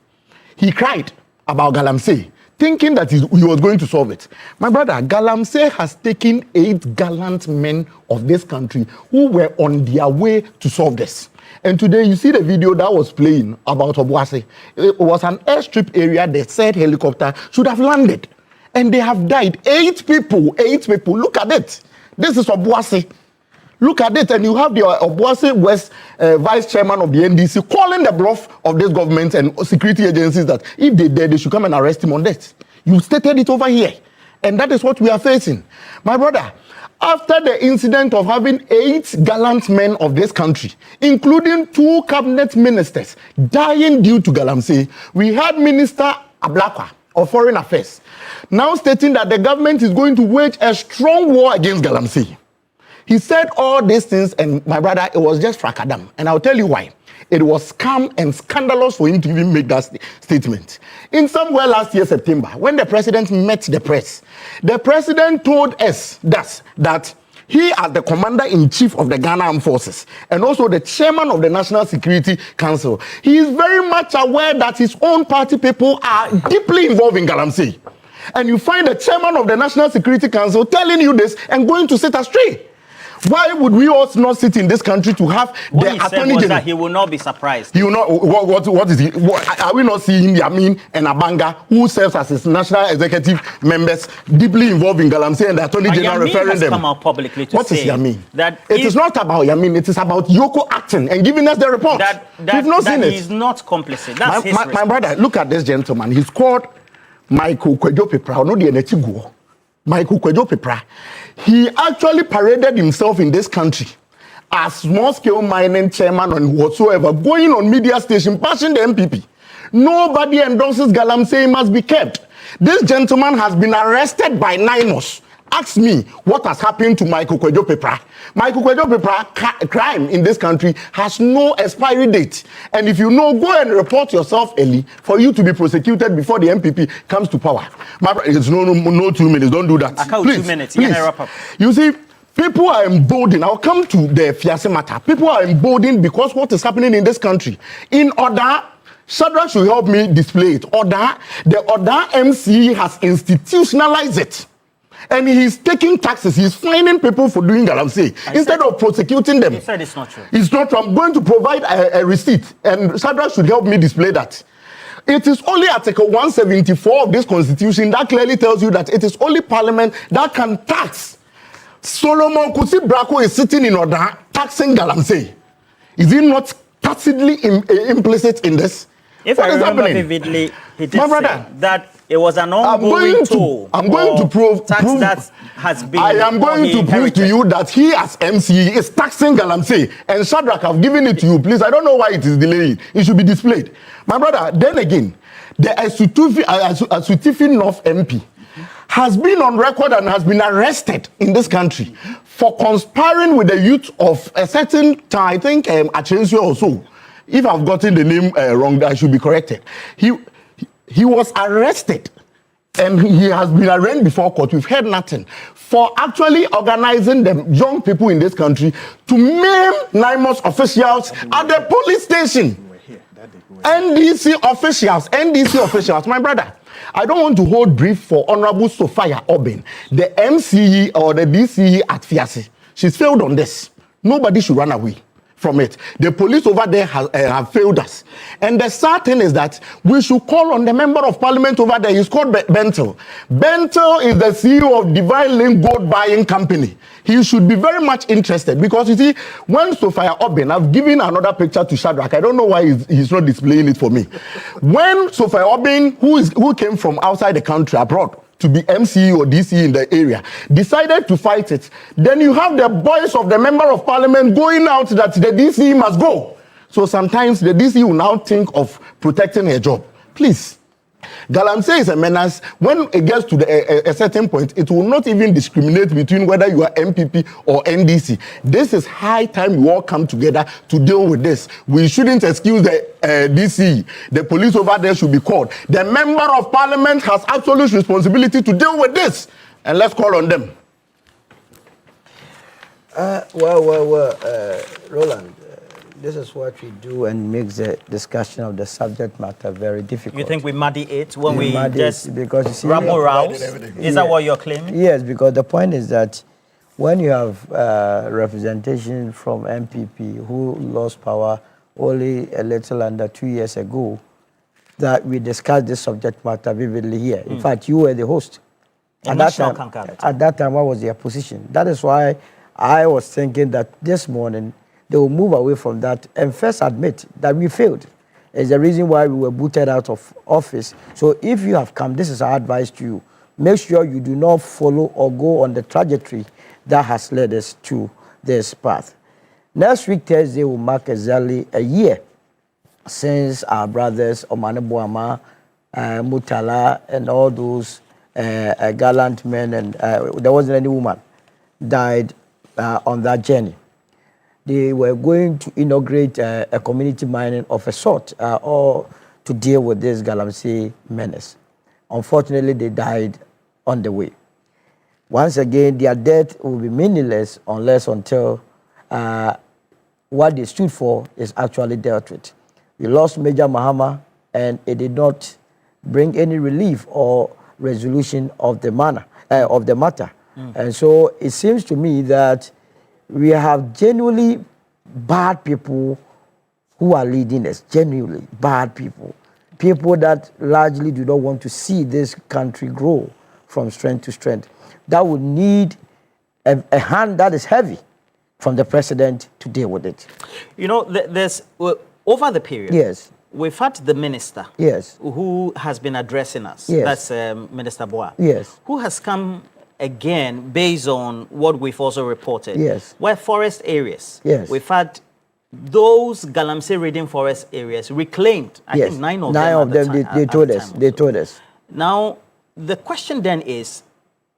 He cried about galamsey, thinking that he was going to solve it. My brother, galamsey has taken 8 gallant men of this country who were on their way to solve this. And today you see the video that was playing about Obuasi. It was an airstrip area. The said helicopter should have landed. And they have died. 8 people. Look at it. This is Obuasi. Look at it, and you have the Obuasi West vice chairman of the NDC calling the bluff of this government and security agencies that if they dare, they should come and arrest him on that. You stated it over here, and that is what we are facing. My brother, after the incident of having 8 gallant men of this country, including 2 cabinet ministers, dying due to galamsey, we had Minister Ablakwa of Foreign Affairs now stating that the government is going to wage a strong war against galamsey. He said all these things, and my brother, it was just fracadam. And I'll tell you why. It was scam and scandalous for him to even make that statement. In somewhere last year, September, when the president met the press, the president told us that he, as the commander-in-chief of the Ghana Armed Forces and also the chairman of the National Security Council, he is very much aware that his own party people are deeply involved in galamsey. And you find the chairman of the National Security Council telling you this and going to sit astray. Why would we all not sit in this country to have what the attorney general? That he will not be surprised. He will not. What is he? Are we not seeing Yamin and Abanga, who serves as his national executive members, deeply involved in galamsey, and the attorney general Yamin referring has them? Come out publicly to what say is Yamin? That it is not about Yamin. It is about Yoko acting and giving us the report. We've not seen it. He's not complicit. That's his my brother. Look at this gentleman. He's called Michael Kwejo Pepra. No, the Michael Kwejo Pepra. He actually paraded himself in this country as small-scale mining chairman and whatsoever, going on media station, bashing the MPP. Nobody endorses galamsey must be kept. This gentleman has been arrested by NIMOS. Ask me what has happened to Michael Kwejo Pepra. Michael Kwejo Pepra crime in this country has no expiry date. And if you know, go and report yourself early for you to be prosecuted before the MPP comes to power. It's no 2 minutes. Don't do that. I count 2 minutes. Please. Yeah, wrap up. You see, people are emboldened. I'll come to the Fiase matter. People are emboldened because what is happening in this country. In order, Shadrach should help me display it. The Order MC has institutionalized it. And he's taking taxes. He's fining people for doing galamsey instead of prosecuting them. He said it's not true. It's not true. I'm going to provide a receipt, and Shadrach should help me display that. It is only Article 174 of this Constitution that clearly tells you that it is only Parliament that can tax. Solomon Kusi Brako is sitting in order taxing galamsey. Is he not tacitly implicit in this? If what I is remember happening? vividly, he did My say brother, that it was an ongoing tool. I'm going to prove that has been. I am going to prove to you that he, as MC, is taxing galamsey, and Shadrach have given it to you. Please, I don't know why it is delaying. It should be the My brother, then again, the Asutifi North MP has been on record and has been arrested in this country for conspiring with the youth of a certain time, I think, Achencio or so. If I've gotten the name wrong, I should be corrected. He was arrested and he has been arraigned before court. We've heard nothing for actually organizing the young people in this country to maim NIMOS officials at the police station. NDC officials, my brother. I don't want to hold brief for Honorable Sophia Obin, the MCE or the DCE at Fiase. She's failed on this. Nobody should run away from it. The police over there have failed us. And the sad thing is that we should call on the member of parliament over there. He's called Bentel. Bentel is the CEO of Divine Link Gold Buying Company. He should be very much interested because you see, when Sophia Obin, I've given another picture to Shadrach. I don't know why he's not displaying it for me. When Sophia Obin, who came from outside the country, abroad, to be MCE or DCE in the area, decided to fight it. Then you have the voice of the member of parliament going out that the DCE must go. So sometimes the DCE will now think of protecting her job. Please. Galamsey is a menace. When it gets to a certain point, it will not even discriminate between whether you are MPP or NDC. This is high time we all come together to deal with this. We shouldn't excuse the DCE. The police over there should be called. The member of parliament has absolute responsibility to deal with this. And let's call on them. Roland. This is what we do and makes the discussion of the subject matter very difficult. You think we muddy it when we just because you see, rabble rouse? Is that what you're claiming? Yes, because the point is that when you have representation from MPP who lost power only a little under 2 years ago, that we discussed this subject matter vividly here. In fact, you were the host. At that time, what was their position? That is why I was thinking that this morning they will move away from that and first admit that we failed. It's the reason why we were booted out of office. So if you have come, this is our advice to you. Make sure you do not follow or go on the trajectory that has led us to this path. Next week, Thursday, will mark exactly a year since our brothers Omane Boama, Mutala, and all those gallant men, and there wasn't any woman, died on that journey. They were going to inaugurate a community mining of a sort or to deal with this Galamsey menace. Unfortunately, they died on the way. Once again, their death will be meaningless until what they stood for is actually dealt with. We lost Major Mahama, and it did not bring any relief or resolution of the matter. And so it seems to me that we have genuinely bad people who are leading us, genuinely bad people. People that largely do not want to see this country grow from strength to strength. That would need a hand that is heavy from the president to deal with it. You know, there's, over the period, yes, we've had the minister, yes, who has been addressing us. Yes. That's Minister Boa. Yes. Who has come again based on what we've also reported. Yes. Where forest areas. Yes. We've had those Galamsey Reading forest areas reclaimed. I think nine of them. They told us. They told us. Now, the question then is,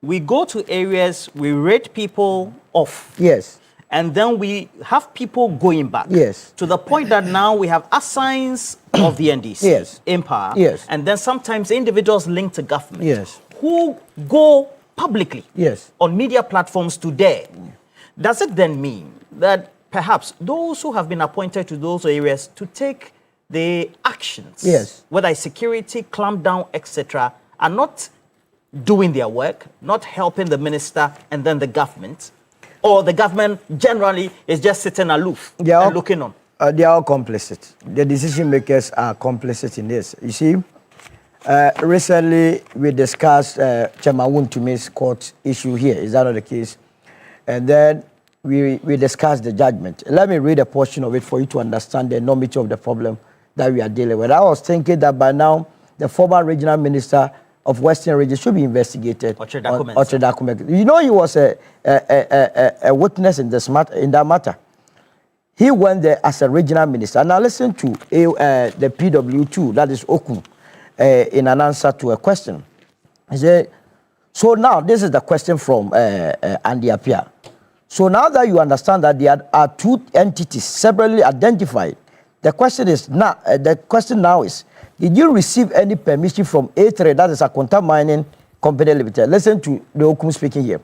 we go to areas, we raid people off. Yes. And then we have people going back. Yes. To the point that now we have assigns of the NDC yes. in power. Yes. And then sometimes individuals linked to government. Yes. Who go publicly yes. on media platforms today. Does it then mean that perhaps those who have been appointed to those areas to take the actions, yes. whether it's security, clamp down, etc., are not doing their work, not helping the minister and then the government, or the government generally is just sitting aloof and looking on? They are all complicit. The decision makers are complicit in this. You see, recently we discussed Chairman Wuntumi's court issue here. Is that not the case? And then we discussed the judgment. Let me read a portion of it for you to understand the enormity of the problem that we are dealing with. I was thinking that by now, the former regional minister of Western Region should be investigated. You know, he was a witness in that matter. He went there as a regional minister. Now listen to the PW2, that is Okun, in an answer to a question. He said, so now this is the question from Andy Appiah. So now that you understand that there are two entities separately identified, the question now is, did you receive any permission from A3, that is Akonta Mining Company Limited? Listen to the Okun speaking here.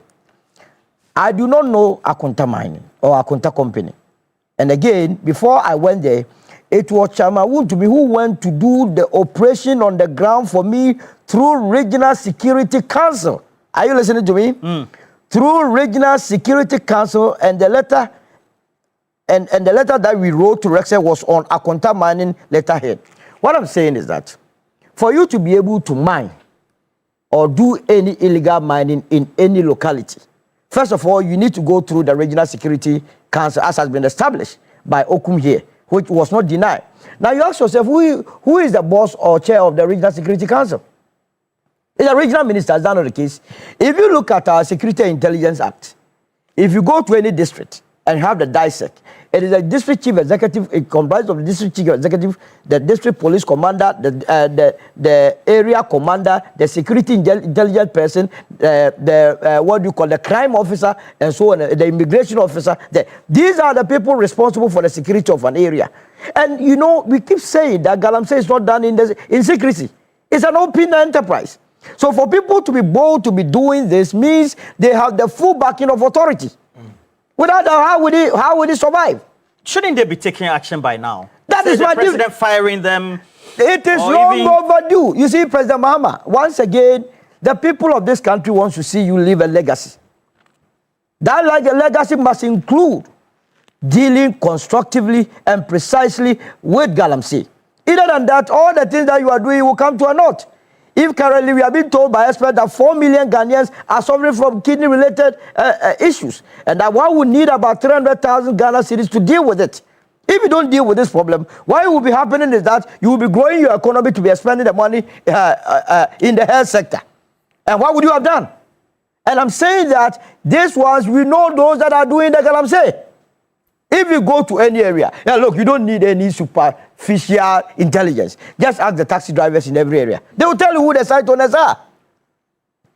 I do not know Akonta Mining or Akonta Company. And again, before I went there, it was Chairman Wuntumi who went to do the operation on the ground for me through Regional Security Council. Are you listening to me? Through Regional Security Council, and the letter the letter that we wrote to Rexel was on Akonta Mining letterhead. What I'm saying is that for you to be able to mine or do any illegal mining in any locality, first of all, you need to go through the Regional Security Council, as has been established by Okum here, which was not denied. Now you ask yourself, who is the boss or chair of the Regional Security Council? It's a regional minister. Is that not the case? If you look at our Security and Intelligence Act, if you go to any district and have the dissect, it is a district chief executive. It comprises of the district chief executive, the district police commander, the area commander, the security intelligence person, the crime officer, and so on, the immigration officer. These are the people responsible for the security of an area. And you know, we keep saying that Galamsey is not done in secrecy. It's an open enterprise. So for people to be bold to be doing this means they have the full backing of authority. Without that, how would he survive? Shouldn't they be taking action by now? That is why the president firing them. It is long overdue. You see, President Mahama, once again, the people of this country want to see you leave a legacy. That legacy must include dealing constructively and precisely with Galamsey. Other than that, all the things that you are doing will come to a naught. If currently we are being told by experts that 4 million Ghanaians are suffering from kidney-related issues, and that one would need about 300,000 Ghana cedis to deal with it. If you don't deal with this problem, what will be happening is that you will be growing your economy to be spending the money in the health sector. And what would you have done? And I'm saying that these ones, we know those that are doing the Galamsey. If you go to any area, yeah, look, you don't need any superficial intelligence. Just ask the taxi drivers in every area. They will tell you who the site owners are.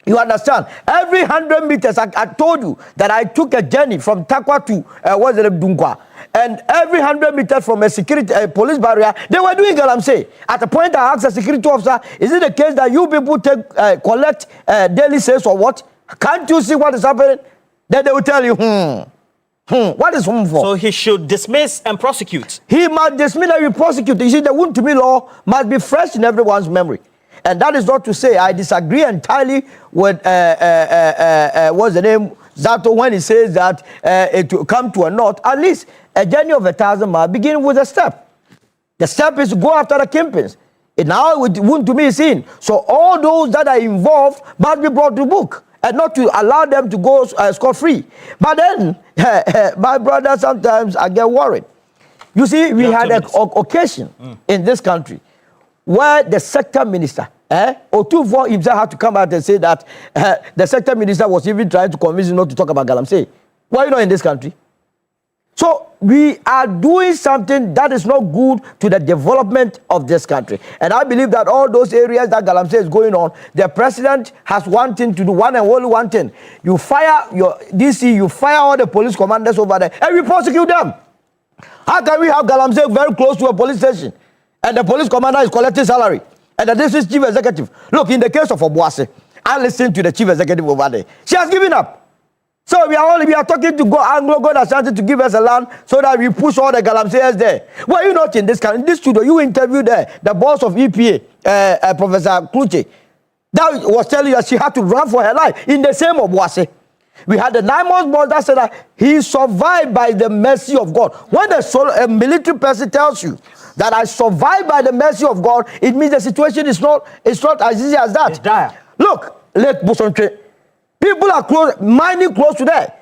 You understand? Every 100 meters, I told you that I took a journey from Takwa to Dunkwa. And every 100 meters from a security police barrier, they were doing Galamsey. At the point I asked the security officer, is it the case that you people collect daily sales or what? Can't you see what is happening? Then they will tell you, what is for? So he should dismiss and prosecute. He must dismiss and prosecute. You see, the Wontumi law must be fresh in everyone's memory. And that is not to say I disagree entirely with, what's the name, Zato, when he says that it will come to a naught. At least a journey of 1,000 miles begin with a step. The step is to go after the kingpins. And now it won't be seen. So all those that are involved must be brought to book and not to allow them to go scot-free. But then, my brother, sometimes I get worried. You see, we had an occasion in this country where the sector minister, Otufo himself had to come out and say that the sector minister was even trying to convince him not to talk about Galamsey. Why are you not in this country? So we are doing something that is not good to the development of this country. And I believe that all those areas that Galamsey is going on, the president has one thing to do, one and only one thing. You fire your DC, you fire all the police commanders over there, and we prosecute them. How can we have Galamsey very close to a police station, and the police commander is collecting salary, and the district chief executive? Look, in the case of Obuasi, I listened to the chief executive over there. She has given up. So we are talking to Anglo God Ashanti to give us a land so that we push all the Galamseyers there. Were you not in this country? In this studio, you interviewed the boss of EPA, Professor Kluche. That was telling you that she had to run for her life in the same Obuasi. We had the 9 months boss that said that he survived by the mercy of God. When a military person tells you that I survived by the mercy of God, it means the situation is not as easy as that. It's dire. Look, Lake Busontre. People are close, mining close to there.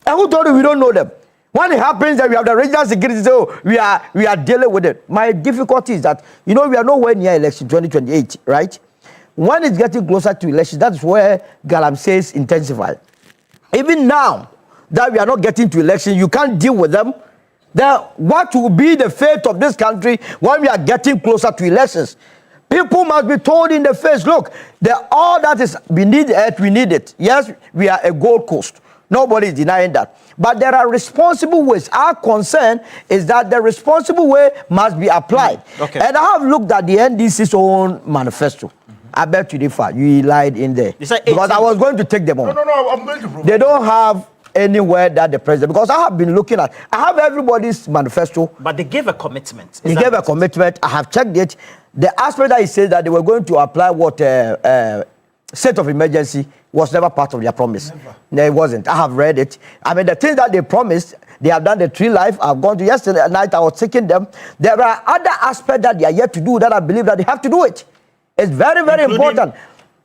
And who told you we don't know them? When it happens that we have the regional security, so we are dealing with it. My difficulty is that, we are nowhere near election 2028, right? When it's getting closer to election, that's where Galamsey's intensify. Even now that we are not getting to election, you can't deal with them. Then what will be the fate of this country when we are getting closer to elections? People must be told in the face, look, all that is beneath the earth, we need it. Yes, we are a Gold Coast. Nobody is denying that. But there are responsible ways. Our concern is that the responsible way must be applied. Okay. And I have looked at the NDC's own manifesto. I bet you you lied in there. Because I was going to take them on. No, I'm going to. They don't have anywhere that the president, because I have been looking at, I have everybody's manifesto. But they gave a commitment. They gave a commitment. I have checked it. The aspect that he says that they were going to apply what state of emergency was never part of their promise. No, it wasn't. I have read it. I mean, the things that they promised, they have done the tree life. I've gone to yesterday night, I was taking them. There are other aspects that they are yet to do that I believe that they have to do it. It's very, very important.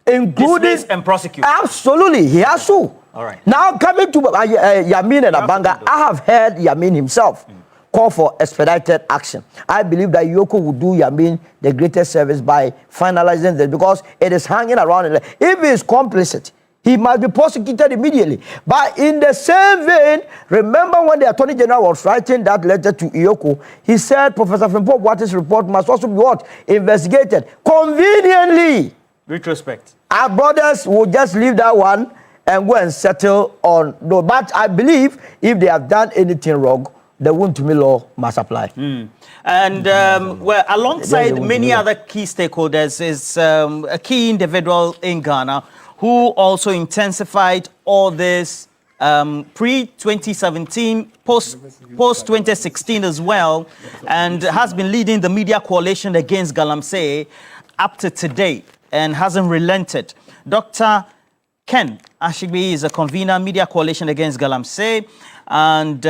Including dismiss and prosecute. Absolutely. He has to. All right. Now, coming to Yamin and Abanga, I have heard Yamin himself call for expedited action. I believe that Yoko would do Yamin the greatest service by finalizing this, because it is hanging around. If he is complicit, he must be prosecuted immediately. But in the same vein, remember when the Attorney General was writing that letter to Iyoko, he said Professor Fimpo Boate's report must also be what? Investigated. Conveniently. Retrospect. Our brothers will just leave that one and go and settle on. No, but I believe if they have done anything wrong, the Wontumi law must apply. And well, alongside many other key stakeholders is a key individual in Ghana who also intensified all this pre-2017, post-2016 as well, and has been leading the media coalition against Galamsey up to today and hasn't relented. Dr. Ken Ashigbi is a convener, Media Coalition Against Galamsey, and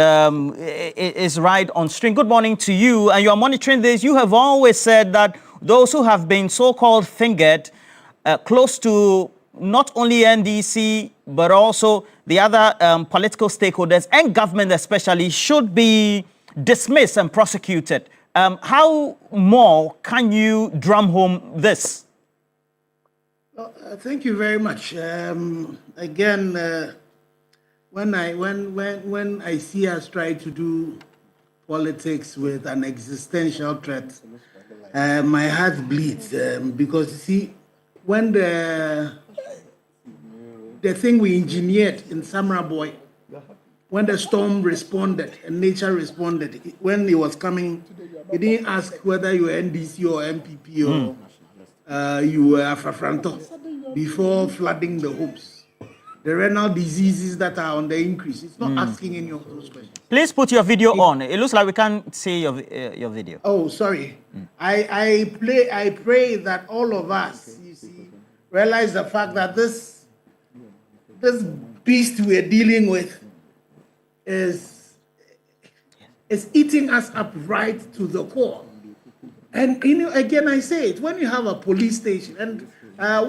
is right on string. Good morning to you, and you are monitoring this. You have always said that those who have been so-called fingered close to not only NDC, but also the other political stakeholders and government especially should be dismissed and prosecuted. How more can you drum home this? Thank you very much. Again, when I see us try to do politics with an existential threat, my heart bleeds because you see, when the thing we engineered in Samra Boy, when the storm responded and nature responded, when it was coming, he didn't ask whether you were NDC or MPP or you were Afrafranto before flooding the homes. The renal diseases that are on the increase, it's not asking any of those questions. Please put your video on. It looks like we can't see your video. Oh, sorry. I pray that all of us, you see, realize the fact that this beast we're dealing with is eating us up right to the core. And again, I say it, when you have a police station, and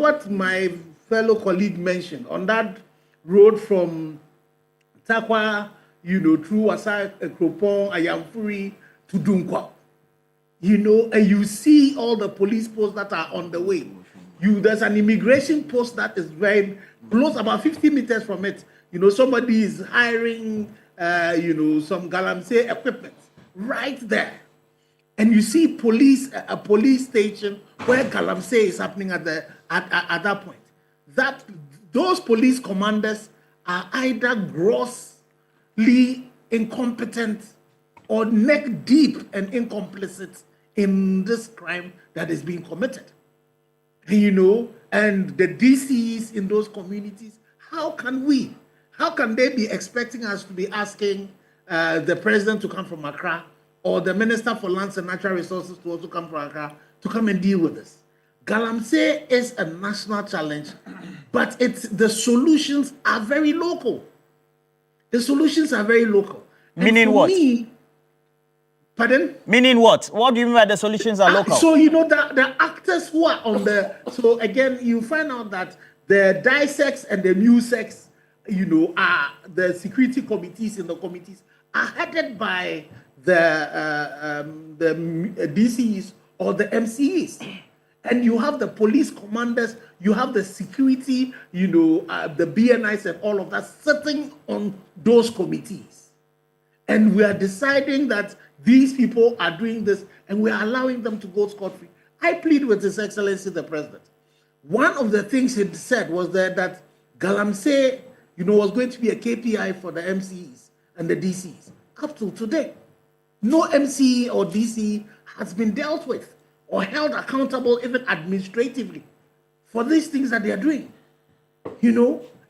what my fellow colleague mentioned, on that road from Takwa, through Wasa, Kropon, Ayamfuri to Dunkwa, and you see all the police posts that are on the way. There's an immigration post that is very close, about 50 meters from it. Somebody is hiring, some Galamsey equipment right there. And you see a police station where Galamsey is happening at that point. Those police commanders are either grossly incompetent or neck deep and incomplicit in this crime that is being committed. And the DCs in those communities, how can they be expecting us to be asking the president to come from Accra or the Minister for Lands and Natural Resources to also come from Accra to come and deal with this? Galamsey is a national challenge, but the solutions are very local. The solutions are very local. Meaning what? Pardon? Meaning what? What do you mean by the solutions are local? So, the actors who are on so again, you find out that the DISEX and the MUSEX, are the security committees in the committees are headed by the DCs or the MCEs. And you have the police commanders, you have the security, the BNIs and all of that sitting on those committees. And we are deciding that these people are doing this and we are allowing them to go scot-free. I plead with His Excellency the President. One of the things he said was that Galamsey, was going to be a KPI for the MCEs and the DCs. Up to today, no MCE or DC has been dealt with or held accountable even administratively for these things that they are doing.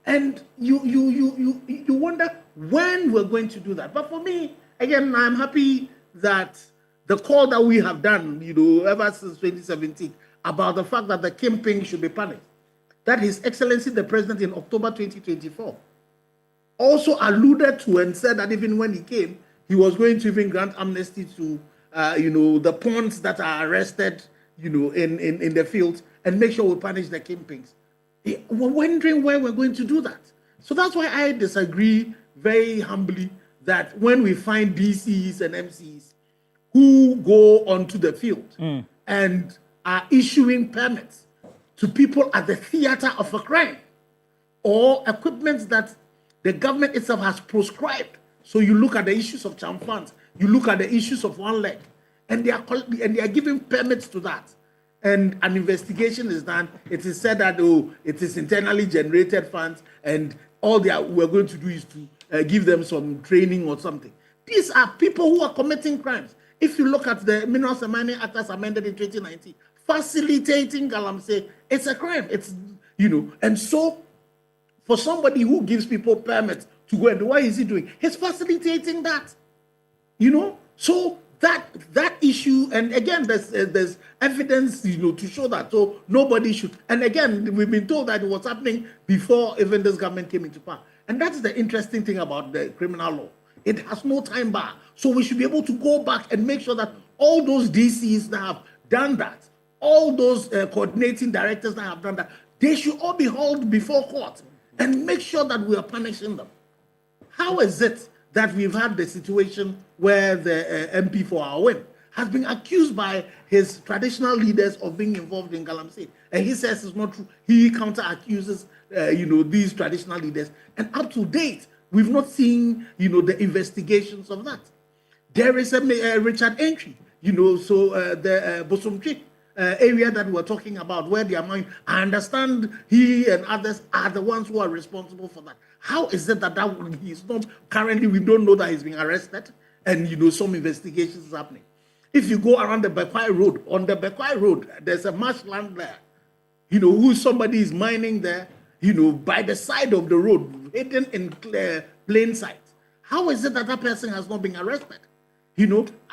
And you wonder when we're going to do that. But for me, again, I'm happy that the call that we have done, ever since 2017, about the fact that the kingpin should be punished, that His Excellency the President in October 2024 also alluded to and said that even when he came, he was going to even grant amnesty to, the pawns that are arrested, in the fields and make sure we punish the kingpins. We're wondering where we're going to do that. So that's why I disagree very humbly that when we find DCs and MCs who go onto the field and are issuing permits to people at the theater of a crime or equipment that the government itself has proscribed. So you look at the issues of charm funds, you look at the issues of one leg, and they are giving permits to that. And an investigation is done. It is said that it is internally generated funds, and all we're going to do is to give them some training or something. These are people who are committing crimes. If you look at the Minerals and Mining Act as amended in 2019, facilitating Galamsey, it's a crime. It's and so for somebody who gives people permits to go and do, what is he doing? He's facilitating that. So that issue, and again, there's evidence, to show that. So nobody should. And again, we've been told that it was happening before even this government came into power. And that's the interesting thing about the criminal law. It has no time bar. So we should be able to go back and make sure that all those DCs that have done that, all those coordinating directors that have done that, they should all be hauled before court and make sure that we are punishing them. How is it that we've had the situation where the MP for our win has been accused by his traditional leaders of being involved in Galamsey? And he says it's not true. He counter-accuses, these traditional leaders. And up to date, we've not seen, the investigations of that. There is a Richard Entry, the Bosomtri area that we're talking about, where they are mine. I understand he and others are the ones who are responsible for that. How is it that he's not currently, we don't know that he's been arrested, and some investigations is happening. If you go around the Bekwai Road, on the Bekwai Road, there's a marshland there, who somebody is mining there, by the side of the road, hidden in plain sight. How is it that that person has not been arrested?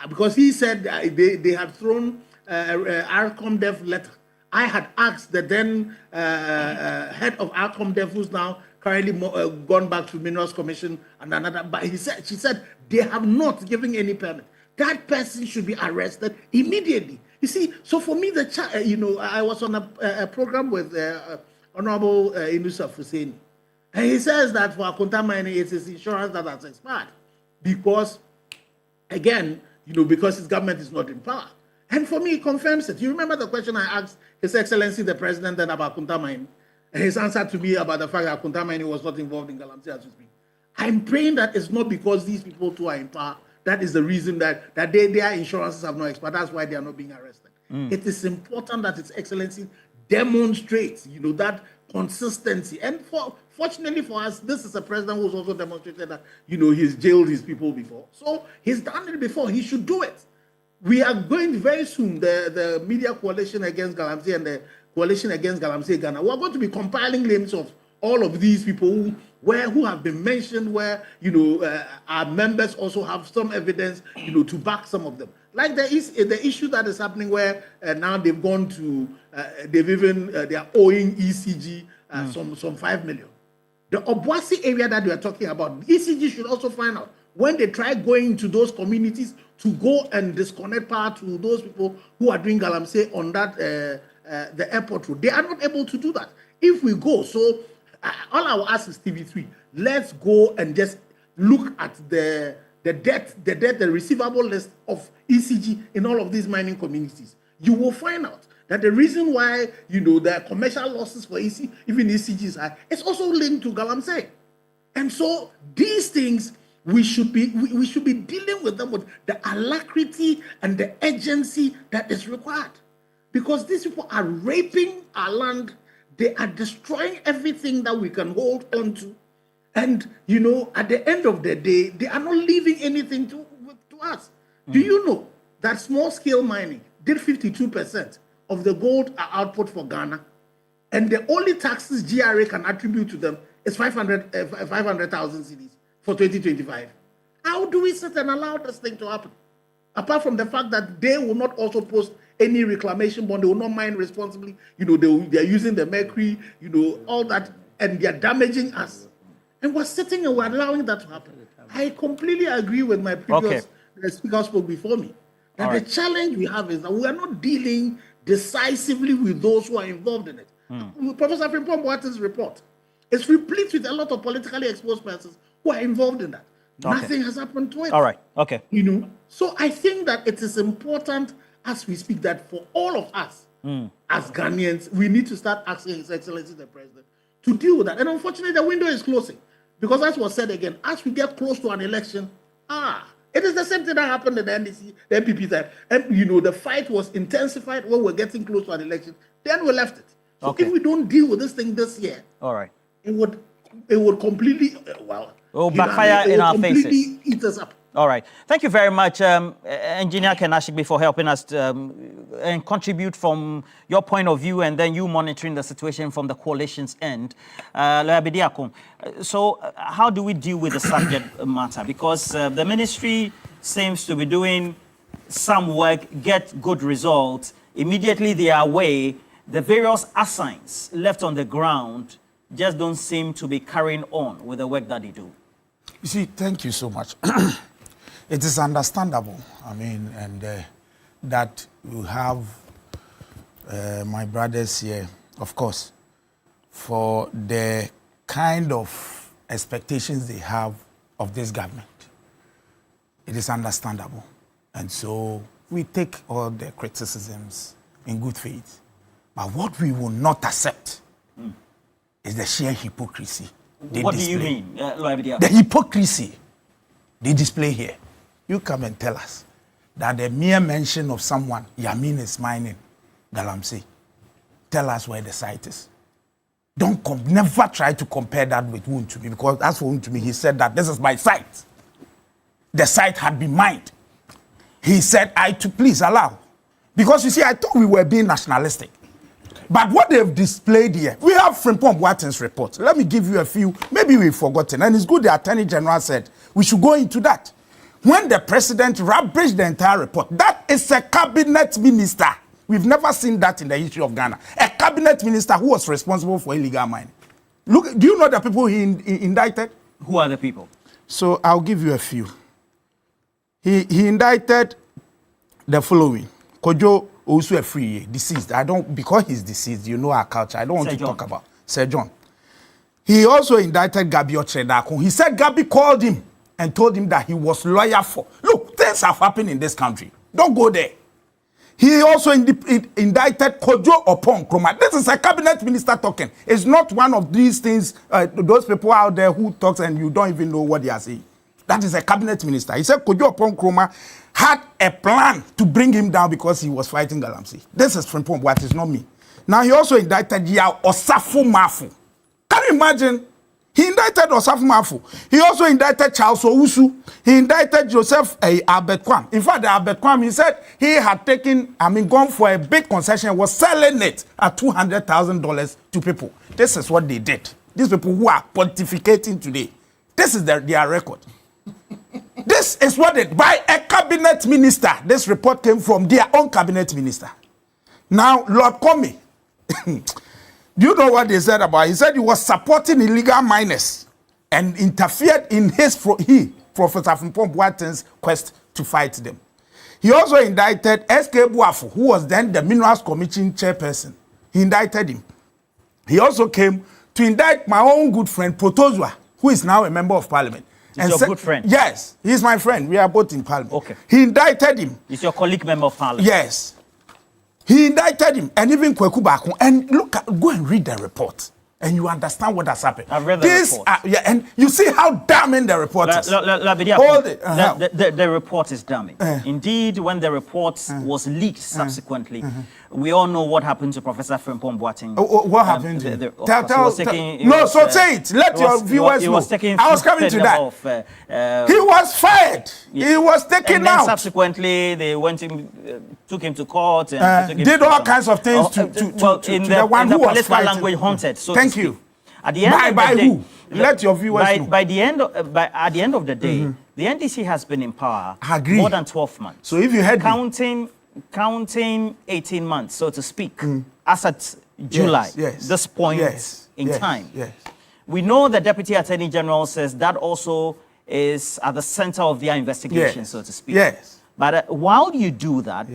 Because he said they had thrown Arcomdev letter. I had asked the then head of Arcomdev, who's now currently gone back to Minerals Commission and another, but she said they have not given any permit. That person should be arrested immediately. You see, so for me, I was on a program with Honorable Inusa Fuseni, and he says that for Akunta Mining, it's his insurance that has expired because, again, because his government is not in power. And for me, it confirms it. You remember the question I asked His Excellency the President then about Akunta Mining? And his answer to me about the fact that Akunta Mining was not involved in Galamsey as we speak. I'm praying that it's not because these people too are in power. That is the reason that their insurances have not expired. That's why they are not being arrested. It is important that His Excellency demonstrates, that consistency. And fortunately for us, this is a president who's also demonstrated that, he's jailed his people before. So he's done it before. He should do it. We are going very soon, the Media Coalition Against Galamsey and the Coalition Against Galamsey Ghana. We're going to be compiling names of all of these people who have been mentioned, where, our members also have some evidence, to back some of them. Like the issue that is happening where now they've gone to, they are owing ECG some 5 million. The Obuasi area that we are talking about, ECG should also find out when they try going to those communities to go and disconnect power to those people who are doing Galamsey on that the airport road. They are not able to do that. If we go, so all I will ask is TV3, let's go and just look at the receivable list of ECG in all of these mining communities. You will find out that the reason why, the commercial losses for even ECG is high, it's also linked to Galamsey. And so these things, we should be dealing with them with the alacrity and the urgency that is required. Because these people are raping our land. They are destroying everything that we can hold on to. And, at the end of the day, they are not leaving anything to us. Do you know that small-scale mining did 52% of the gold output for Ghana? And the only taxes GRA can attribute to them is 500,000 cedis for 2025. How do we sit and allow this thing to happen? Apart from the fact that they will not also post any reclamation bond, they will not mine responsibly. They are using the mercury, all that, and they are damaging us. And we're sitting and we're allowing that to happen. I completely agree with my previous speaker spoke before me. That the challenge we have is that we are not dealing decisively with those who are involved in it. Professor Frimpong Boaten's report is replete with a lot of politically exposed persons who are involved in that. Nothing has happened to it. All right. Okay. So I think that it is important as we speak that for all of us as Ghanaians, we need to start asking His Excellency the President to deal with that. And unfortunately, the window is closing. Because as was said again, as we get close to an election, it is the same thing that happened in the NDC, the MPP side. And, the fight was intensified when we're getting close to an election. Then we left it. So if we don't deal with this thing this year, all right, it would completely, backfire in our faces. Eat us up. All right. Thank you very much, Engineer Kenashigbe, for helping us and contribute from your point of view and then you monitoring the situation from the coalition's end. Lawyer Bediako, so how do we deal with the subject matter? Because the ministry seems to be doing some work, get good results, immediately they are away, the various assigns left on the ground just don't seem to be carrying on with the work that they do. You see, thank you so much. It is understandable, I mean, and that you have my brothers here, of course, for the kind of expectations they have of this government. It is understandable. And so we take all the criticisms in good faith. But what we will not accept is the sheer hypocrisy. What do you mean? The hypocrisy they display here. You come and tell us that the mere mention of someone, Yamin is mining, Galamsey, tell us where the site is. Never try to compare that with Wontumi, because as for Wontumi, he said that this is my site. The site had been mined. He said, please allow. Because you see, I thought we were being nationalistic. But what they've displayed here, we have Frimpong Boaten's report. Let me give you a few. Maybe we've forgotten. And it's good the Attorney General said we should go into that. When the president rubbished the entire report, that is a cabinet minister. We've never seen that in the history of Ghana. A cabinet minister who was responsible for illegal mining. Look, do you know the people he indicted? Who are the people? So I'll give you a few. He indicted the following. Kojo also a free deceased. Because he's deceased, you know our culture. I don't want to talk about Sir John. He also indicted Gabi Ochredako. He said Gabi called him and told him that he was lawyer for. Look, things have happened in this country. Don't go there. He also indicted Kojo Opon Kroma. This is a cabinet minister talking. It's not one of these things, those people out there who talks and you don't even know what they are saying. That is a cabinet minister. He said Kojo Opon Kroma had a plan to bring him down because he was fighting Galamsey. This is from what is not me. Now he also indicted Yao Osafo Mafu. Can you imagine? He indicted Osafo Mafu. He also indicted Charles Owusu. He indicted Joseph Albert Kwam. In fact, Albert Kwam, he said he had gone for a big concession, was selling it at $200,000 to people. This is what they did. These people who are pontificating today. This is their record. This is what by a cabinet minister. This report came from their own cabinet minister. Now, Lord Comey, do you know what they said about it? He said he was supporting illegal miners and interfered in Professor Frimpong Boaten's quest to fight them. He also indicted S.K. Buafu, who was then the Minerals Commission chairperson. He indicted him. He also came to indict my own good friend, Protozua, who is now a member of parliament. He's your good friend? Yes, he's my friend. We are both in parliament. Okay. He indicted him. He's your colleague member of parliament? Yes. He indicted him, and even Kweku Baku. And go and read the report, and you understand what has happened. I've read the report. And you see how damning the report is. The report is damning. Indeed, when the report was leaked subsequently, we all know what happened to Professor Frimpong Boaten. What happened to him? Say it. Let your viewers know. I was coming to that. He was fired. Yeah. He was taken out. Subsequently, they took him to court and did all kinds of things to the one who was political language haunted. So thank you. At the end by who? Let your viewers know. At the end of the day, the NDC has been in power more than 12 months. So if you had counting 18 months, so to speak, as at July, this point in time. Yes. We know the Deputy Attorney General says that also is at the center of their investigation, so to speak. Yes. But while you do that,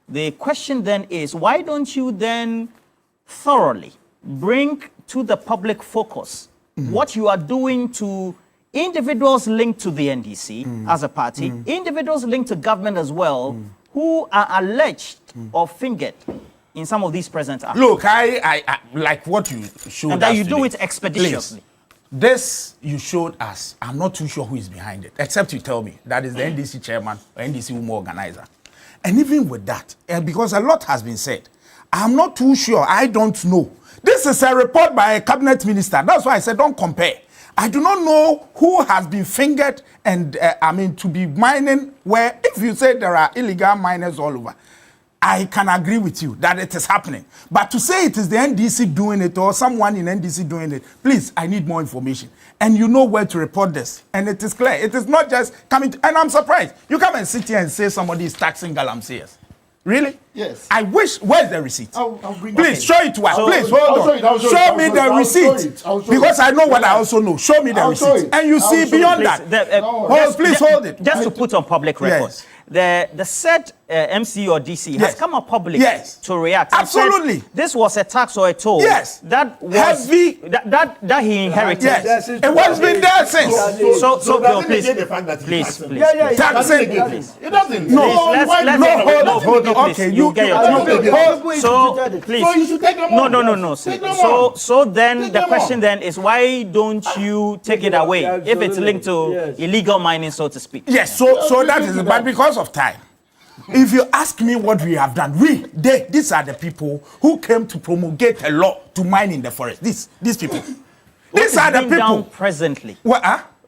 the question then is, why don't you then thoroughly bring to the public focus what you are doing to individuals linked to the NDC as a party, individuals linked to government as well, who are alleged or fingered in some of these present acts? Look, I like what you showed us. And that you do it expeditiously. Please. This you showed us. I'm not too sure who is behind it, except you tell me that is the NDC chairman or NDC woman organizer. And even with that, because a lot has been said, I'm not too sure. I don't know. This is a report by a cabinet minister. That's why I said don't compare. I do not know who has been fingered and to be mining where, if you say there are illegal miners all over, I can agree with you that it is happening. But to say it is the NDC doing it or someone in NDC doing it, please, I need more information. And you know where to report this. And it is clear. It is not just coming to, and I'm surprised. You come and sit here and say somebody is taxing galamsees. Really? Yes. I wish, where's the receipt? I'll bring Please, it. show it to us. Please, hold on. Show me the receipt. Because I know what I also know. Show me the receipt. And you see beyond that. Please hold it. Just to put on public record. The said MC or DC has come up public to react. Absolutely. This was a tax or a toll. Yes. That was heavy. That he inherited. Yes. It was been there since. So please. Taxing. It doesn't. No. Hold on. Okay, you get your So please. So you should take them on. No. So then the question then is, why don't you take it away if it's linked to illegal mining, so to speak? Yes. So that is it. But because of time, if you ask me what we have done, these are the people who came to promulgate a law to mine in the forest. These people. These are the people down presently. What?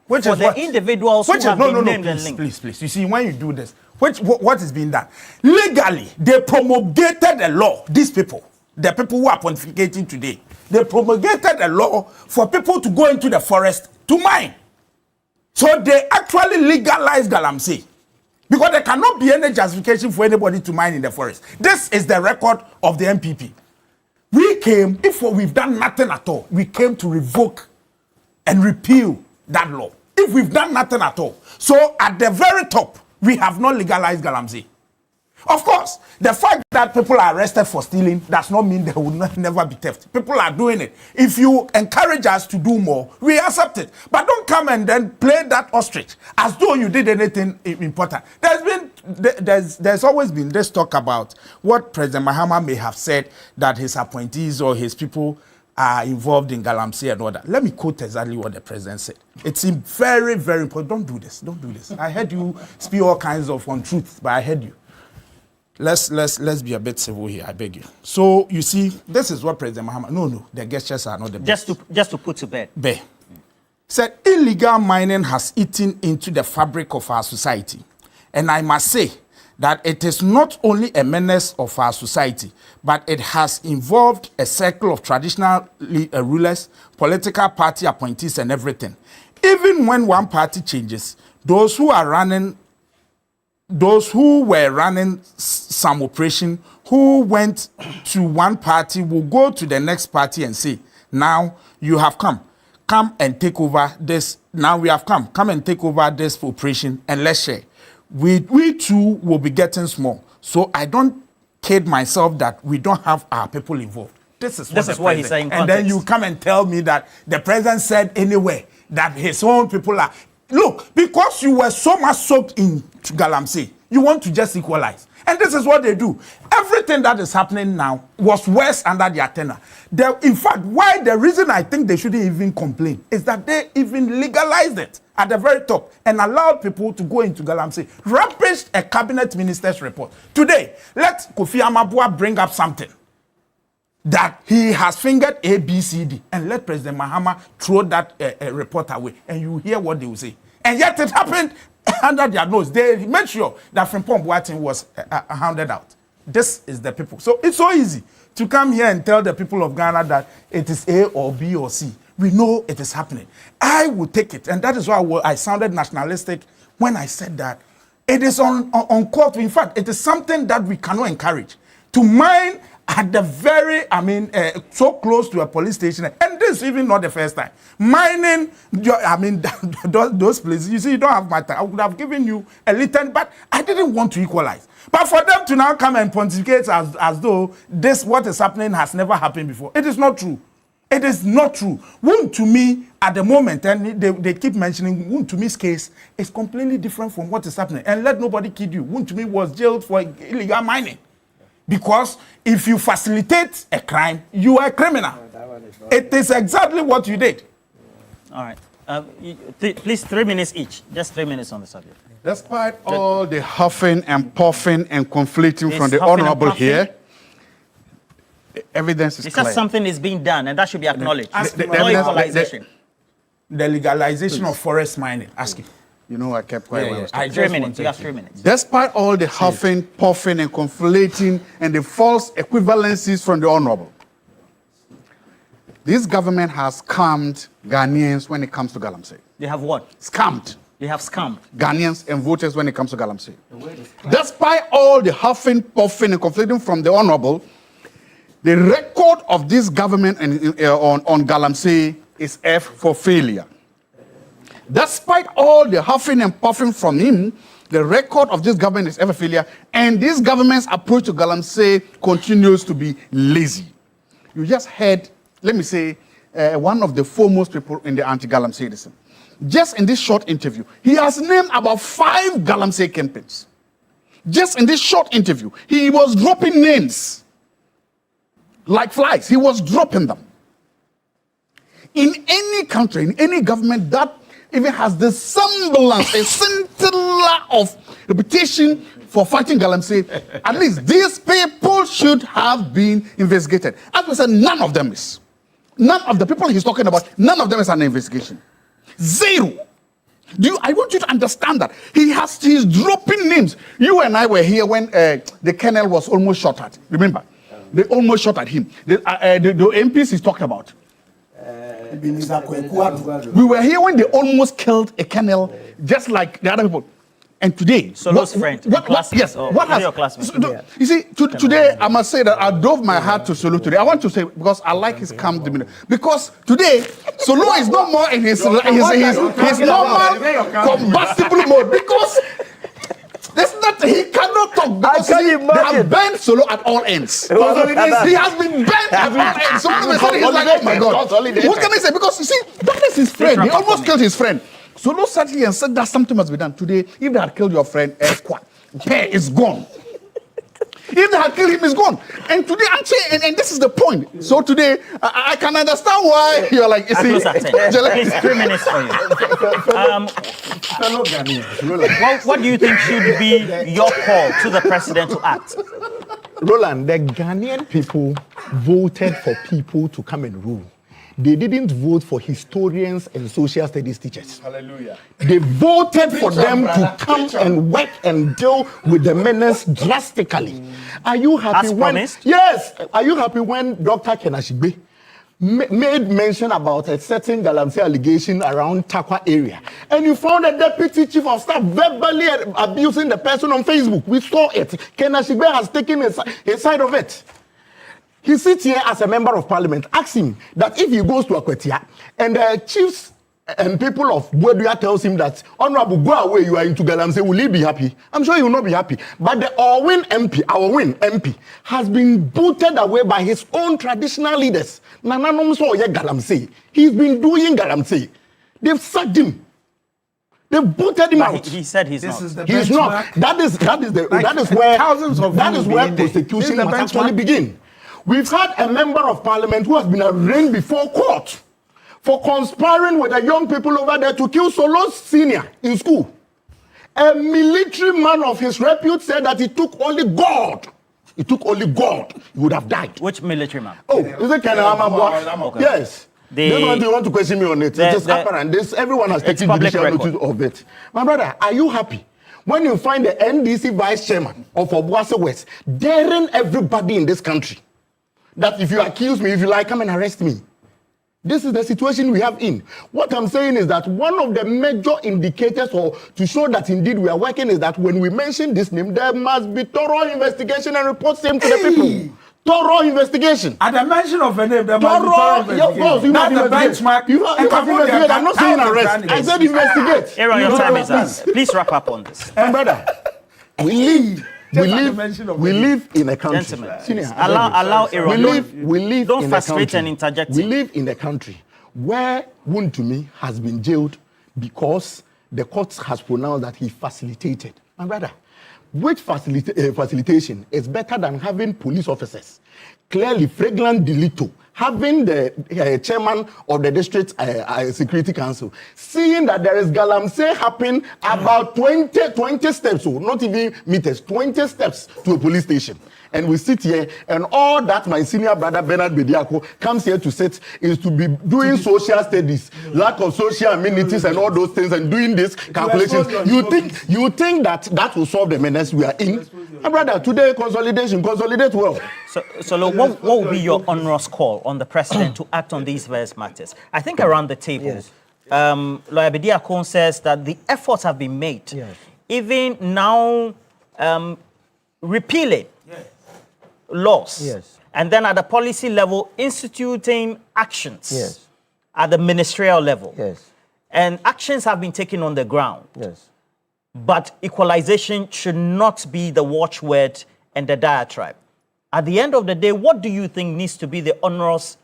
Which for is the what? Individuals who have been named and linked. Please. You see, when you do this, what is being done? Legally, they promulgated a law. These people, the people who are pontificating today, they promulgated a law for people to go into the forest to mine. So they actually legalized galamsey. Because there cannot be any justification for anybody to mine in the forest. This is the record of the MPP. We came, if we've done nothing at all, we came to revoke and repeal that law. If we've done nothing at all. So at the very top, we have not legalized galamsey. Of course, the fact that people are arrested for stealing does not mean there will never be theft. People are doing it. If you encourage us to do more, we accept it. But don't come and then play that ostrich as though you did anything important. There's always been this talk about what President Mahama may have said, that his appointees or his people are involved in galamsey and all that. Let me quote exactly what the president said. It's very, very important. Don't do this. I heard you speak all kinds of untruths, but I heard you. Let's be a bit civil here, I beg you. So you see, this is what President Mahama. No, the gestures are not the best. Just to put to bed. Said illegal mining has eaten into the fabric of our society, and I must say that it is not only a menace of our society, but it has involved a circle of traditional rulers, political party appointees, and everything. Even when one party changes, those who were running some operation, who went to one party, will go to the next party and say, now you have come and take over this. Now we have come and take over this operation and let's share. We too will be getting small. So I don't kid myself that we don't have our people involved. This is what he's saying. And then you come and tell me that the president said anyway that his own people are. Look, because you were so much soaked into galamsey, you want to just equalize. And this is what they do. Everything that is happening now was worse under their tenure. In fact, the reason I think they shouldn't even complain is that they even legalized it at the very top and allowed people to go into galamsey. Rubbished a cabinet minister's report. Today, let Kofi Amabua bring up something that he has fingered A, B, C, D, and let President Mahama throw that report away, and you hear what they will say. And yet it happened under their nose. They made sure that Frimpong Boateng was hounded out. This is the people. So it's so easy to come here and tell the people of Ghana that it is A or B or C. We know it is happening. I will take it, and that is why I sounded nationalistic when I said that it is uncalled for. In fact, it is something that we cannot encourage. To mine at the very, so close to a police station, and this is even not the first time. Mining, those places, you see, you don't have my time. I would have given you a little, but I didn't want to equalize. But for them to now come and pontificate as though what is happening has never happened before, it is not true. It is not true. Wound to me, at the moment, and they keep mentioning Wound to me's case is completely different from what is happening. And let nobody kid you. Wound to me was jailed for illegal mining. Because if you facilitate a crime, you are a criminal. It is exactly what you did. All right. Please, 3 minutes each. Just 3 minutes on the subject. Despite all the huffing and puffing and conflicting from the honorable here, evidence is clear. Because something is being done, and that should be acknowledged. The legalization of forest mining. Ask him. You know, I kept quiet. Yeah, when yeah. I was I talking. 3 minutes. You have 3 minutes. Despite all the huffing, puffing, and conflating, and the false equivalencies from the honorable, this government has scammed Ghanaians when it comes to Galamsey. They have what? Scammed. They have scammed Ghanaians and voters when it comes to Galamsey. Despite all the huffing, puffing, and conflating from the honorable, the record of this government on Galamsey is F for failure. Despite all the huffing and puffing from him, the record of this government is ever failure, and this government's approach to Galamsey continues to be lazy. You just heard, let me say, one of the foremost people in the anti-Galamseyism. Just in this short interview, he has named about 5 Galamsey campaigns. Just in this short interview, he was dropping names like flies. He was dropping them. In any country, in any government that even has the semblance, a scintilla of reputation for fighting Galamsey, at least these people should have been investigated. As we said, none of them is. None of the people he's talking about, none of them is an investigation. Zero. I want you to understand that. He's dropping names. You and I were here when the colonel was almost shot at. Remember? They almost shot at him. The MPs he's talking about. We were here when they almost killed a colonel, just like the other people. And today, Solo's friend, yes, what has your classmate? You see, today I must say that I drove my heart to Solo today. I want to say because I like his calm demeanor. Because today, Solo is no more in his normal combustible mode. Because there's nothing he cannot talk. Because they have banned Solo at all ends. He has been banned at all ends. So he's like, oh my God, what can I say? Because you see, that is his friend. He almost killed his friend. Solo sat here and said that something must be done. Today, if they had killed your friend, hair is gone. If they had killed him, it's gone. And today, and this is the point. So today, I can understand why you're like, you see, 3 minutes for you. What do you think should be your call to the president to act? Roland, the Ghanaian people voted for people to come and rule. They didn't vote for historians and social studies teachers. Hallelujah. They voted for them to come and work and deal with the menace drastically. Are you happy As when? promised? Yes. Are you happy when Dr. Kenashigbe made mention about a certain Galamsey allegation around Takwa area, and you found a deputy chief of staff verbally abusing the person on Facebook? We saw it. Kenashigbe has taken his side of it. He sits here as a member of parliament. Ask him that if he goes to Akwetia and the chiefs and people of Bwedua tells him that, Honorable, go away, you are into Galamsey, will he be happy? I'm sure he will not be happy. But the our win MP, has been booted away by his own traditional leaders. Nananom so ye Galamsey. He's been doing Galamsey. They've sacked him. They booted him out. He said he's not. He's not. That is where prosecution must actually begin. We've had a member of parliament who has been arraigned before court for conspiring with the young people over there to kill Solo's senior in school. A military man of his repute said that it took only God. It took only God. He would have died. Which military man? Oh, is it Kenamabwa? Okay. Yes. This one, you want to question me on it. It is apparent. Everyone has taken judicial notice of it. My brother, are you happy when you find the NDC vice chairman of Obuasi West daring everybody in this country that if you accuse me, if you like, come and arrest me? This is the situation we have in. What I'm saying is that one of the major indicators or to show that indeed we are working is that when we mention this name, there must be thorough investigation and reports same to the people. Thorough investigation. At the mention of a name, there must be thorough investigation. That's the benchmark. You have investigate. I'm not saying arrest. I said investigate. Aaron, your time is up. Please wrap up on this. And brother, we live in a country. Gentlemen, allow Aaron. Don't frustrate and interject. We live in a country where Wontumi has been jailed because the court has pronounced that he facilitated. My brother, which facilitation is better than having police officers clearly flagrant delito having the chairman of the district security council, seeing that there is galamsey happening about 20 steps, so not even meters, 20 steps to a police station. And we sit here, and all that my senior brother Bernard Bediako comes here to sit is to be doing social studies, lack of social amenities and all those things, and doing these calculations. You think that will solve the menace we are in? My brother, today consolidate well. So look, what will be your onerous call on the president to act on these various matters? I think around the table, yes. Lawyer Bediako says that the efforts have been made, yes. Even now repealing laws, yes. And then at the policy level, instituting actions, yes. At the ministerial level, yes. And actions have been taken on the ground, yes. But equalization should not be the watchword and the diatribe. At the end of the day, what do you think needs to be the onerous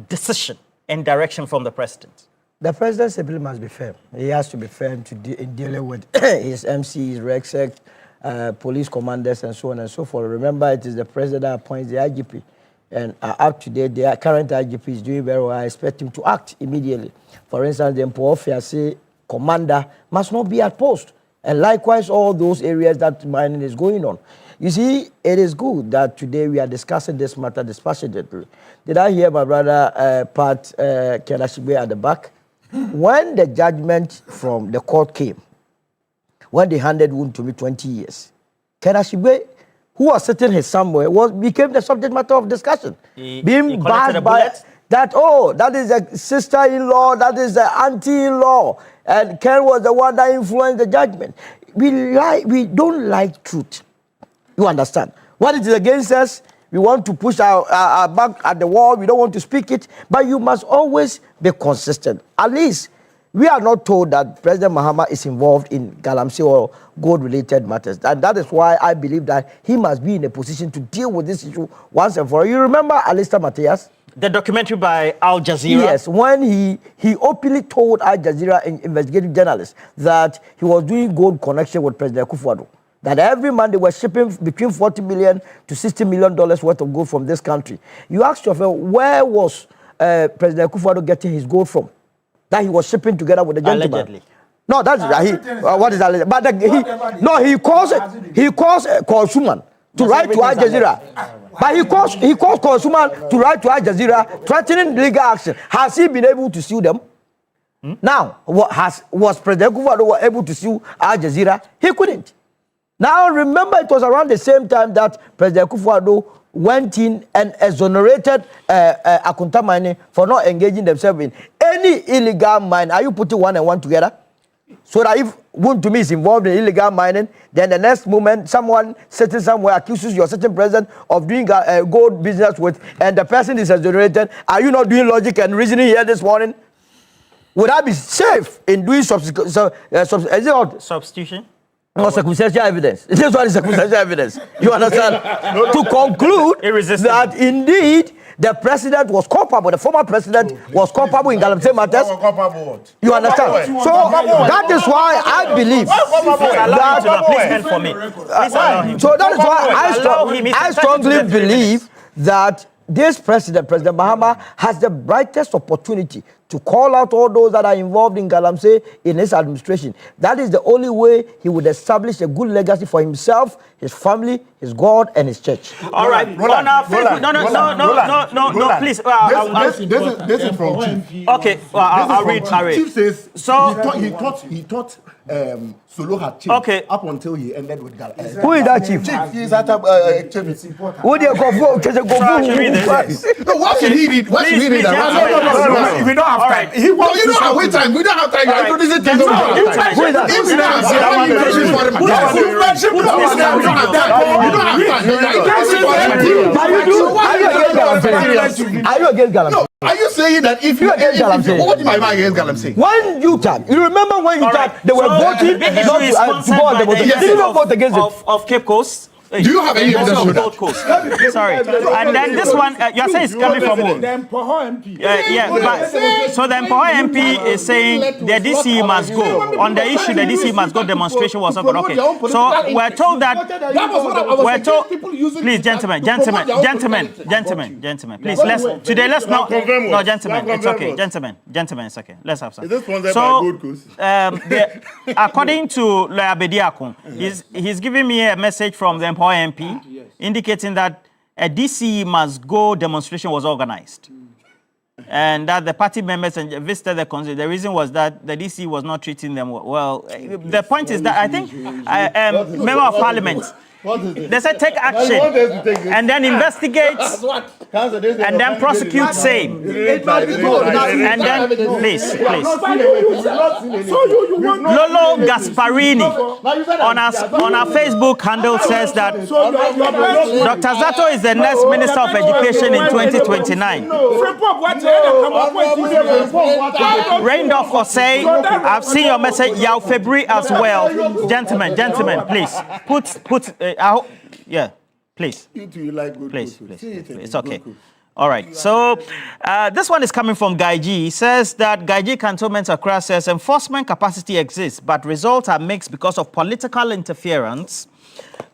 decision and direction from the president? The president simply must be firm. He has to be firm in dealing with his MCs, RECSEC, police commanders, and so on and so forth. Remember, it is the president that appoints the IGP. And up to date, the current IGP is doing very well. I expect him to act immediately. For instance, the Mpofiase commander must not be at post. And likewise, all those areas that mining is going on. You see, it is good that today we are discussing this matter dispassionately. Did I hear my brother Pat Kenashigbe at the back? When the judgment from the court came, when they handed Woon to me 20 years, Kenashigbe, who was sitting here somewhere, became the subject matter of discussion. Being bashed by that, oh, that is the sister-in-law, that is the auntie-in-law. And Ken was the one that influenced the judgment. We don't like truth. You understand? What it is against us, we want to push our back at the wall. We don't want to speak it. But you must always be consistent. At least, we are not told that President Mahama is involved in galamsey or gold-related matters. And that is why I believe that he must be in a position to deal with this issue once and for all. You remember Alistair Matthias? The documentary by Al Jazeera? Yes, when he openly told Al Jazeera investigative journalists that he was doing gold connection with President Akufo-Addo. That every month they were shipping between $40 million to $60 million worth of gold from this country. You ask yourself, where was President Akufo-Addo getting his gold from? That he was shipping together with the gentleman. Allegedly. No, that's what is alleged? But he calls Konsuman to write to Al Jazeera. But he calls Konsuman to write to Al Jazeera, threatening legal action. Has he been able to sue them? Now, was President Akufo-Addo able to sue Al Jazeera? He couldn't. Now, remember, it was around the same time that President Akufo-Addo went in and exonerated Akunta Mining for not engaging themselves in any illegal mine. Are you putting one and one together? So that if Wontumi is involved in illegal mining, then the next moment someone sitting somewhere accuses your certain president of doing gold business with, and the person is exonerated. Are you not doing logic and reasoning here this morning? Would I be safe in doing substitution? No, circumstantial evidence. This one is circumstantial evidence. You understand? To conclude that indeed the president was culpable, the former president was culpable in galamsey matters. You understand? So that is why I believe that. So that is why I strongly believe that this president, President Mahama, has the brightest opportunity to call out all those that are involved in galamsey in his administration. That is the only way he would establish a good legacy for himself, his family, his God, and his church. All right. No, please. This is from Chief. Okay, I'll read. Chief says so he thought Solo had changed up until he ended with galamsey. Who is that chief? Chief, he is at Who do you go? What should he read? What should he read? If we don't have time, you don't have time. We don't have time. I introduce it to you. Who is that? Are you against galamsey? Are you saying that if you against galamsey? What do you mean against galamsey? When you remember when they were voting not to go on the vote. They didn't vote against it. Of Cape Coast. Do you have any evidence of Gold Coast? Sorry. And then this one, you're saying it's coming from who? The Mpoho MP. But so the Mpoho MP is saying the DC must go. On the issue, the DC must go demonstration was not good. Okay. So we're told that we're told. Please, gentlemen, please, let's not. No, gentlemen, it's okay. Gentlemen, it's okay. Let's have some. Is this sponsored by Gold Coast? According to Lawyer Bediakun, he's giving me a message from the Mpoho MP indicating that a DC must go demonstration was organized. And that the party members visited the council. The reason was that the DC was not treating them well. The point is that I think member of parliament, they said take action and then investigate and then prosecute same. And then please. Lolo Gasparini on our Facebook handle says that Dr. Zato is the next Minister of Education in 2029. Raindorf or say, I've seen your message, Yao February as well. Gentlemen, please. Please. Please. It's okay. All right. So this one is coming from Gaiji. He says that Gaiji Cantonment Accra says enforcement capacity exists, but results are mixed because of political interference,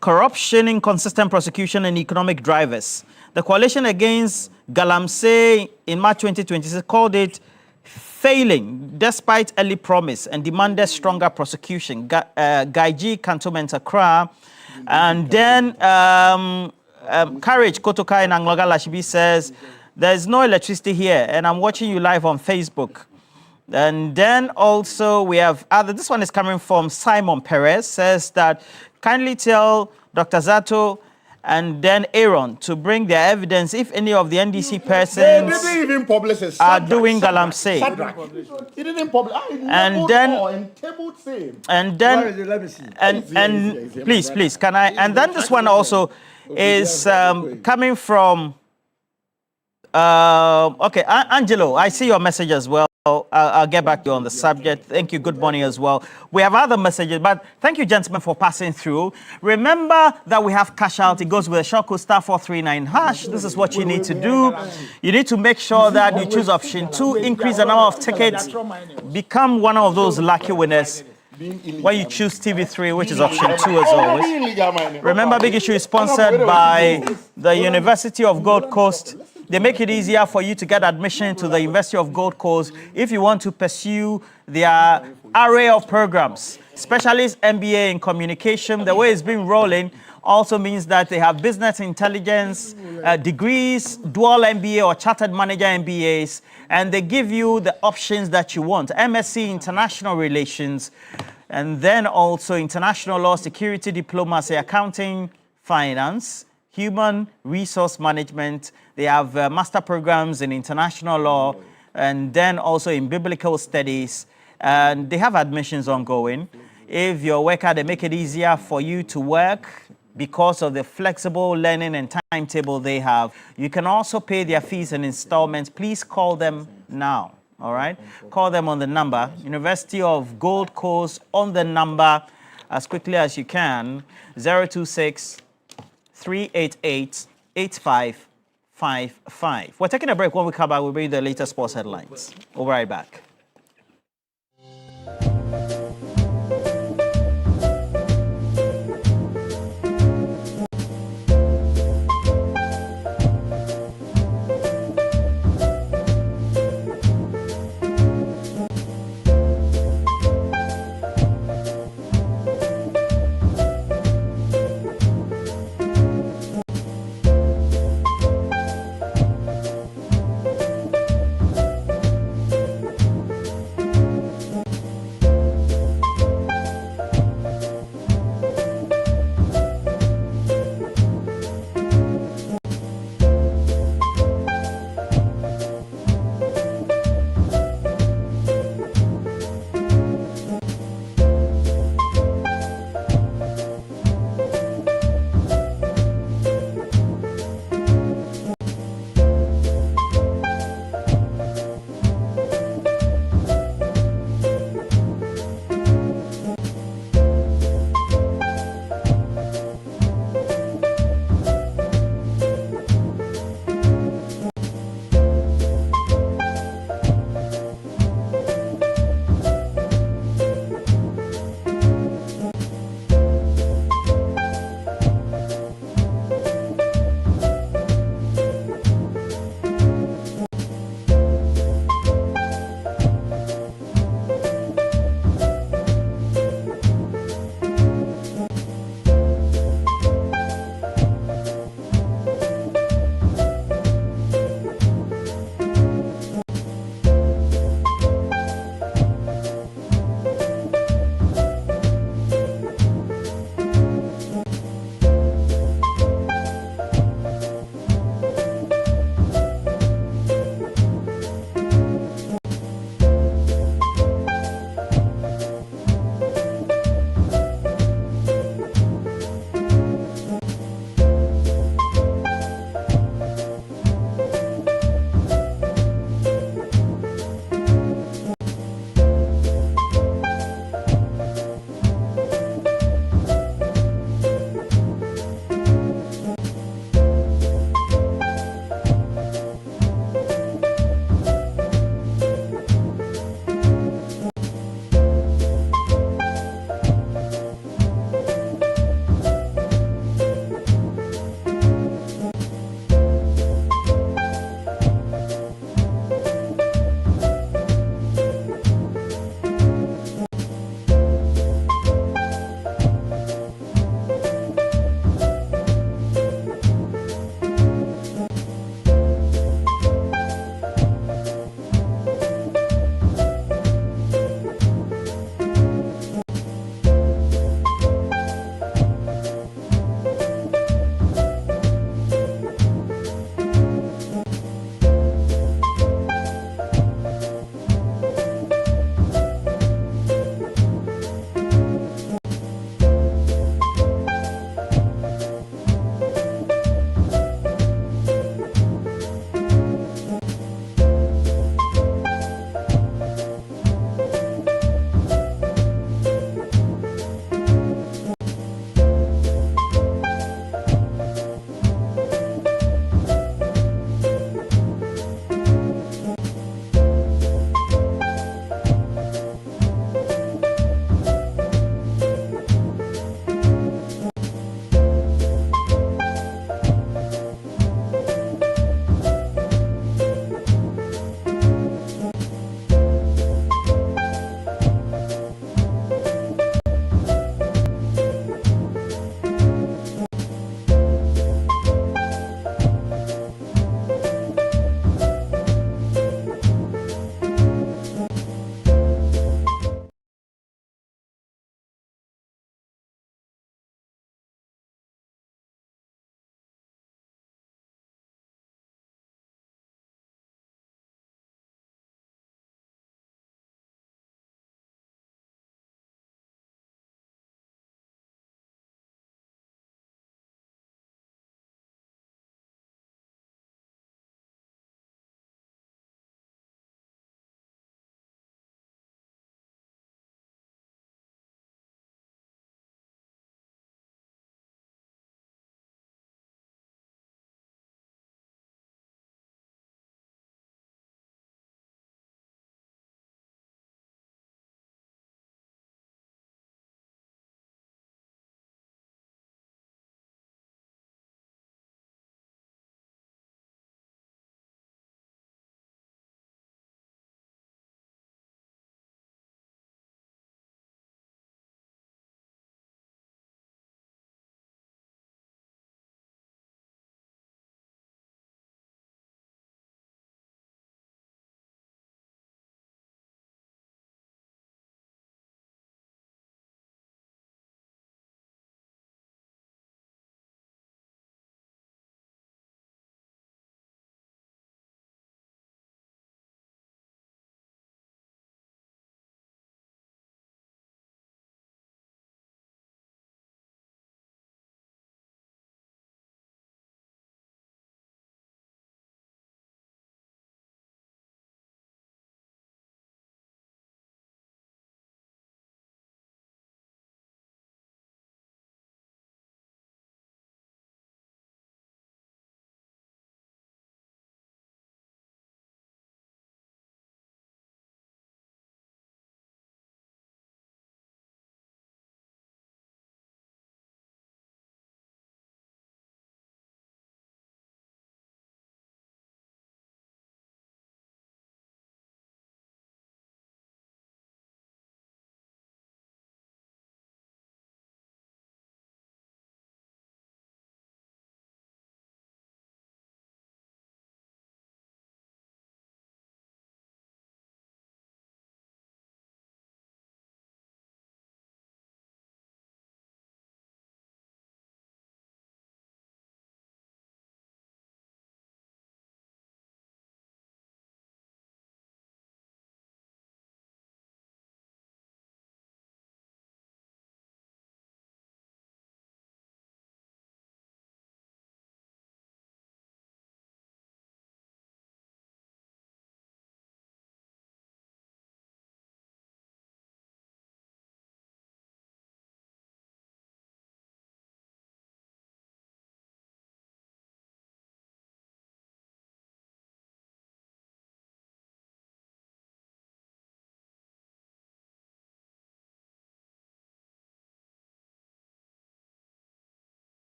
corruption, inconsistent prosecution, and economic drivers. The coalition against Galamsey in March 2026 called it failing despite early promise and demanded stronger prosecution. Gaiji Cantonment Accra. And then Courage Kotoka in Angloga Lashibi says, there's no electricity here, and I'm watching you live on Facebook. And then also we have this one is coming from Simon Perez, says that kindly tell Dr. Zato and then Aaron to bring their evidence if any of the NDC persons are doing Galamsey. He didn't publish. And then please, can I? And then this one also is coming from. Okay, Angelo, I see your message as well. I'll get back to you on the subject. Thank you. Good morning as well. We have other messages, but thank you, gentlemen, for passing through. Remember that we have cash out. It goes with a shortcode *439#. This is what you need to do. You need to make sure that you choose option 2, increase the number of tickets, become one of those lucky winners when you choose TV3, which is option 2 as always. Remember, Big Issue is sponsored by the University of Gold Coast. They make it easier for you to get admission to the University of Gold Coast if you want to pursue their array of programs. Specialist MBA in communication, the way it's been rolling also means that they have business intelligence degrees, dual MBA or chartered manager MBAs, and they give you the options that you want. MSc International Relations, and then also International Law, Security Diplomacy, Accounting, Finance, Human Resource Management. They have master programs in international law and then also in biblical studies. And they have admissions ongoing. If you're a worker, they make it easier for you to work because of the flexible learning and timetable they have. You can also pay their fees in installments. Please call them now. All right? Call them on the number. University of Gold Coast on the number as quickly as you can. 026 388 8555. We're taking a break. When we come back, we'll bring you the latest sports headlines. We'll be right back.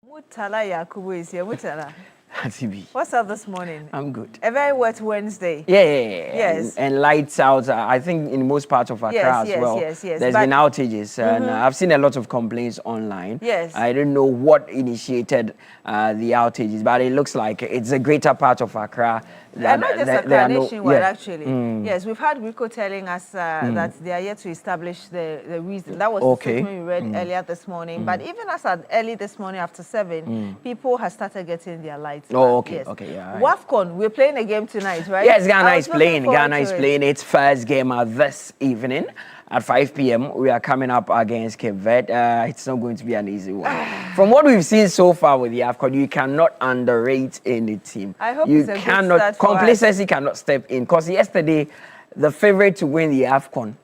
Mutala Yakubu is here. Mutala. TB. What's up this morning? I'm good. A very wet Wednesday. Yeah. Yes. And lights out. I think in most parts of Accra as well. Yes. There's been outages, and I've seen a lot of complaints online. Yes. I don't know what initiated the outages, but it looks like it's a greater part of Accra. Not just Accra, nationwide, actually. Mm. Yes, we've had Rico telling us that they are yet to establish the reason. That was the statement we read earlier this morning. But even as at early this morning after 7, people have started getting their lights back. Oh, okay, yes. okay, yeah. WAFCON, we're playing a game tonight, right? Yes, Ghana is playing. Ghana is playing its first game this evening. At 5 p.m., we are coming up against Cape Verde. It's not going to be an easy one. From what we've seen so far with the AFCON, you cannot underrate any team. I hope you it's a good cannot. start for Complacency cannot step in. Because yesterday, the favorite to win the WAFCON,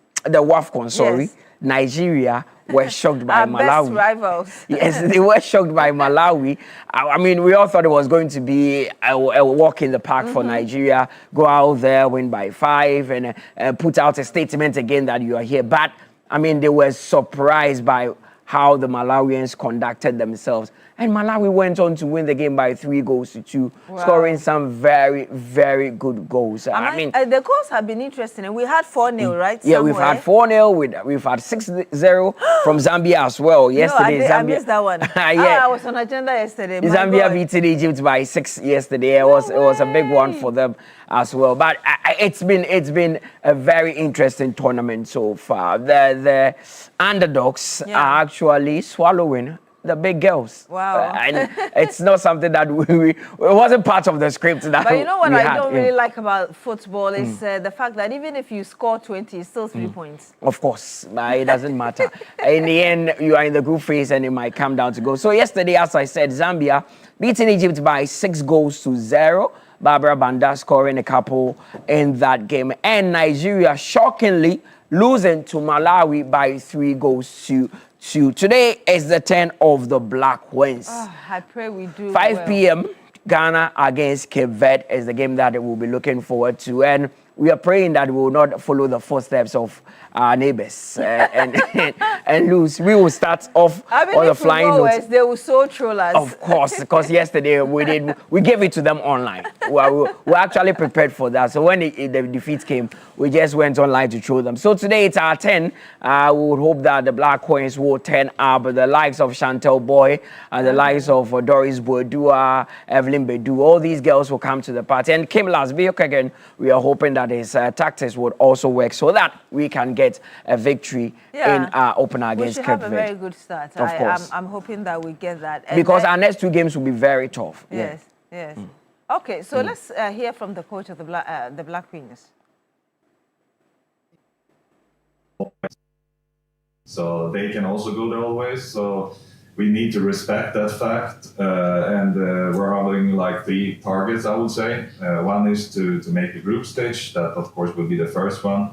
Yes. Nigeria were shocked by Our Malawi. best rivals. Yes, they were shocked by Malawi. I mean, we all thought it was going to be a walk in the park for Nigeria. Go out there, win by 5, and put out a statement again that you are here. But, I mean, they were surprised by how the Malawians conducted themselves. And Malawi went on to win the game by 3-2, scoring some very, very good goals. I mean, the goals have been interesting. And we had 4-0, right? Yeah, we've had 4-0. We've had 6-0 from Zambia as well. Yesterday, no, Zambia. I missed that one. Yeah. I was on agenda yesterday. Zambia beating Egypt by 6 yesterday. It was a big one for them as well. But it's been a very interesting tournament so far. The underdogs are actually swallowing the big girls. Wow. And it's not something that it wasn't part of the script that But you know what we I had. don't really like about football is the fact that even if you score 20, it's still 3 points. Of course, but it doesn't matter. In the end, you are in the group phase and it might come down to goals. So yesterday, as I said, Zambia beating Egypt by 6-0. Barbara Banda scoring a couple in that game. And Nigeria shockingly losing to Malawi by 3-2. Today is the turn of the Black Wings. I pray we do 5 p.m. Ghana against Cape Verde is the game that we'll be looking forward to. And we are praying that we will not follow the footsteps of our neighbors and lose. We will start off on the flying notes. They will so troll us. Of course, because yesterday we gave it to them online. We actually prepared for that. So when the defeat came, we just went online to troll them. So today it's our 10. We would hope that the Black Queens will turn up. The likes of Chantel Boy and the likes of Doris Boadua, Evelyn Bedu, all these girls will come to the party. And Kim Lasbiok again, we are hoping that his tactics would also work so that we can get a victory in our opener against Cape Verde. We should have a very good start. Of course. I'm hoping that we get that. And because our next 2 games will be very tough. Yes. Okay, so let's hear from the coach of the Black Queens. So they can also go their own ways. So we need to respect that fact. And we're having like 3 targets, I would say. One is to make the group stage. That, of course, will be the first one.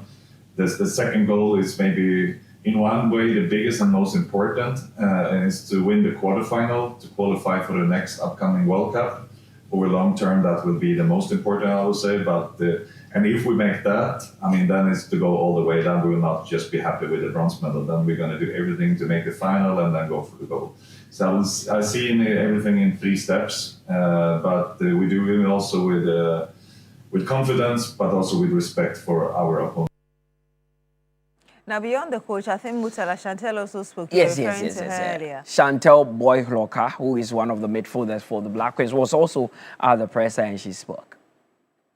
The second goal is maybe in one way the biggest and most important, and is to win the quarterfinal to qualify for the next upcoming World Cup. Over long term, that will be the most important, I would say. And if we make that, I mean, then it's to go all the way. Then we will not just be happy with the bronze medal. Then we're going to do everything to make the final and then go for the goal. So I see everything in 3 steps, but we do it also with confidence, but also with respect for our opponent. Now, beyond the coach, I think Mutala Chantel also spoke. Yes. Earlier. Chantel Boyhloka, who is one of the midfielders for the Black Queens, was also at the presser and she spoke.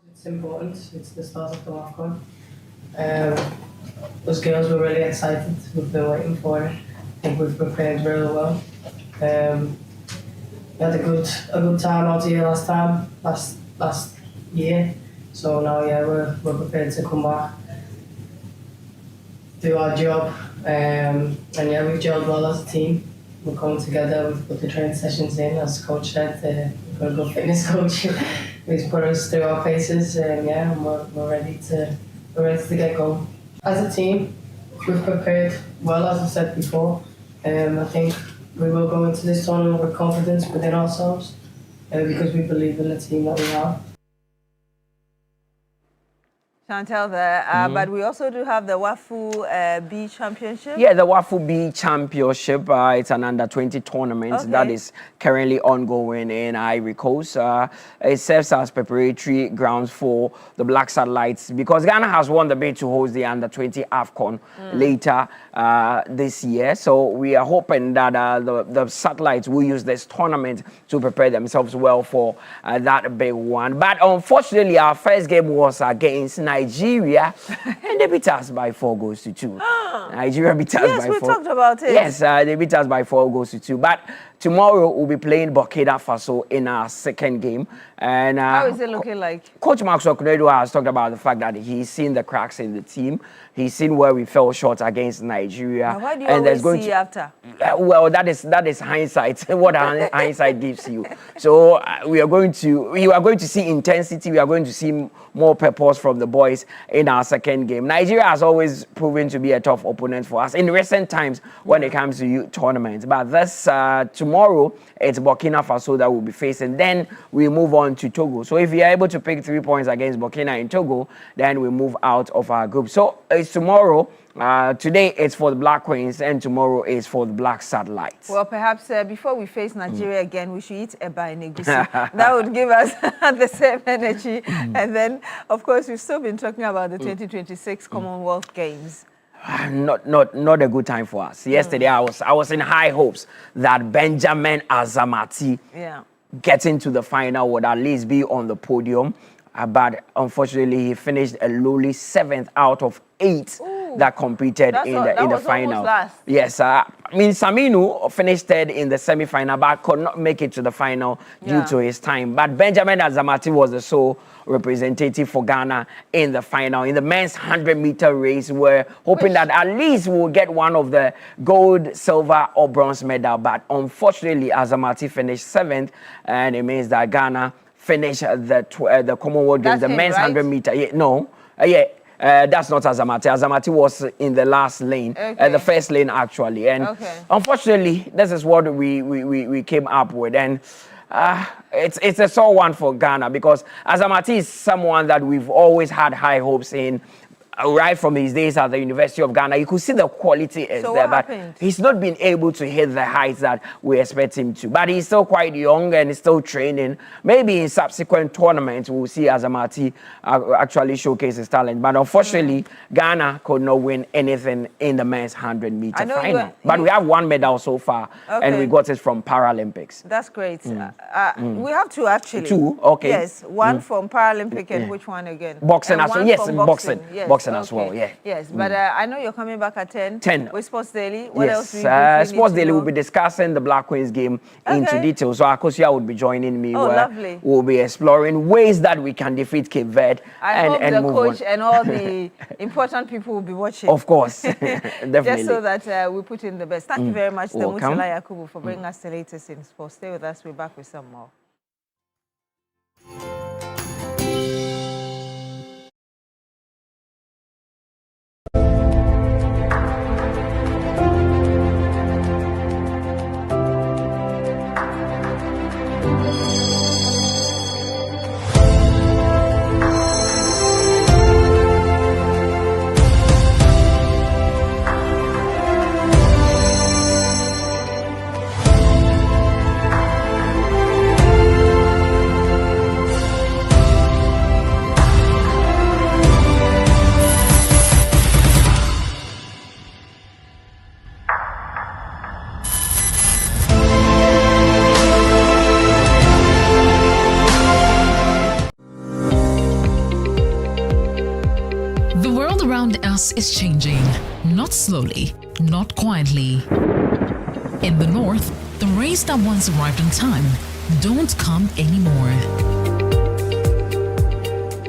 It's important. It's the start of the WAFCON. Those girls were really excited. We've been waiting for it. I think we've prepared really well. We had a good time out here last year. So now, we're prepared to come back, do our job, and we've gelled well as a team. We're coming together, we've put the training sessions in, as Coach said, we've got a good fitness coach. He's put us through our paces, and we're ready to get going. As a team, we've prepared well, as I said before. I think we will go into this tournament with confidence within ourselves, because we believe in the team that we have. Chantel there, but we also do have the Wafu B Championship. Yeah, the Wafu B Championship. It's an under-20 tournament that is currently ongoing in Ivory Coast. It serves as preparatory grounds for the Black Satellites because Ghana has won the bid to host the under-20 AFCON later this year. So we are hoping that the Satellites will use this tournament to prepare themselves well for that big one. But unfortunately, our first game was against Nigeria, and they beat us by 4-2. Nigeria beat us by 4. Yes, we talked about it. Yes, they beat us by 4-2. But tomorrow we'll be playing Burkina Faso in our second game. And how is it looking like? Coach Maxwell Kunedo has talked about the fact that he's seen the cracks in the team. He's seen where we fell short against Nigeria. Now, why do you always see after? Well, that is hindsight. What hindsight gives you. So you are going to see intensity. We are going to see more purpose from the boys in our second game. Nigeria has always proven to be a tough opponent for us in recent times when it comes to youth tournaments. But this tomorrow, it's Burkina Faso that we'll be facing. Then we move on to Togo. So if we are able to pick 3 points against Burkina and Togo, then we move out of our group. So it's tomorrow. Today it's for the Black Queens and tomorrow is for the Black Satellites. Well, perhaps before we face Nigeria again, we should eat eba and egusi. That would give us the same energy. And then, of course, we've still been talking about the 2026 Commonwealth Games. Not a good time for us. Yesterday, I was in high hopes that Benjamin Azamati getting to the final would at least be on the podium. But unfortunately, he finished a lowly 7th out of 8 that competed in the final. Yes, I mean, Saminu finished 3rd in the semi-final, but could not make it to the final due to his time. But Benjamin Azamati was the sole representative for Ghana in the final. In the men's 100-meter race, we're hoping that at least we'll get one of the gold, silver, or bronze medal. But unfortunately, Azamati finished 7th, and it means that Ghana finished the Commonwealth Games, the men's 100-meter. That's not Azamati. Azamati was in the last lane, the first lane actually. And unfortunately, this is what we came up with. And it's a sore one for Ghana because Azamati is someone that we've always had high hopes in. Right from his days at the University of Ghana, you could see the quality is there, but he's not been able to hit the heights that we expect him to. But he's still quite young and he's still training. Maybe in subsequent tournaments, we'll see Azamati actually showcase his talent. But unfortunately, Ghana could not win anything in the men's 100-meter final. But we have 1 medal so far, and we got it from Paralympics. That's great. We have 2 actually. 2, okay. Yes, 1 from Paralympic and which one again? Boxing as well. Yes, boxing. Yes. As well, Yes, but I know you're coming back at 10. 10. With Sports Daily. What else? Sports Daily will be discussing the Black Queens game into detail. So Akosia would be joining me. Lovely. We'll be exploring ways that we can defeat Cape Verde. I hope the coach and all the important people will be watching. Of course, definitely. Just so that we put in the best. Thank you very much, Temutila Yakubu, for bringing us the latest in sports. Stay with us. We're back with some more. Is changing, not slowly, not quietly. In the north, the rains that once arrived on time don't come anymore.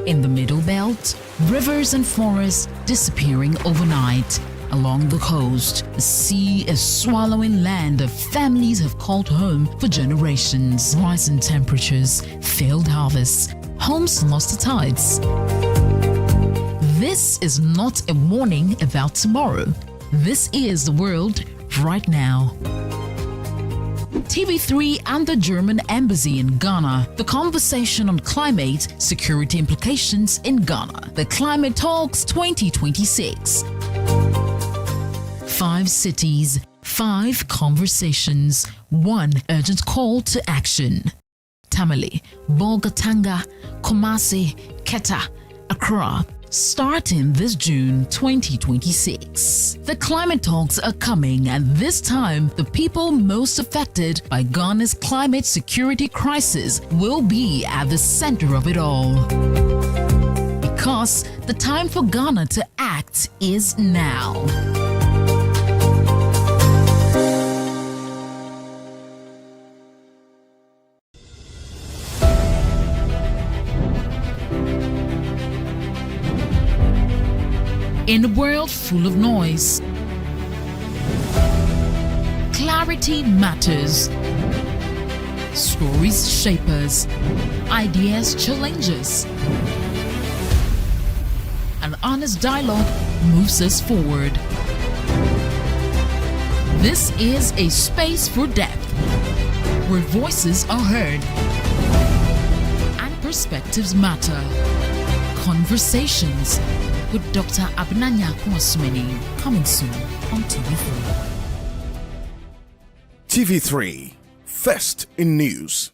In the middle belt, rivers and forests disappearing overnight. Along the coast, the sea is swallowing land that families have called home for generations. Rising temperatures, failed harvests, homes lost to tides. This is not a warning about tomorrow. This is the world right now. TV3 and the German Embassy in Ghana. The conversation on climate security implications in Ghana. The Climate Talks 2026. 5 cities, 5 conversations, 1 urgent call to action. Tamale, Bolgatanga, Kumasi, Keta, Accra. Starting this June 2026. The climate talks are coming, and this time, the people most affected by Ghana's climate security crisis will be at the center of it all. Because the time for Ghana to act is now. In a world full of noise, clarity matters. Stories shape us, ideas challenge us. An honest dialogue moves us forward. This is a space for depth, where voices are heard and perspectives matter. Conversations with Dr. Abnanya Kwasmini, coming soon on TV3. TV3, first in news.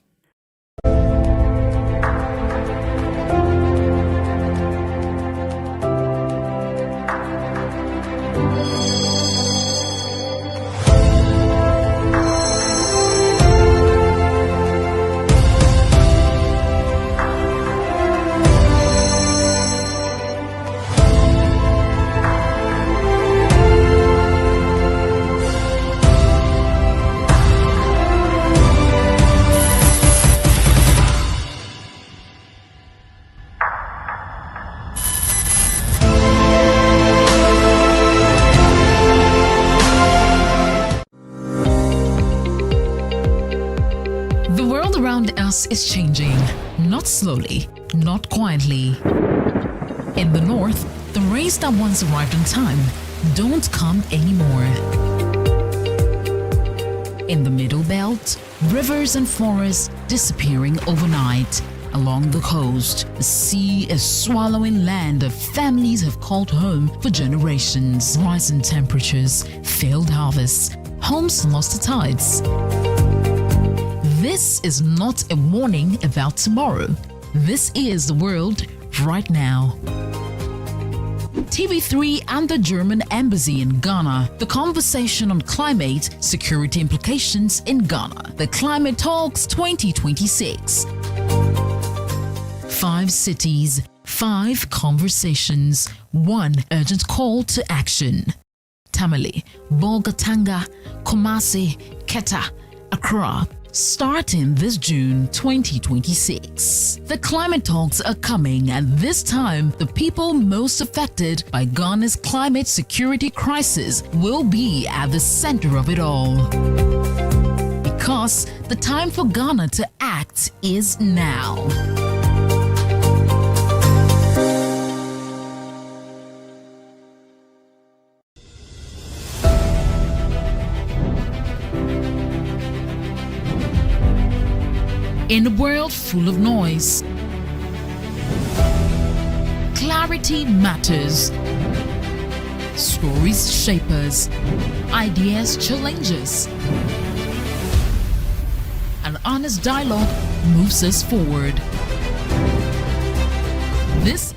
The world around us is changing, not slowly, not quietly. In the north, the rains that once arrived on time don't come anymore. In the middle belt, rivers and forests disappearing overnight. Along the coast, the sea is swallowing land that families have called home for generations. Rising temperatures, failed harvests, homes lost to tides. This is not a warning about tomorrow. This is the world right now. TV3 and the German Embassy in Ghana. The conversation on climate security implications in Ghana. The Climate Talks 2026. 5 cities, 5 conversations, 1 urgent call to action. Tamale, Bolgatanga, Kumasi, Keta, Accra. Starting this June 2026. The climate talks are coming, and this time, the people most affected by Ghana's climate security crisis will be at the center of it all. Because the time for Ghana to act is now. In a world full of noise, clarity matters. Stories shape us, ideas challenge us. An honest dialogue moves us forward. This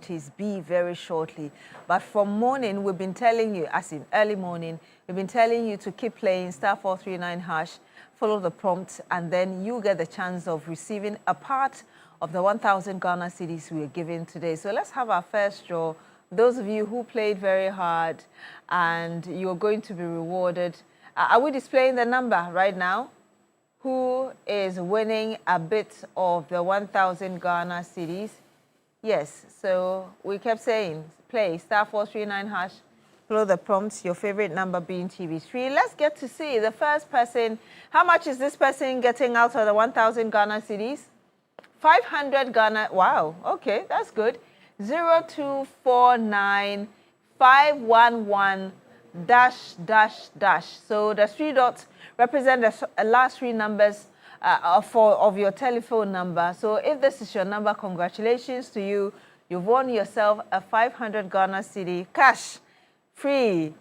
hepatitis B very shortly. But from morning, we've been telling you, as in early morning, we've been telling you to keep playing *439#, follow the prompt, and then you get the chance of receiving a part of the 1,000 Ghana cedis we are giving today. So let's have our first draw. Those of you who played very hard and you're going to be rewarded. Are we displaying the number right now? Who is winning a bit of the 1,000 Ghana cedis? Yes, so we kept saying, play *439#, follow the prompts, your favorite number being TV3. Let's get to see the first person. How much is this person getting out of the 1,000 Ghana cedis? 500 Ghana, wow, okay, that's good. 0249 511 -- So the 3 dots represent the last 3 numbers of your telephone number. So if this is your number, congratulations to you. You've won yourself a 500 Ghana cedi cash free.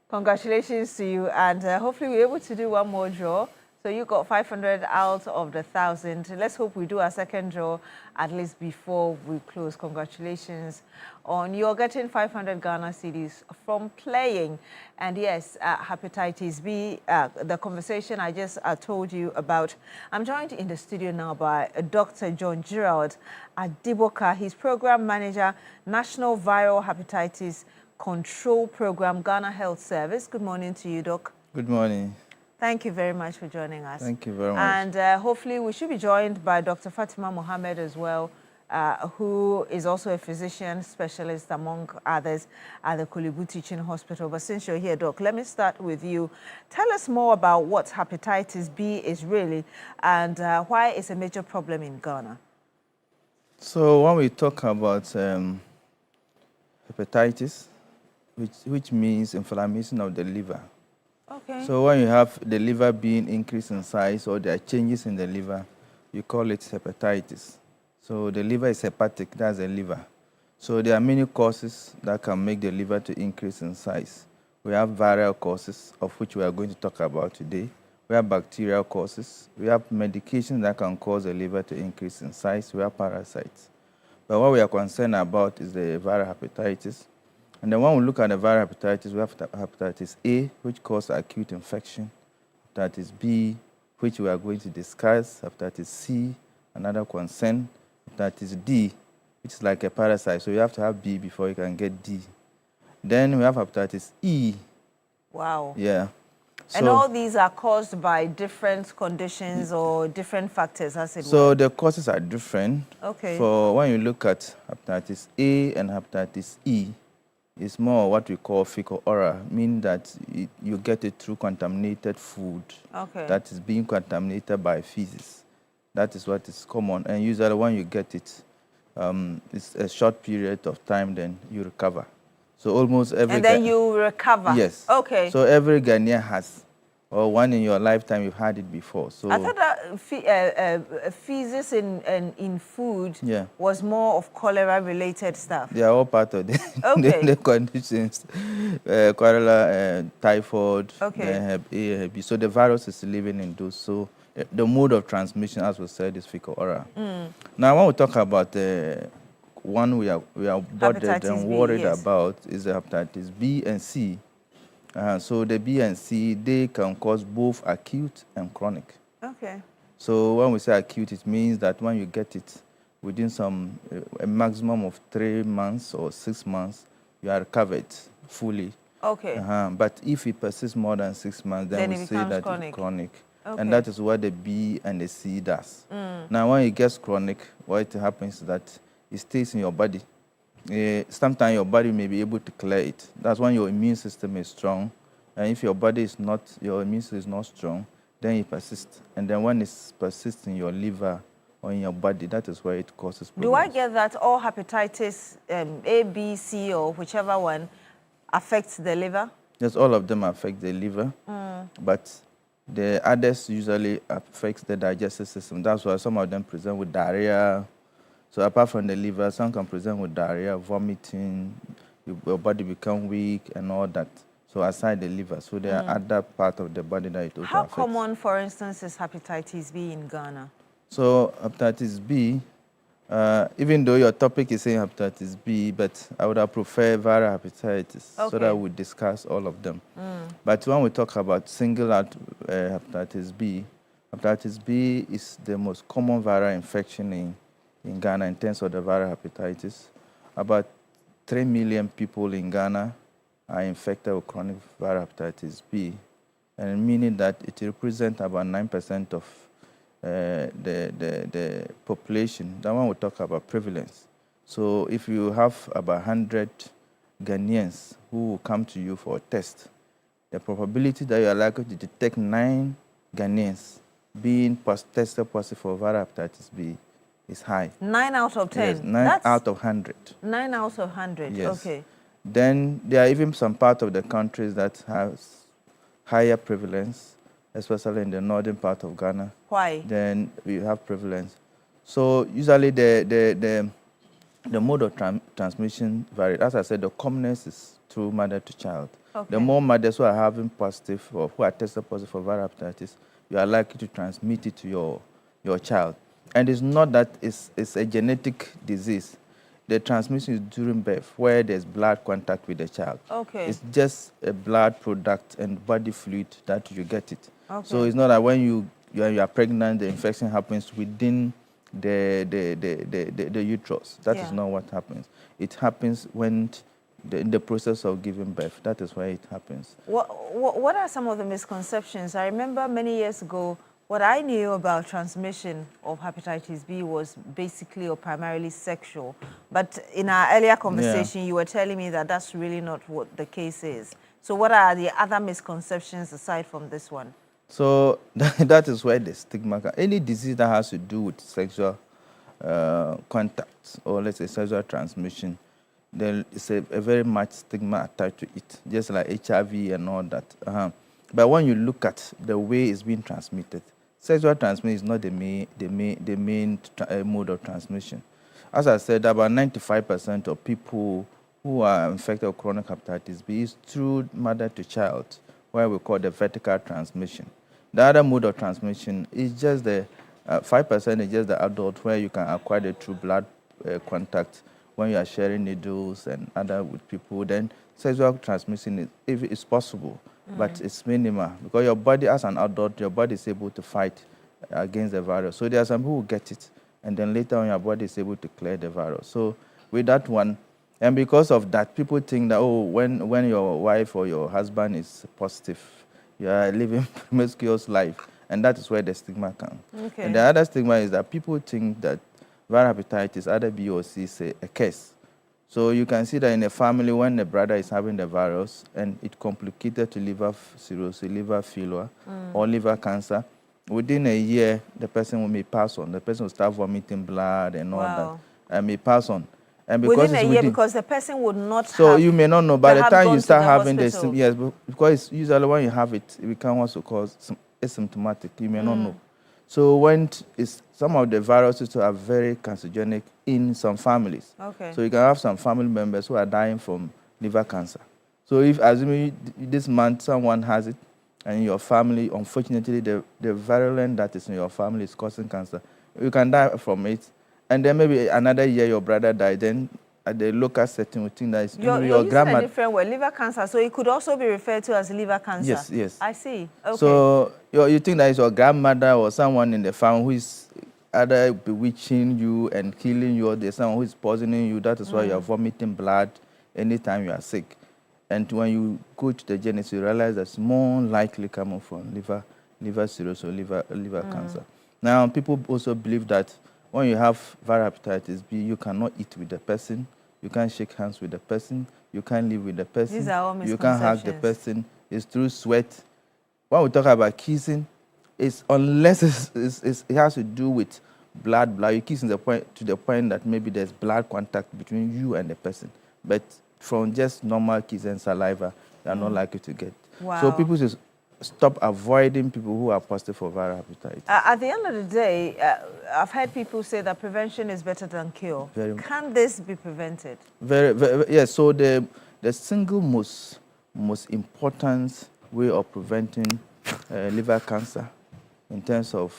Congratulations to you. And hopefully we're able to do one more draw. So you got 500 out of the 1,000. Let's hope we do a second draw at least before we close. Congratulations on you're getting 500 Ghana cedis from playing. And yes, hepatitis B, the conversation I just told you about. I'm joined in the studio now by Dr. John Gerald Adiboka. He's Program Manager, National Viral Hepatitis Control Program, Ghana Health Service. Good morning to you, Doc. Good morning. Thank you very much for joining us. Thank you very much. And hopefully we should be joined by Dr. Fatima Mohammed as well, who is also a physician specialist, among others, at the Kulibu Teaching Hospital. But since you're here, Doc, let me start with you. Tell us more about what hepatitis B is really and why it's a major problem in Ghana. So when we talk about hepatitis, which means inflammation of the liver. Okay. So when you have the liver being increased in size or there are changes in the liver, you call it hepatitis. So the liver is hepatic, that's the liver. So there are many causes that can make the liver to increase in size. We have viral causes, of which we are going to talk about today. We have bacterial causes. We have medications that can cause the liver to increase in size. We have parasites. But what we are concerned about is the viral hepatitis. And then when we look at the viral hepatitis, we have hepatitis A, which causes acute infection, hepatitis B, which we are going to discuss, hepatitis C, another concern, hepatitis D, which is like a parasite. So you have to have B before you can get D. Then we have hepatitis E. Wow. Yeah. And all these are caused by different conditions or different factors, as it were. So the causes are different. Okay. For when you look at hepatitis A and hepatitis E, it's more what we call fecal oral, meaning that you get it through contaminated food that is being contaminated by feces. That is what is common. And usually when you get it, it's a short period of time, then you recover. So almost every... And then you recover? Yes. Okay. So every Ghanaian has, or one in your lifetime, you've had it before. So I thought that feces in food was more of cholera-related stuff. They are all part of the, the conditions. Cholera, typhoid, Hep A, Hep B. So the virus is living in those. So the mode of transmission, as we said, is fecal oral. Now, when we talk about the one we are bothered and worried about is the hepatitis B and C. So the B and C, they can cause both acute and chronic. Okay. So when we say acute, it means that when you get it within a maximum of 3 months or 6 months, you are recovered fully. Okay. But if it persists more than 6 months, then we say that it's chronic. Okay. And that is what the B and the C does. Now, when it gets chronic, what happens is that it stays in your body. Sometimes your body may be able to clear it. That's when your immune system is strong. And if your immune system is not strong, then it persists. And then when it persists in your liver or in your body, that is where it causes problems. Do I get that all hepatitis A, B, C, or whichever one affects the liver? Yes, all of them affect the liver. But the others usually affect the digestive system. That's why some of them present with diarrhea. So apart from the liver, some can present with diarrhea, vomiting, your body become weak and all that. So aside the liver, so there are other parts of the body that it also affects. How common, for instance, is hepatitis B in Ghana? So hepatitis B, Even though your topic is saying hepatitis B, but I would have preferred viral hepatitis so that we discuss all of them. But when we talk about single out hepatitis B is the most common viral infection in Ghana in terms of the viral hepatitis. About 3 million people in Ghana are infected with chronic viral hepatitis B, and meaning that it represents about 9% of the population. That one we talk about prevalence. So if you have about 100 Ghanaians who will come to you for a test, the probability that you are likely to detect 9 Ghanaians being tested positive for viral hepatitis B is high. 9 out of 10? Yes, 9 out of 100. 9 out of 100, yes. Okay. Then there are even some part of the countries that has higher prevalence, especially in the northern part of Ghana. Why? Then we have prevalence. So usually the mode of transmission varies. As I said, the commonest is through mother to child. Okay. The more mothers who are having positive or who are tested positive for viral hepatitis, you are likely to transmit it to your child. And it's not that it's a genetic disease. The transmission is during birth, where there's blood contact with the child. Okay. It's just a blood product and body fluid that you get it. Okay. So it's not that when you are pregnant, the infection happens within the uterus. That is not what happens. It happens when in the process of giving birth. That is why it happens. What are some of the misconceptions? I remember many years ago, what I knew about transmission of hepatitis B was basically or primarily sexual. But in our earlier conversation, you were telling me that that's really not what the case is. So what are the other misconceptions aside from this one? So that is where the stigma comes. Any disease that has to do with sexual contact or let's say sexual transmission, there is a very much stigma attached to it, just like HIV and all that. But when you look at the way it's being transmitted, sexual transmission is not the main mode of transmission. As I said, about 95% of people who are infected with chronic hepatitis B is through mother to child, where we call the vertical transmission. The other mode of transmission is just the 5% is just the adult, where you can acquire it through blood contact when you are sharing needles and other with people. Then sexual transmission is possible, but it's minimal because your body, as an adult, your body is able to fight against the virus. So there are some who get it, and then later on your body is able to clear the virus. So with that one, and because of that, people think that, oh, when your wife or your husband is positive, you are living promiscuous life, and that is where the stigma comes. Okay. And the other stigma is that people think that viral hepatitis, either B or C, is a case. So you can see that in a family, when the brother is having the virus and it complicated to liver cirrhosis, liver failure, or liver cancer, within a year, the person may pass on. The person will start vomiting blood and all that, and may pass on. And because within a year, because the person would not so have, you may not know. By the time you start having hospital. this, yes, because usually when you have it, it can also cause asymptomatic. You may not know. So when some of the viruses are very carcinogenic in some families. Okay. So you can have some family members who are dying from liver cancer. So if, assuming this month someone has it, and your family, unfortunately, the virulence that is in your family is causing cancer, you can die from it. And then maybe another year your brother died, then at the local setting we think that it's You're your using grandma. a different word, liver cancer. So it could also be referred to as liver cancer. Yes, yes. I see. Okay. So you think that it's your grandmother or someone in the family who is either bewitching you and killing you, or there's someone who is poisoning you. That is why you are vomiting blood anytime you are sick. And when you go to the genesis, you realize that's more likely coming from liver cirrhosis or liver cancer. Now, people also believe that when you have viral hepatitis B, you cannot eat with the person, you can't shake hands with the person, you can't live with the person, These are all you can't hug the person. It's through sweat. When we talk about kissing, it's unless it has to do with blood. You kiss to the point that maybe there's blood contact between you and the person. But from just normal kiss and saliva, they are not likely to get. Wow. So people should stop avoiding people who are positive for viral hepatitis. At the end of the day, I've heard people say that prevention is better than cure. Can this be prevented? Yes. So the single most important way of preventing liver cancer in terms of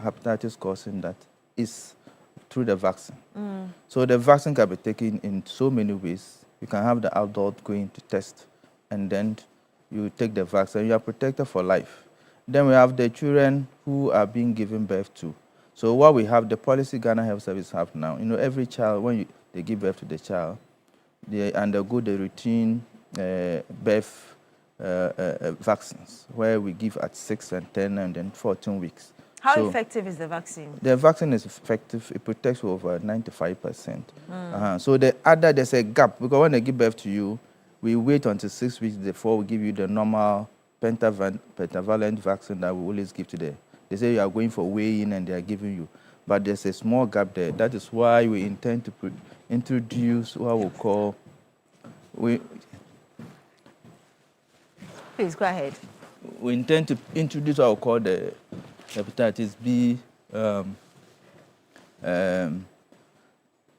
hepatitis causing that is through the vaccine. So the vaccine can be taken in so many ways. You can have the adult going to test, and then you take the vaccine. You are protected for life. Then we have the children who are being given birth to. So what we have, the policy Ghana Health Service have now, every child, when they give birth to the child, they undergo the routine birth vaccines, where we give at 6 and 10 and then 14 weeks. How effective is the vaccine? The vaccine is effective. It protects you over 95%. So there's a gap, because when they give birth to you, we wait until 6 weeks before we give you the normal pentavalent vaccine that we always give to them. They say you are going for weigh-in and they are giving you. But there's a small gap there. That is why we intend to introduce what we call... Please, go ahead. We intend to introduce what we call the hepatitis B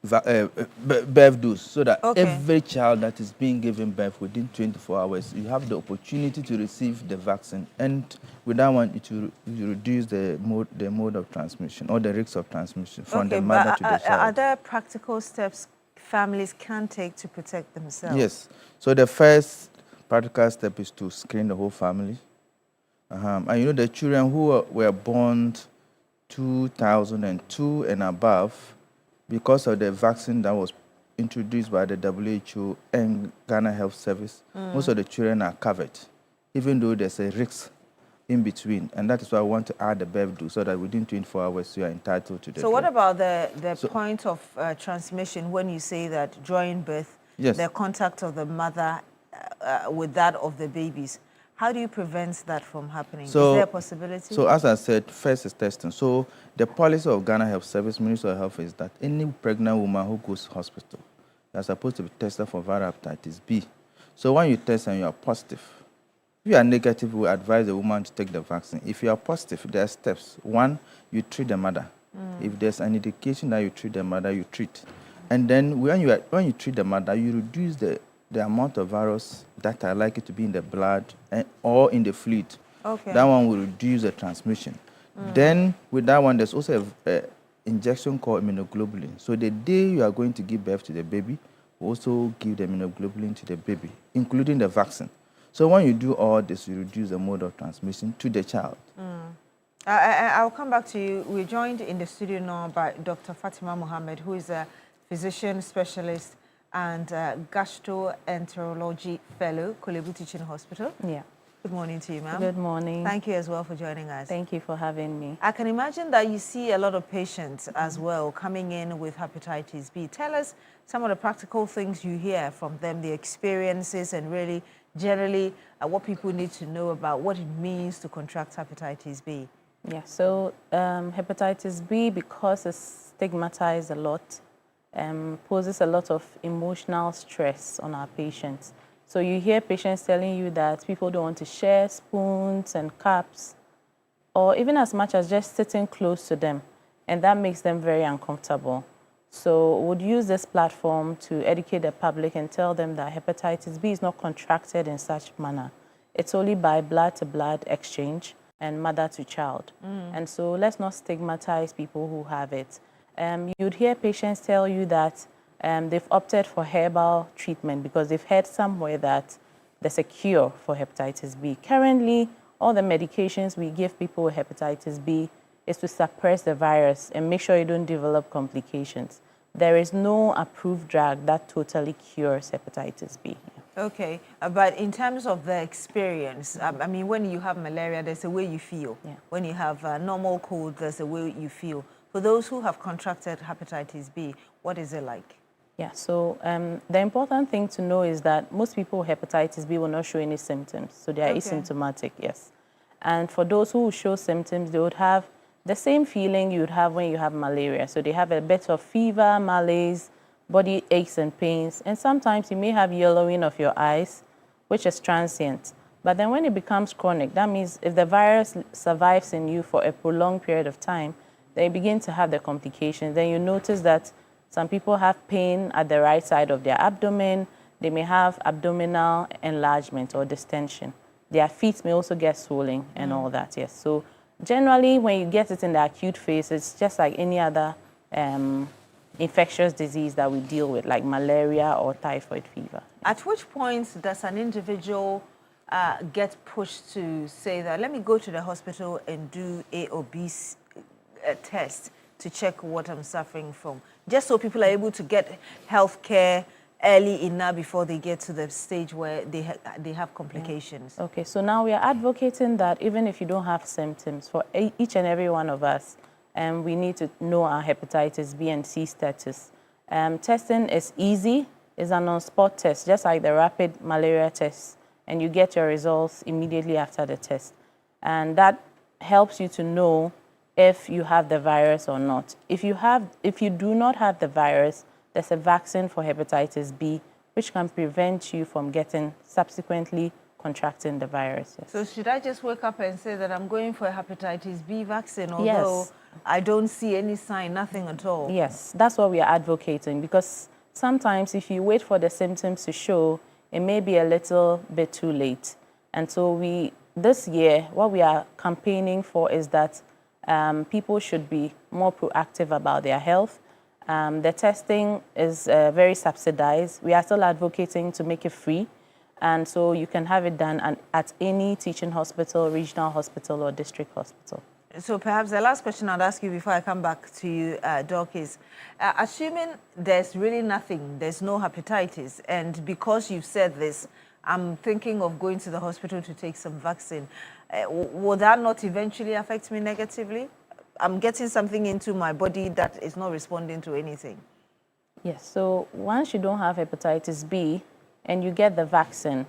birth dose, so that every child that is being given birth within 24 hours, you have the opportunity to receive the vaccine. And with that one, it will reduce the mode of transmission, or the risk of transmission from the mother to the child. Are there practical steps families can take to protect themselves? Yes. So the first practical step is to screen the whole family. And the children who were born 2002 and above, because of the vaccine that was introduced by the WHO and Ghana Health Service, most of the children are covered, even though there's a risk in between. And that is why I want to add the birth dose, so that within 24 hours you are entitled to the So what about the point of transmission when you say that during birth, the contact of the mother with that of the babies? How do you prevent that from happening? Is there a possibility? So as I said, first is testing. So the policy of Ghana Health Service, Ministry of Health, is that any pregnant woman who goes to hospital, they are supposed to be tested for viral hepatitis B. So when you test and you are positive, if you are negative, we advise the woman to take the vaccine. If you are positive, there are steps. One, you treat the mother. If there's an indication that you treat the mother, you treat. And then when you treat the mother, you reduce the amount of virus that are likely to be in the blood or in the fluid. That one will reduce the transmission. Then with that one, there's also an injection called immunoglobulin. So the day you are going to give birth to the baby, we also give the immunoglobulin to the baby, including the vaccine. So when you do all this, you reduce the mode of transmission to the child. I'll come back to you. We're joined in the studio now by Dr. Fatima Mohammed, who is a physician specialist and gastroenterology fellow, Kolebu Teaching Hospital. Yeah. Good morning to you, ma'am. Good morning. Thank you as well for joining us. Thank you for having me. I can imagine that you see a lot of patients as well coming in with hepatitis B. Tell us some of the practical things you hear from them, the experiences, and really generally what people need to know about what it means to contract hepatitis B. Yeah, so hepatitis B, because it's stigmatized a lot, poses a lot of emotional stress on our patients. So you hear patients telling you that people don't want to share spoons and cups, or even as much as just sitting close to them, and that makes them very uncomfortable. So we'd use this platform to educate the public and tell them that hepatitis B is not contracted in such manner. It's only by blood-to-blood exchange and mother to child. And so let's not stigmatize people who have it. You'd hear patients tell you that they've opted for herbal treatment because they've heard somewhere that there's a cure for hepatitis B. Currently, all the medications we give people with hepatitis B is to suppress the virus and make sure you don't develop complications. There is no approved drug that totally cures hepatitis B. Okay, but in terms of the experience, I mean, when you have malaria, there's a way you feel. Yeah. When you have a normal cold, there's a way you feel. For those who have contracted hepatitis B, what is it like? Yeah, so the important thing to know is that most people with hepatitis B will not show any symptoms. So they are asymptomatic, yes. And for those who show symptoms, they would have the same feeling you would have when you have malaria. So they have a bit of fever, malaise, body aches and pains, and sometimes you may have yellowing of your eyes, which is transient. But then when it becomes chronic, that means if the virus survives in you for a prolonged period of time, then you begin to have the complications. Then you notice that some people have pain at the right side of their abdomen. They may have abdominal enlargement or distension. Their feet may also get swollen and all that, yes. So generally, when you get it in the acute phase, it's just like any other infectious disease that we deal with, like malaria or typhoid fever. At which point does an individual get pushed to say that, let me go to the hospital and do A or B test to check what I'm suffering from, just so people are able to get health care early enough before they get to the stage where they have complications? Okay, so now we are advocating that even if you don't have symptoms, for each and every one of us, we need to know our hepatitis B and C status. Testing is easy. It's an on-spot test, just like the rapid malaria test, and you get your results immediately after the test. And that helps you to know if you have the virus or not. If you do not have the virus, there's a vaccine for hepatitis B, which can prevent you from subsequently contracting the virus. Yes. So should I just wake up and say that I'm going for a hepatitis B vaccine, although I don't see any sign, nothing at all? Yes, that's what we are advocating, because sometimes if you wait for the symptoms to show, it may be a little bit too late. And so this year, what we are campaigning for is that people should be more proactive about their health. The testing is very subsidized. We are still advocating to make it free. And so you can have it done at any teaching hospital, regional hospital, or district hospital. So perhaps the last question I'd ask you before I come back to you, Doc, is assuming there's really nothing, there's no hepatitis, and because you've said this, I'm thinking of going to the hospital to take some vaccine. Will that not eventually affect me negatively? I'm getting something into my body that is not responding to anything. Yes, so once you don't have hepatitis B and you get the vaccine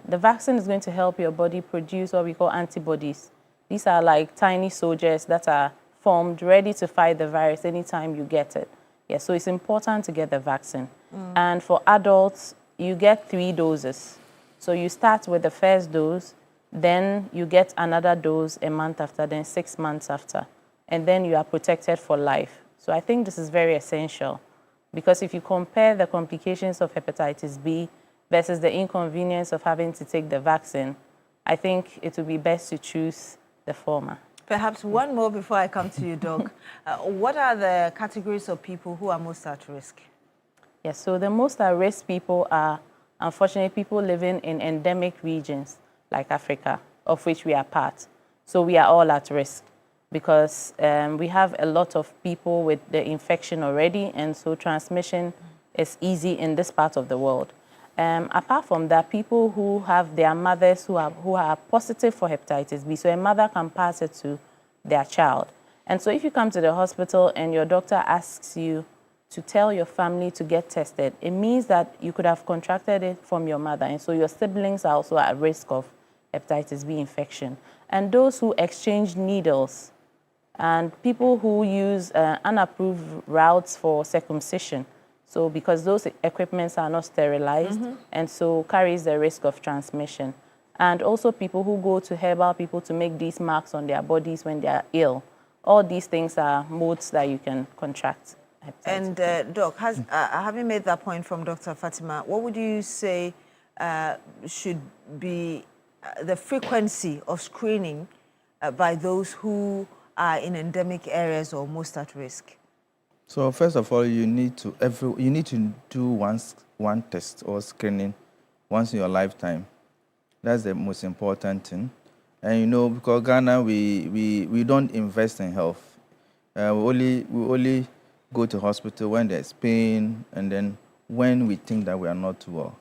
is going to help your body produce what we call antibodies. These are like tiny soldiers that are formed, ready to fight the virus anytime you get it. Yeah, so it's important to get the vaccine. And for adults, you get 3 doses. So you start with the first dose, then you get another dose a month after, then 6 months after. And then you are protected for life. So I think this is very essential, because if you compare the complications of hepatitis B versus the inconvenience of having to take the vaccine, I think it would be best to choose the former. Perhaps one more before I come to you, Doc. What are the categories of people who are most at risk? Yes, so the most at risk people are, unfortunately, people living in endemic regions like Africa, of which we are part. So we are all at risk, because we have a lot of people with the infection already, and so transmission is easy in this part of the world. Apart from that, people who have their mothers who are positive for hepatitis B, so a mother can pass it to their child. And so if you come to the hospital and your doctor asks you to tell your family to get tested, it means that you could have contracted it from your mother, and so your siblings are also at risk of hepatitis B infection. And those who exchange needles, and people who use unapproved routes for circumcision. So because those equipments are not sterilized, and so carries the risk of transmission. And also people who go to herbal people to make these marks on their bodies when they are ill. All these things are modes that you can contract hepatitis. And Doc, having made that point from Dr. Fatima, what would you say should be the frequency of screening by those who are in endemic areas or most at risk? So first of all, you need to do one test or screening once in your lifetime. That's the most important thing. And you know, because Ghana, we don't invest in health. We only go to hospital when there's pain, and then when we think that we are not well.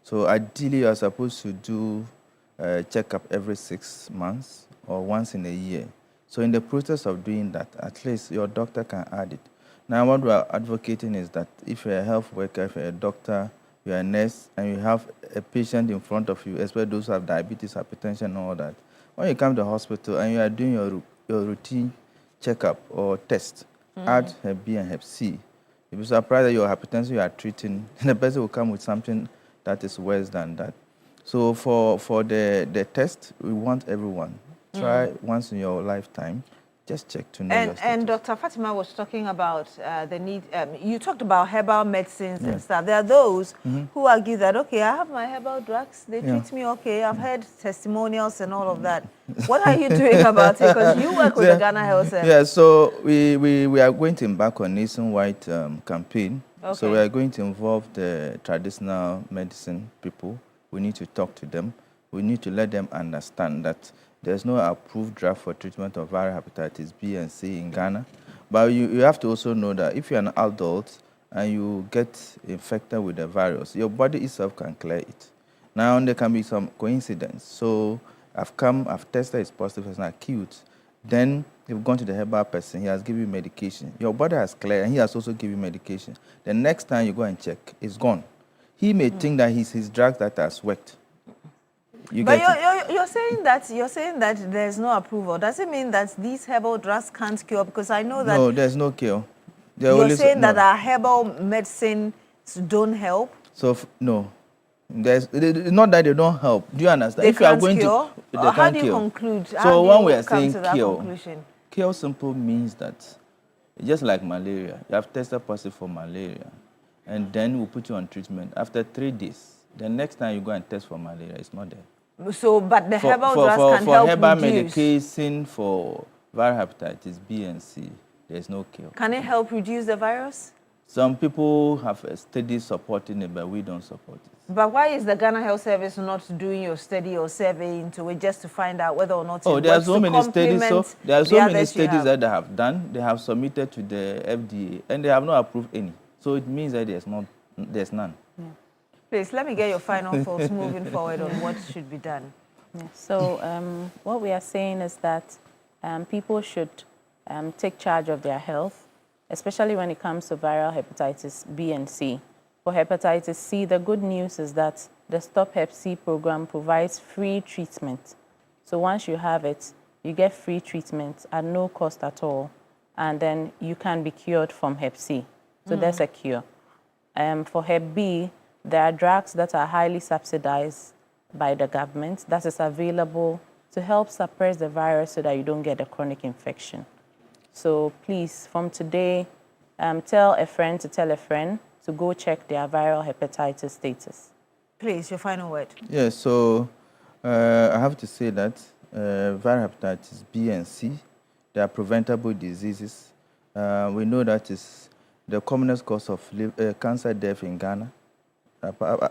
So ideally, you are supposed to do a checkup every 6 months or once in a year. So in the process of doing that, at least your doctor can add it. Now, what we are advocating is that if you're a health worker, if you're a doctor, you're a nurse, and you have a patient in front of you, especially those who have diabetes, hypertension, and all that, when you come to the hospital and you are doing your routine checkup or test, add Hep B and Hep C. You'll be surprised that your hypertension you are treating, the person will come with something that is worse than that. So for the test, we want everyone, try once in your lifetime, Just check to know your status. And Dr. Fatima was talking about the need, you talked about herbal medicines Yeah. and stuff. There are those who argue that, okay, I have my herbal drugs, they Yeah. treat me okay. I've heard testimonials and all of that. What are you doing about it? Because you work with the Ghana Health Service. Yeah, so we are going to embark on nationwide campaign. Okay. So we are going to involve the traditional medicine people. We need to talk to them. We need to let them understand that there's no approved drug for treatment of viral hepatitis B and C in Ghana. But you have to also know that if you're an adult and you get infected with the virus, your body itself can clear it. Now, there can be some coincidence. So I've tested, it's positive, it's not acute. Then you've gone to the herbal person, he has given you medication. Your body has cleared and he has also given you medication. The next time you go and check, it's gone. He may think that it's his drugs that has worked. You're saying that there's no approval. Does it mean that these herbal drugs can't cure? Because I know that... No, there's no cure. You're saying that our herbal medicines don't help? So, no. It's not that they don't help. Do you understand? They if you are can't going cure? to, Or how do you conclude? So when we are saying conclusion? cure simple means that just like malaria, you have tested positive for malaria, and then we'll put you on treatment. After 3 days, the next time you go and test for malaria, it's not there. So, but the herbal drugs can for help herbal reduce. medication for viral hepatitis B and C, there's no cure. Can it help reduce the virus? Some people have a study supporting it, but we don't support it. But why is the Ghana Health Service not doing your study or survey into it just to find out whether or not it there are works so to many studies. So there are so the many others you studies have? that they have done. They have submitted to the FDA, and they have not approved any. So it means that there's none. Yeah. Please let me get your final thoughts moving forward on what should be done. Yeah. So what we are saying is that people should take charge of their health, especially when it comes to viral hepatitis B and C. For hepatitis C, the good news is that the Stop Hep C program provides free treatment. So once you have it, you get free treatment at no cost at all, and then you can be cured from Hep C. So there's a cure. For Hep B, there are drugs that are highly subsidized by the government that is available to help suppress the virus so that you don't get a chronic infection. So please, from today, tell a friend to tell a friend to go check their viral hepatitis status. Please, your final word. Yeah, so I have to say that viral hepatitis B and C, they are preventable diseases. We know that is the commonest cause of cancer death in Ghana.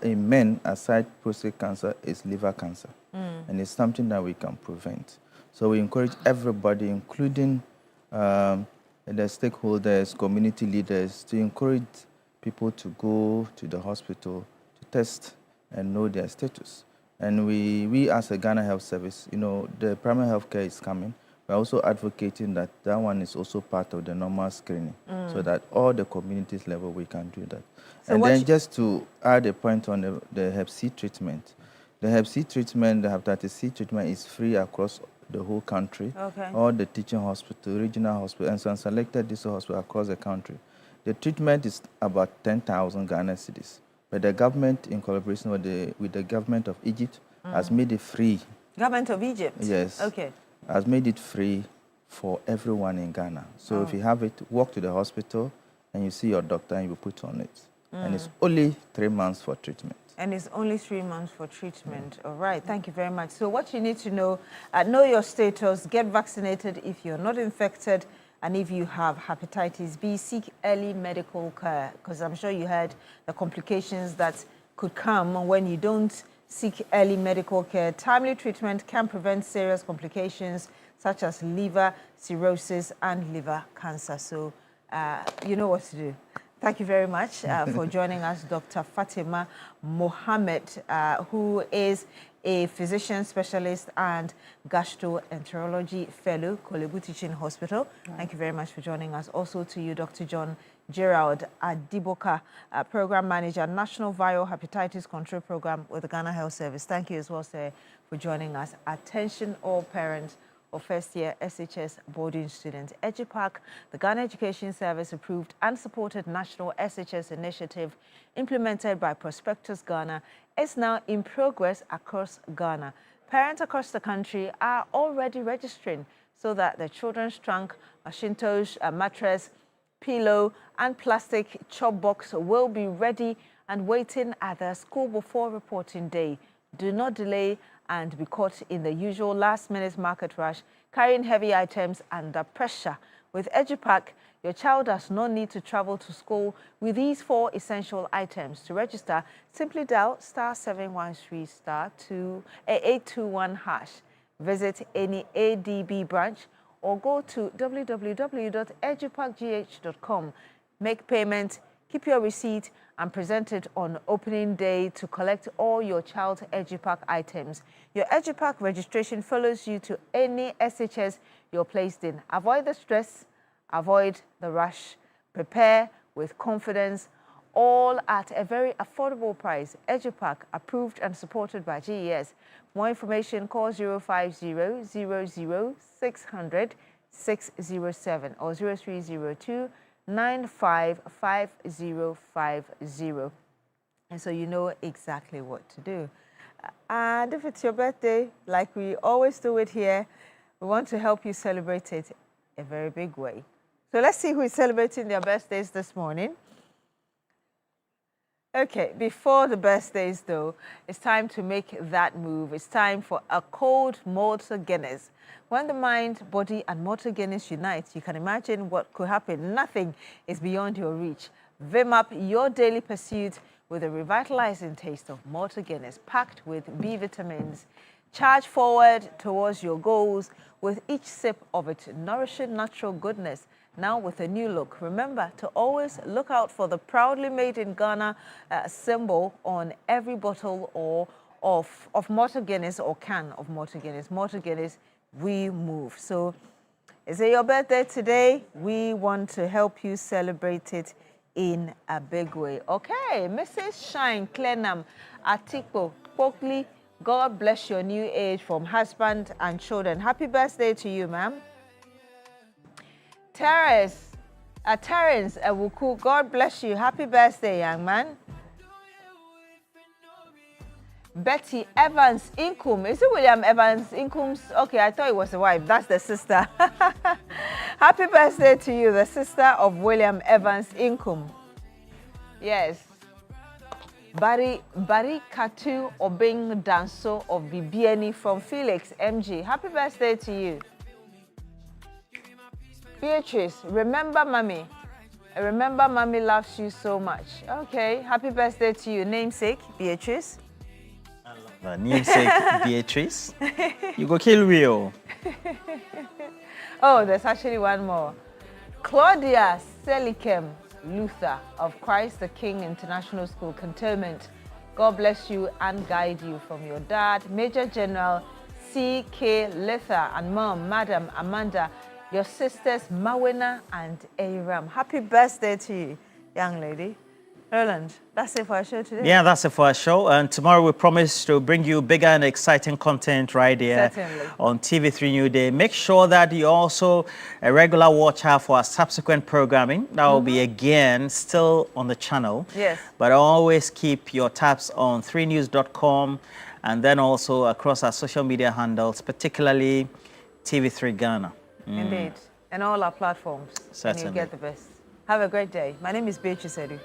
In men, aside prostate cancer, is liver cancer. And it's something that we can prevent. So we encourage everybody, including the stakeholders, community leaders, to encourage people to go to the hospital to test and know their status. And we as a Ghana Health Service, the primary health care is coming. We're also advocating that one is also part of the normal screening, so that all the communities level we can do that. So and then just to add a point on the Hep C treatment, the Hep C treatment, the hepatitis C treatment is free across the whole country. Okay. All the teaching hospital, regional hospital, and some selected district hospitals across the country. The treatment is about 10,000 Ghana cedis, but the government, in collaboration with the government of Egypt, has made it free. Government of Egypt? Yes. Okay. Has made it free for everyone in Ghana. So if you have it, walk to the hospital and you see your doctor and you put on it. And it's only 3 months for treatment. And it's only 3 months for treatment. All right, thank you very much. So what you need to know your status, get vaccinated if you're not infected, and if you have hepatitis B, seek early medical care, because I'm sure you heard the complications that could come when you don't seek early medical care. Timely treatment can prevent serious complications such as liver cirrhosis and liver cancer. So you know what to do. Thank you very much for joining us, Dr. Fatima Mohammed, who is a physician specialist and gastroenterology fellow, Kolebu Teaching Hospital. Right. Thank you very much for joining us. Also to you, Dr. John Gerald Adiboka, Program Manager, National Viral Hepatitis Control Program with the Ghana Health Service. Thank you as well, sir, for joining us. Attention all parents of first-year SHS boarding students. EduPark, the Ghana Education Service approved and supported national SHS initiative implemented by Prospectus Ghana, is now in progress across Ghana. Parents across the country are already registering. so that the children's trunk, Shinto's mattress, pillow, and plastic chop box will be ready and waiting at the school before reporting day. Do not delay and be caught in the usual last-minute market rush, carrying heavy items under pressure. With EduPack, your child does not need to travel to school with these 4 essential items. To register, simply dial *713 *821#. Visit any ADB branch or go to www.edupackgh.com. Make payment, keep your receipt, and present it on opening day to collect all your child's EduPack items. Your EduPack registration follows you to any SHS you're placed in. Avoid the stress, avoid the rush, prepare with confidence, all at a very affordable price. EduPack, approved and supported by GES. More information, call 050-00600-607 or 0302-955050. And so you know exactly what to do. And if it's your birthday, like we always do it here, we want to help you celebrate it a very big way. So let's see who is celebrating their birthdays this morning. Okay, before the birthdays though, it's time to make that move. It's time for a cold Malta Guinness. When the mind, body and Malta Guinness unite, you can imagine what could happen. Nothing is beyond your reach. Vim up your daily pursuit with a revitalizing taste of Malta Guinness packed with B vitamins. Charge forward towards your goals with each sip of its nourishing natural goodness. Now with a new look. Remember to always look out for the proudly made in Ghana symbol on every bottle or of Malta Guinness or can of Malta Guinness. Malta Guinness, we move. So is it your birthday today? We want to help you celebrate it in a big way. Okay, Mrs. Shine Clenham Atikpo Pokli, God bless your new age from husband and children. Happy birthday to you, ma'am. Terrence Ewuku, God bless you. Happy birthday, young man. Betty Evans Inkum. Is it William Evans Inkum's? Okay, I thought it was the wife. That's the sister. Happy birthday to you, the sister of William Evans Inkum. Yes. Bari Katu Obing Danso of Bibieni from Felix MG. Happy birthday to you. Beatrice, remember mommy. Remember mommy loves you so much. Okay, happy birthday to you. Namesake, Beatrice. I love that. Namesake, Beatrice. You go kill Rio. Oh, there's actually one more. Claudia Selikem Luther of Christ the King International School, Cantonment. God bless you and guide you from your dad, Major General C.K. Luther, and mom, Madam Amanda, your sisters Mawena and Aram. Happy birthday to you, young lady. Roland, that's it for our show today. Yeah, that's it for our show. And tomorrow we promise to bring you bigger and exciting content right here on TV3 Newday. Make sure that you're also a regular watcher for our subsequent programming. That will be again still on the channel. Yes. But always keep your tabs on 3news.com and then also across our social media handles, particularly TV3 Ghana. Indeed. And all our platforms. Certainly. And you get the best. Have a great day. My name is Beatrice Edu.